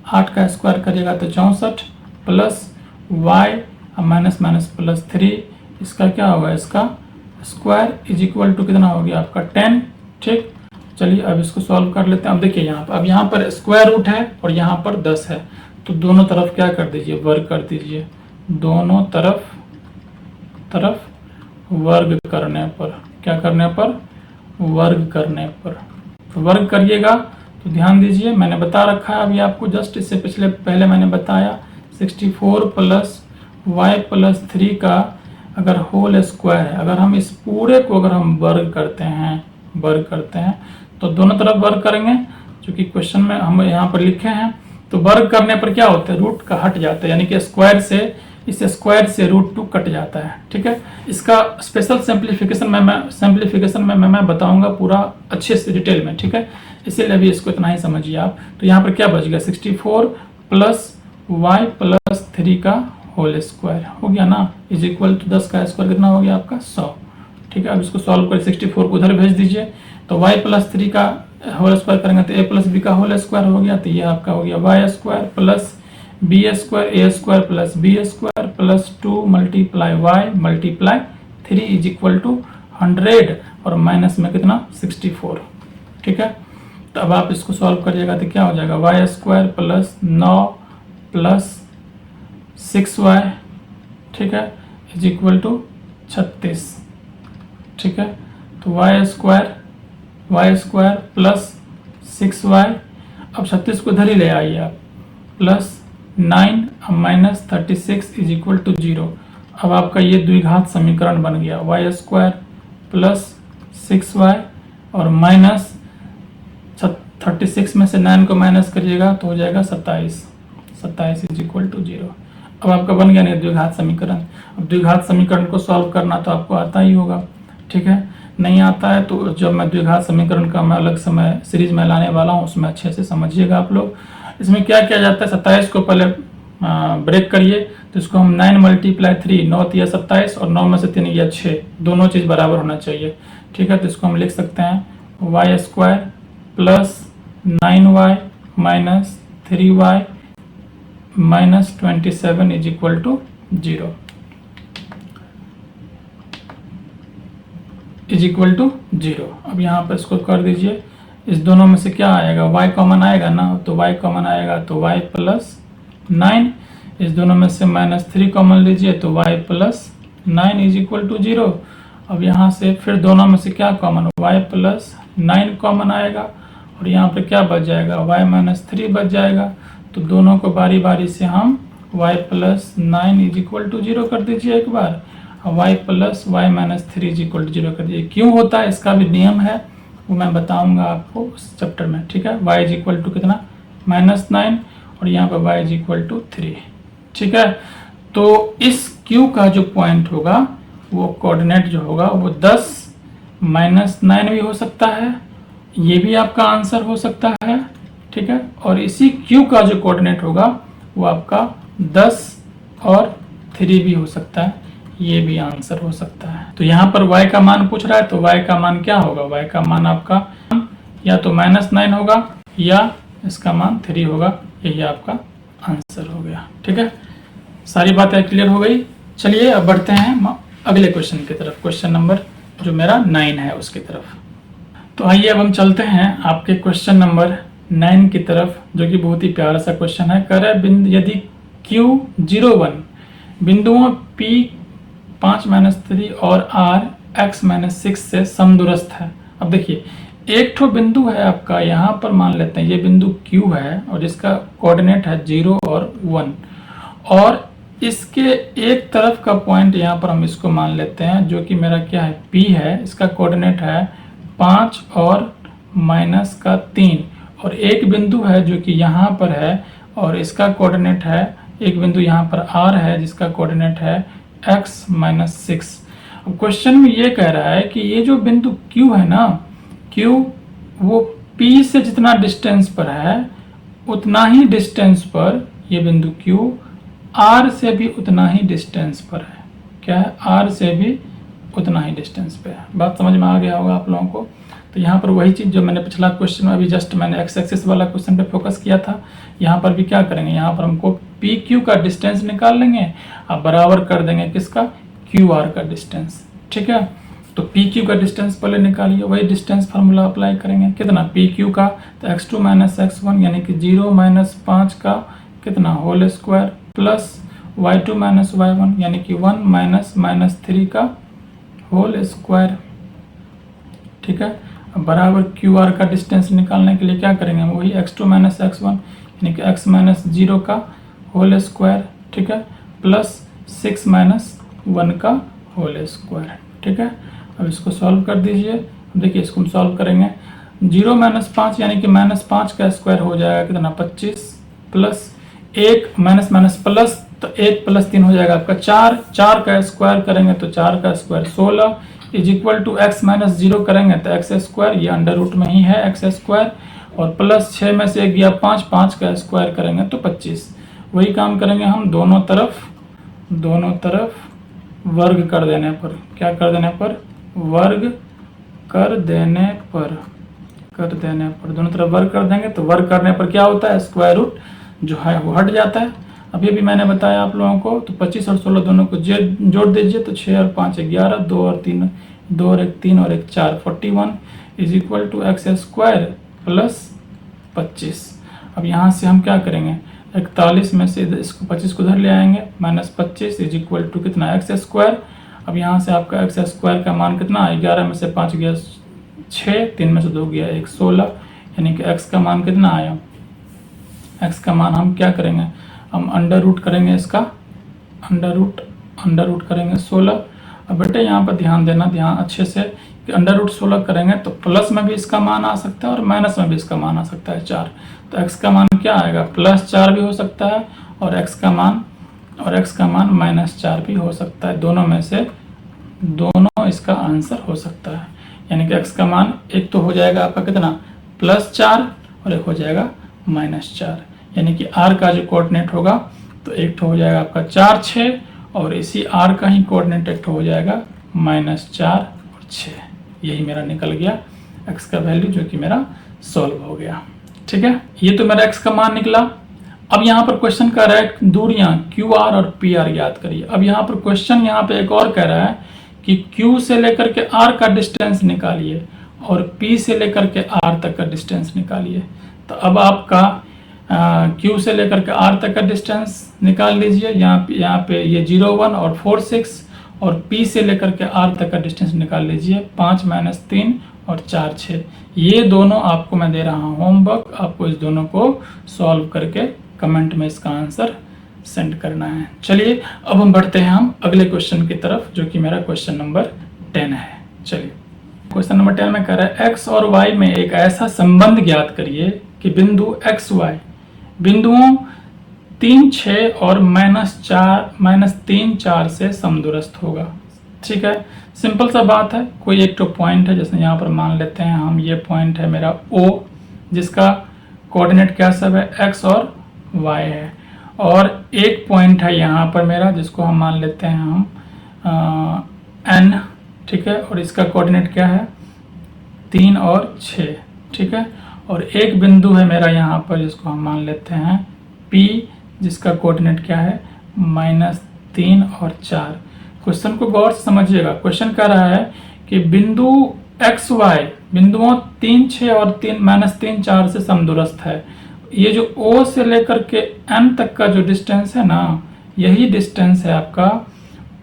S1: 8 का स्क्वायर करिएगा तो 64 प्लस y -+3 इसका क्या होगा, इसका स्क्वायर इज इक्वल टू कितना हो गया आपका 10, ठीक। चलिए अब इसको सॉल्व कर लेते हैं। अब देखिए यहाँ पर, अब यहाँ पर स्क्वायर रूट है और यहाँ पर 10 है, तो दोनों तरफ क्या कर दीजिए वर्ग कर दीजिए, दोनों तरफ तरफ वर्ग करने पर, क्या करने पर, वर्ग करने पर। तो वर्ग करिएगा तो ध्यान दीजिए, मैंने बता रखा है अभी आपको जस्ट इससे पहले मैंने बताया 64 प्लस वाई प्लस 3 का अगर होल स्क्वायर है, अगर हम इस पूरे को अगर हम वर्ग करते हैं तो दोनों तरफ वर्ग करेंगे, क्योंकि क्वेश्चन में हम यहाँ पर लिखे हैं। तो वर्ग करने पर क्या होता है, रूट का हट जाता है, यानी कि स्क्वायर से, इस स्क्वायर से √2 कट जाता है। ठीक है, इसका स्पेशल सिंप्लीफिकेशन में मैं बताऊंगा पूरा अच्छे से डिटेल में। ठीक है, इसीलिए अभी इसको इतना ही समझिए आप। तो यहाँ पर क्या बच गया, 64 प्लस वाई प्लस 3 का होल स्क्वायर हो गया ना, इज इक्वल टू 10 का स्क्वायर कितना हो गया आपका 100। ठीक है, अब इसको सॉल्व कर 64 को उधर भेज दीजिए, तो y प्लस 3 का होल स्क्वायर करेंगे तो a प्लस बी का होल स्क्वायर हो गया, तो ये आपका हो गया Y square plus B square A square plus B square plus 2 multiply Y multiply 3 is equal to 100 और माइनस में कितना 64। ठीक है, तो अब आप इसको सॉल्व करिएगा तो क्या हो जाएगा, Y square plus 9 plus 6y, ठीक है, इज इक्वल टू 36। ठीक है, तो वाई स्क्वायर प्लस 6y, अब 36 को इधर ही ले आइए आप, plus 9 minus 36 is equal to 0। अब आपका ये द्विघात समीकरण बन गया, वाई स्क्वायर प्लस 6y और माइनस 36 में से 9 को माइनस करिएगा तो हो जाएगा 27 इज इक्वल टू 0। अब आपका बन गया नहीं द्विघात समीकरण। अब द्विघात समीकरण को सॉल्व करना तो आपको आता ही होगा। ठीक है, नहीं आता है तो जब मैं द्विघात समीकरण का मैं अलग समय सीरीज में लाने वाला हूँ उसमें अच्छे से समझिएगा आप लोग। इसमें क्या किया जाता है, 27 को पहले ब्रेक करिए, तो इसको हम 9 मल्टीप्लाई 3, 9 या 27 और 9 में से 3 या 6, दोनों चीज़ बराबर होना चाहिए। ठीक है, तो इसको हम लिख सकते हैं Y square plus 9y minus 3y minus 27 is equal to 0 is equal to 0। अब यहाँ पर इसको कर दीजिए, इस दोनों में से क्या आएगा, y कॉमन आएगा ना, तो y कॉमन आएगा तो y प्लस 9, इस दोनों में से माइनस 3 कॉमन लीजिए तो y plus 9 is equal to 0। अब यहाँ से फिर दोनों में से क्या कॉमन, y प्लस 9 कॉमन आएगा और यहाँ पर क्या बच जाएगा, y माइनस 3 बच जाएगा। तो दोनों को बारी बारी से हम y plus 9 is equal to 0 कर दीजिए एक बार, y plus y minus 3 is equal to 0 कर दीजिए। क्यों होता है इसका भी नियम है, वो मैं बताऊंगा आपको उस चैप्टर में। ठीक है, y इज इक्वल टू कितना -9 और यहाँ पर y इज इक्वल टू 3। ठीक है, तो इस q का जो पॉइंट होगा वो कोऑर्डिनेट जो होगा वो 10 -9 भी हो सकता है, ये भी आपका आंसर हो सकता है। ठीक है, और इसी q का जो कोऑर्डिनेट होगा वो आपका 10 और 3 भी हो सकता है, ये भी आंसर हो सकता है। तो यहाँ पर y का मान पूछ रहा है, तो y का मान क्या होगा, y का मान आपका या तो -9 होगा या इसका मान 3 होगा, यही आपका आंसर हो गया। ठीक है, सारी बातें क्लियर हो गई। चलिए अब बढ़ते हैं अगले क्वेश्चन की तरफ, क्वेश्चन नंबर जो मेरा 9 है उसकी तरफ। तो आइए अब हम चलते हैं आपके क्वेश्चन नंबर 9 की तरफ, जो कि बहुत ही प्यारा सा क्वेश्चन है। कह रहा है यदि Q01 बिंदुओं P 5-3 और R x-6 से समदूरस्थ है। अब देखिए एक ठो बिंदु है आपका, यहाँ पर मान लेते हैं ये बिंदु Q है और इसका कोऑर्डिनेट है 0 और 1, और इसके एक तरफ का पॉइंट यहाँ पर हम इसको मान लेते हैं जो कि मेरा क्या है P है, इसका कोऑर्डिनेट है 5 और -3, और एक बिंदु है जो कि यहाँ पर है और इसका कोऑर्डिनेट है, एक बिंदु यहाँ पर R है जिसका कोऑर्डिनेट है x-6। अब क्वेश्चन में ये कह रहा है कि ये जो बिंदु Q है ना, Q वो P से जितना डिस्टेंस पर है उतना ही डिस्टेंस पर ये बिंदु Q R से भी उतना ही डिस्टेंस पर है। क्या है, R से भी उतना ही डिस्टेंस पे है। बात समझ में आ गया होगा आप लोगों को। तो यहाँ पर वही चीज़ जो मैंने पिछला क्वेश्चन में अभी जस्ट मैंने एक्स एक्सिस वाला क्वेश्चन पे फोकस किया था, यहाँ पर भी क्या करेंगे, यहाँ पर हमको पी क्यू का डिस्टेंस निकाल लेंगे, अब बराबर कर देंगे किसका, क्यू आर का डिस्टेंस। ठीक है, तो पी क्यू का डिस्टेंस पहले निकालिए, वही डिस्टेंस फार्मूला अप्लाई करेंगे। कितना, पी क्यू का तो x2 - x1 यानी कि 0 - 5 का कितना whole square plus y2 minus y1 यानी कि 1 माइनस -3 का होल स्क्वायर। ठीक है, अब बराबर QR का डिस्टेंस निकालने के लिए क्या करेंगे, वही x2 माइनस x1 यानी कि x माइनस 0 का होल स्क्वायर। ठीक है, प्लस 6 माइनस 1 का होल स्क्वायर। ठीक है, अब इसको सॉल्व कर दीजिए। देखिए इसको हम सॉल्व करेंगे, 0 माइनस 5 यानी कि -5 का स्क्वायर हो जाएगा कितना 25, प्लस 1 माइनस माइनस प्लस, तो 1 प्लस 3 हो जाएगा आपका 4, 4 का स्क्वायर करेंगे तो 4 का square 16 is equal to x minus 0 करेंगे तो x स्क्वायर, ये अंडर रूट में ही है x स्क्वायर, और प्लस 6 में से 1 गया 5, 5 का स्क्वायर करेंगे तो 25। वही काम करेंगे हम दोनों तरफ वर्ग कर देने पर। क्या कर देने पर, वर्ग कर देने पर दोनों तरफ वर्ग कर देंगे तो वर्ग करने पर क्या होता है, स्क्वायर रूट जो है वो हट जाता है। अभी भी मैंने बताया आप लोगों को, तो 25 और 16 दोनों को जोड़ दीजिए तो 6 और 5 11, 2 और 3 2 और 1 3 और 1 4, 41 is equal to X square plus 25। अब यहाँ से हम क्या करेंगे, 41 में से इसको 25 को उधर ले आएंगे, माइनस 25 इज इक्वल टू कितना एक्स स्क्वायर। अब यहाँ से आपका एक्स स्क्वायर का मान कितना, 11 में से 5 गया 6, 3 में से 2 गया 1, 16, यानी कि एक्स का मान कितना आया, एक्स का मान हम क्या करेंगे, हम अंडर रूट करेंगे इसका, अंडर रूट करेंगे 16। अब बेटे यहाँ पर ध्यान देना, ध्यान अच्छे से, कि अंडर रूट 16 करेंगे तो प्लस में भी इसका मान आ सकता है और माइनस में भी इसका मान आ सकता है 4। तो एक्स का मान क्या आएगा, +4 भी हो सकता है और एक्स का मान -4 भी हो सकता है। दोनों में से दोनों इसका आंसर हो सकता है। यानी कि एक्स का मान एक तो हो जाएगा आपका कितना, +4 और एक हो जाएगा -4। यानी कि आर का जो कोऑर्डिनेट होगा तो एक तो हो जाएगा आपका 4 6, और इसी आर का ही कोऑर्डिनेट एक तो हो जाएगा -4 और 6। यही मेरा निकल गया एक्स का वैल्यू, जो कि मेरा सॉल्व हो गया। ठीक है, ये तो मेरा एक्स का मान निकला। अब यहाँ पर क्वेश्चन कह रहा है दूरियां QR और PR याद करिए। अब यहाँ पर क्वेश्चन यहाँ पे एक और कह रहा है कि Q से लेकर के R का डिस्टेंस निकालिए और P से लेकर के R तक का डिस्टेंस निकालिए। तो अब आपका Q से लेकर के R तक का डिस्टेंस निकाल लीजिए। यहाँ पे ये 0 1 और 4 6, और P से लेकर के R तक का डिस्टेंस निकाल लीजिए 5 -3 और 4 6। ये दोनों आपको मैं दे रहा हूँ होमवर्क, आपको इस दोनों को सॉल्व करके कमेंट में इसका आंसर सेंड करना है। चलिए अब हम बढ़ते हैं हम अगले क्वेश्चन की तरफ, जो कि मेरा क्वेश्चन नंबर 10 है। चलिए क्वेश्चन नंबर 10 में कह रहा है x और y में एक ऐसा संबंध ज्ञात करिए कि बिंदु x y बिंदुओं 3 6 और -3 4 से समदूरस्थ होगा। ठीक है, सिंपल सा बात है। कोई एक तो पॉइंट है, जैसे यहाँ पर मान लेते हैं हम, ये पॉइंट है मेरा O, जिसका कोऑर्डिनेट क्या सब है, x और y है, और एक पॉइंट है यहाँ पर मेरा, जिसको हम मान लेते हैं हम N। ठीक है, और इसका कोऑर्डिनेट क्या है 3 और 6। ठीक है, और एक बिंदु है मेरा यहाँ पर, जिसको हम मान लेते हैं P, जिसका कोऑर्डिनेट क्या है -3 और 4। क्वेश्चन को गौर से समझिएगा। क्वेश्चन कह रहा है कि बिंदु एक्स वाई बिंदुओं 3 6 और -3 4 से समदूरस्थ है। ये जो O से लेकर के N तक का जो डिस्टेंस है ना, यही डिस्टेंस है आपका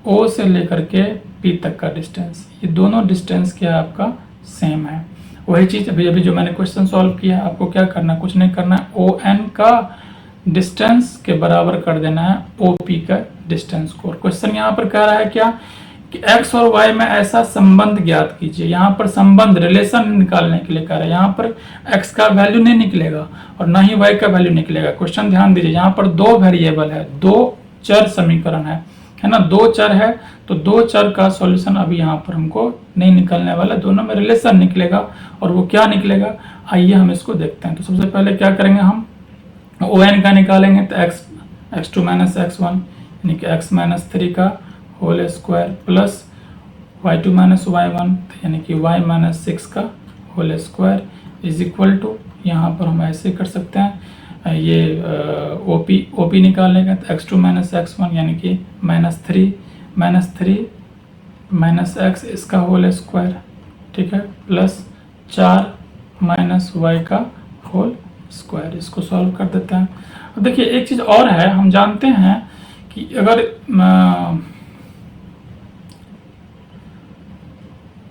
S1: O से लेकर के P तक का डिस्टेंस। ये दोनों डिस्टेंस क्या है आपका सेम है। वही चीज़ अभी जो मैंने क्वेश्चन सॉल्व किया, आपको क्या करना है, कुछ नहीं करना है, ON का डिस्टेंस के बराबर कर देना है OP का डिस्टेंस को। क्वेश्चन यहाँ पर कह रहा है क्या कि x और y में ऐसा संबंध ज्ञात कीजिए। यहाँ पर संबंध रिलेशन निकालने के लिए कह रहा है। यहाँ पर x का वैल्यू नहीं निकलेगा और ना ही y का वैल्यू निकलेगा। क्वेश्चन ध्यान दीजिए, यहाँ पर 2 वेरिएबल है, 2 चर समीकरण है ना, 2 चर है, तो 2 चर का सॉल्यूशन अभी यहाँ पर हमको नहीं निकलने वाला, दोनों में रिलेशन निकलेगा। और वो क्या निकलेगा, आइए हम इसको देखते हैं। तो सबसे पहले क्या करेंगे, हम ON का निकालेंगे, तो x2 - x1 यानी कि x - 3 का whole square plus y2 - y1 यानी कि y - 6 का whole square is equal to, यहाँ पर हम ऐसे कर सकते हैं, ये OP निकालेंगे तो x2 - x1 यानी कि -3 -x इसका होल स्क्वायर, ठीक है, प्लस 4 -y का होल स्क्वायर। इसको सॉल्व कर देते हैं। अब देखिए एक चीज़ और है, हम जानते हैं कि अगर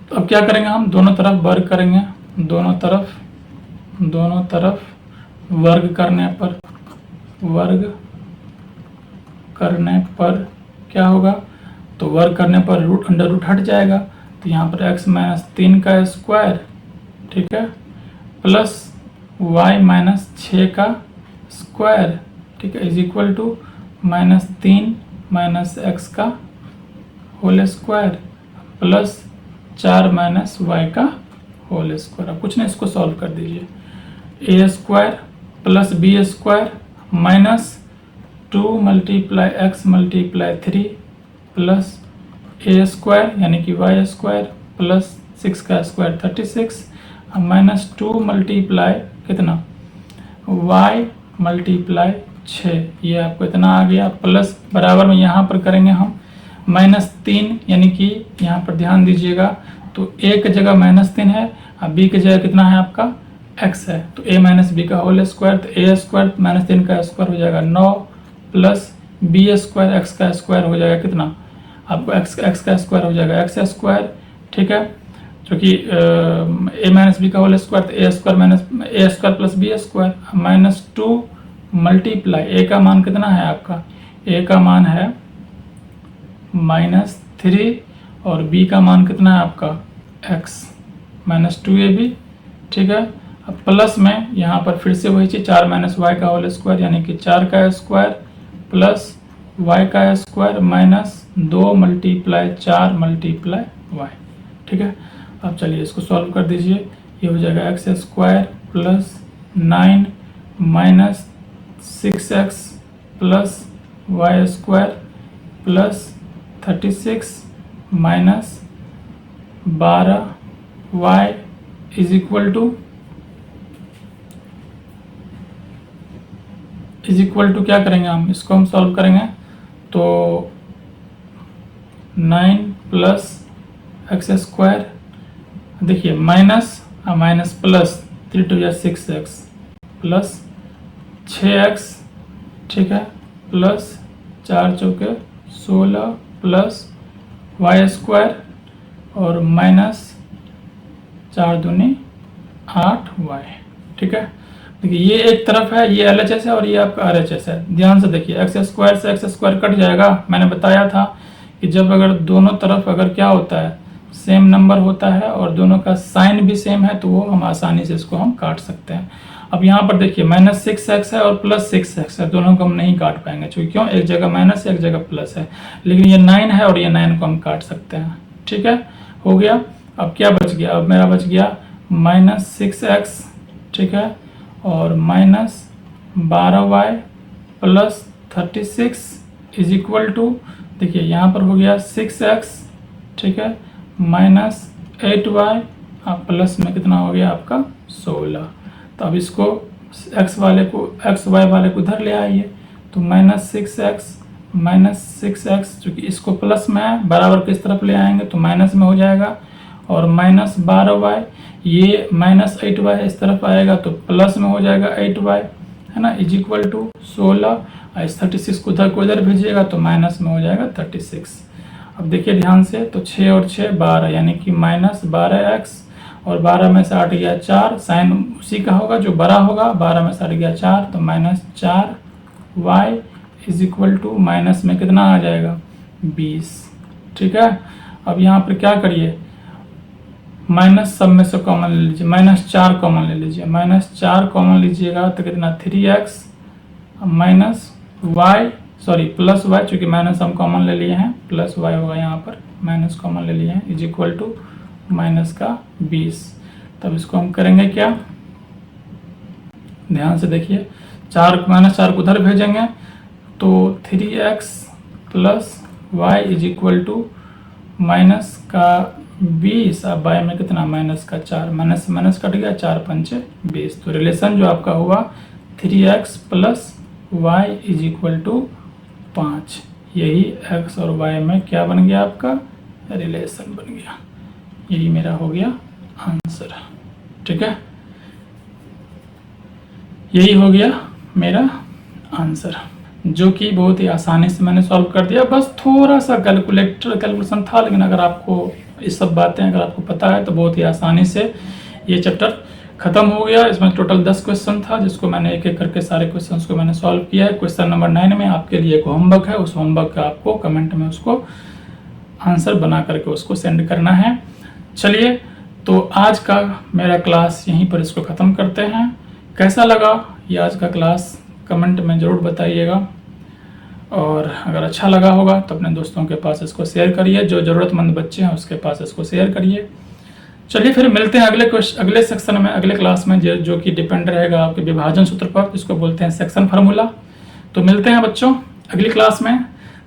S1: तो अब क्या करेंगे, हम दोनों तरफ वर्ग करेंगे, दोनों तरफ वर्ग करने पर क्या होगा, तो वर्ग करने पर अंडर रूट हट जाएगा, तो यहाँ पर x माइनस 3 का स्क्वायर, ठीक है, प्लस y माइनस 6 का स्क्वायर, ठीक है, is equal to minus 3 minus x का whole square plus 4 minus y का होल स्क्वायर। अब कुछ नहीं, इसको सॉल्व कर दीजिए, a square plus b square minus 2 multiply x multiply 3 plus a square यानी कि y स्क्वायर प्लस 6 का स्क्वायर 36 माइनस 2 मल्टीप्लाई कितना y मल्टीप्लाई 6, ये आपको इतना आ गया, प्लस बराबर में यहाँ पर करेंगे हम माइनस 3, यानी कि यहाँ पर ध्यान दीजिएगा, तो a की जगह माइनस 3 है, अब b की जगह कितना है आपका x है, तो a माइनस बी का होल स्क्वायर, तो a स्क्वायर माइनस 3 का स्क्वायर हो जाएगा 9 प्लस b स्क्वायर x का स्क्वायर हो जाएगा कितना आपको x का स्क्वायर हो जाएगा x स्क्वायर, ठीक है, जो कि a माइनस बी का होल स्क्वायर, तो a square plus b square minus 2 multiply a का मान कितना है आपका, a का मान है माइनस 3 और b का मान कितना है आपका x माइनस 2ab, ठीक है। अब प्लस में यहाँ पर फिर से वही चीज़ 4 माइनस वाई का होल स्क्वायर यानी कि 4 का स्क्वायर प्लस y का square minus 2 multiply 4 multiply y, ठीक है। अब चलिए इसको सॉल्व कर दीजिए, ये हो जाएगा x square plus 9 minus 6x plus y square plus 36 minus 12y is equal to क्या करेंगे हम, इसको हम सॉल्व करेंगे तो 9 प्लस एक्स स्क्वायर, देखिए माइनस माइनस प्लस 3 टू या 6x प्लस 6x, ठीक है, प्लस 4 चौके 16 प्लस वाई स्क्वायर और माइनस 4 दूनी 8y, ठीक है। देखिए ये एक तरफ है, ये LHS है और ये आपका RHS है, ध्यान से देखिए, एक्स स्क्वायर से एक्स स्क्वायर कट जाएगा, मैंने बताया था कि जब अगर दोनों तरफ अगर क्या होता है सेम नंबर होता है और दोनों का साइन भी सेम है तो वो हम आसानी से इसको हम काट सकते हैं। अब यहाँ पर देखिए माइनस 6x है और प्लस 6x है, दोनों को हम नहीं काट पाएंगे क्योंकि क्यों, एक जगह माइनस है एक जगह प्लस है, लेकिन ये 9 है और ये 9 को हम काट सकते हैं, ठीक है, हो गया। अब क्या बच गया, अब मेरा बच गया माइनस 6x, ठीक है, और minus 12y plus 36 is equal to, देखिए यहाँ पर हो गया 6x, ठीक है, माइनस 8y प्लस में कितना हो गया आपका 16। तो अब इसको x y वाले को उधर ले आइए, तो माइनस 6x चूँकि इसको प्लस में है बराबर किस तरफ ले आएंगे तो माइनस में हो जाएगा, और माइनस 12y, ये माइनस 8y इस तरफ आएगा तो प्लस में हो जाएगा 8y, है ना, इज इक्वल टू 16, इस 36 को उधर भेजिएगा तो माइनस में हो जाएगा 36। अब देखिए ध्यान से, तो 6 और 6 12 यानी कि माइनस 12x, और 12 में से 8 गया 4, साइन उसी का होगा जो बड़ा होगा, 12 में से 8 गया 4 तो minus 4y is equal to minus में कितना आ जाएगा 20, ठीक है। अब यहाँ पर क्या करिए, माइनस सब में से कॉमन ले लीजिए, माइनस 4 कॉमन ले लीजिए, माइनस 4 कॉमन लीजिएगा तो कितना 3x minus y, sorry plus y, चूँकि माइनस हम कॉमन ले लिए हैं प्लस y होगा, यहाँ पर माइनस कॉमन ले लिए हैं, इज इक्वल टू माइनस का 20। तब इसको हम करेंगे क्या, ध्यान से देखिए, माइनस 4 को उधर भेजेंगे तो 3x plus y is equal to minus का 20, अब बाय में कितना माइनस का 4, माइनस कट गया, 4 पंचे 20, तो रिलेशन जो आपका हुआ 3x plus y is equal to 5, यही x और y में क्या बन गया आपका रिलेशन बन गया, यही मेरा हो गया आंसर, ठीक है, यही हो गया मेरा आंसर। जो कि बहुत ही आसानी से मैंने सॉल्व कर दिया। बस थोड़ा सा कैलकुलेशन था, लेकिन अगर आपको ये सब बातें अगर आपको पता है तो बहुत ही आसानी से ये चैप्टर ख़त्म हो गया। इसमें टोटल 10 क्वेश्चन था, जिसको मैंने एक एक करके सारे क्वेश्चंस को मैंने सॉल्व किया है। क्वेश्चन नंबर 9 में आपके लिए एक होमवर्क है, उस होमवर्क का आपको कमेंट में उसको आंसर बना करके उसको सेंड करना है। चलिए, तो आज का मेरा क्लास यहीं पर इसको ख़त्म करते हैं। कैसा लगा ये आज का क्लास कमेंट में ज़रूर बताइएगा, और अगर अच्छा लगा होगा तो अपने दोस्तों के पास इसको शेयर करिए, जो ज़रूरतमंद बच्चे हैं उसके पास इसको शेयर करिए। चलिए फिर मिलते हैं अगले सेक्शन में, अगले क्लास में, जो कि डिपेंड रहेगा आपके विभाजन सूत्र पर, जिसको बोलते हैं सेक्शन फार्मूला। तो मिलते हैं बच्चों अगली क्लास में।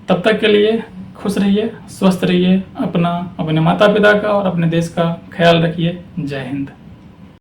S1: तब तक के लिए खुश रहिए, स्वस्थ रहिए, अपने माता पिता का और अपने देश का ख्याल रखिए। जय हिंद।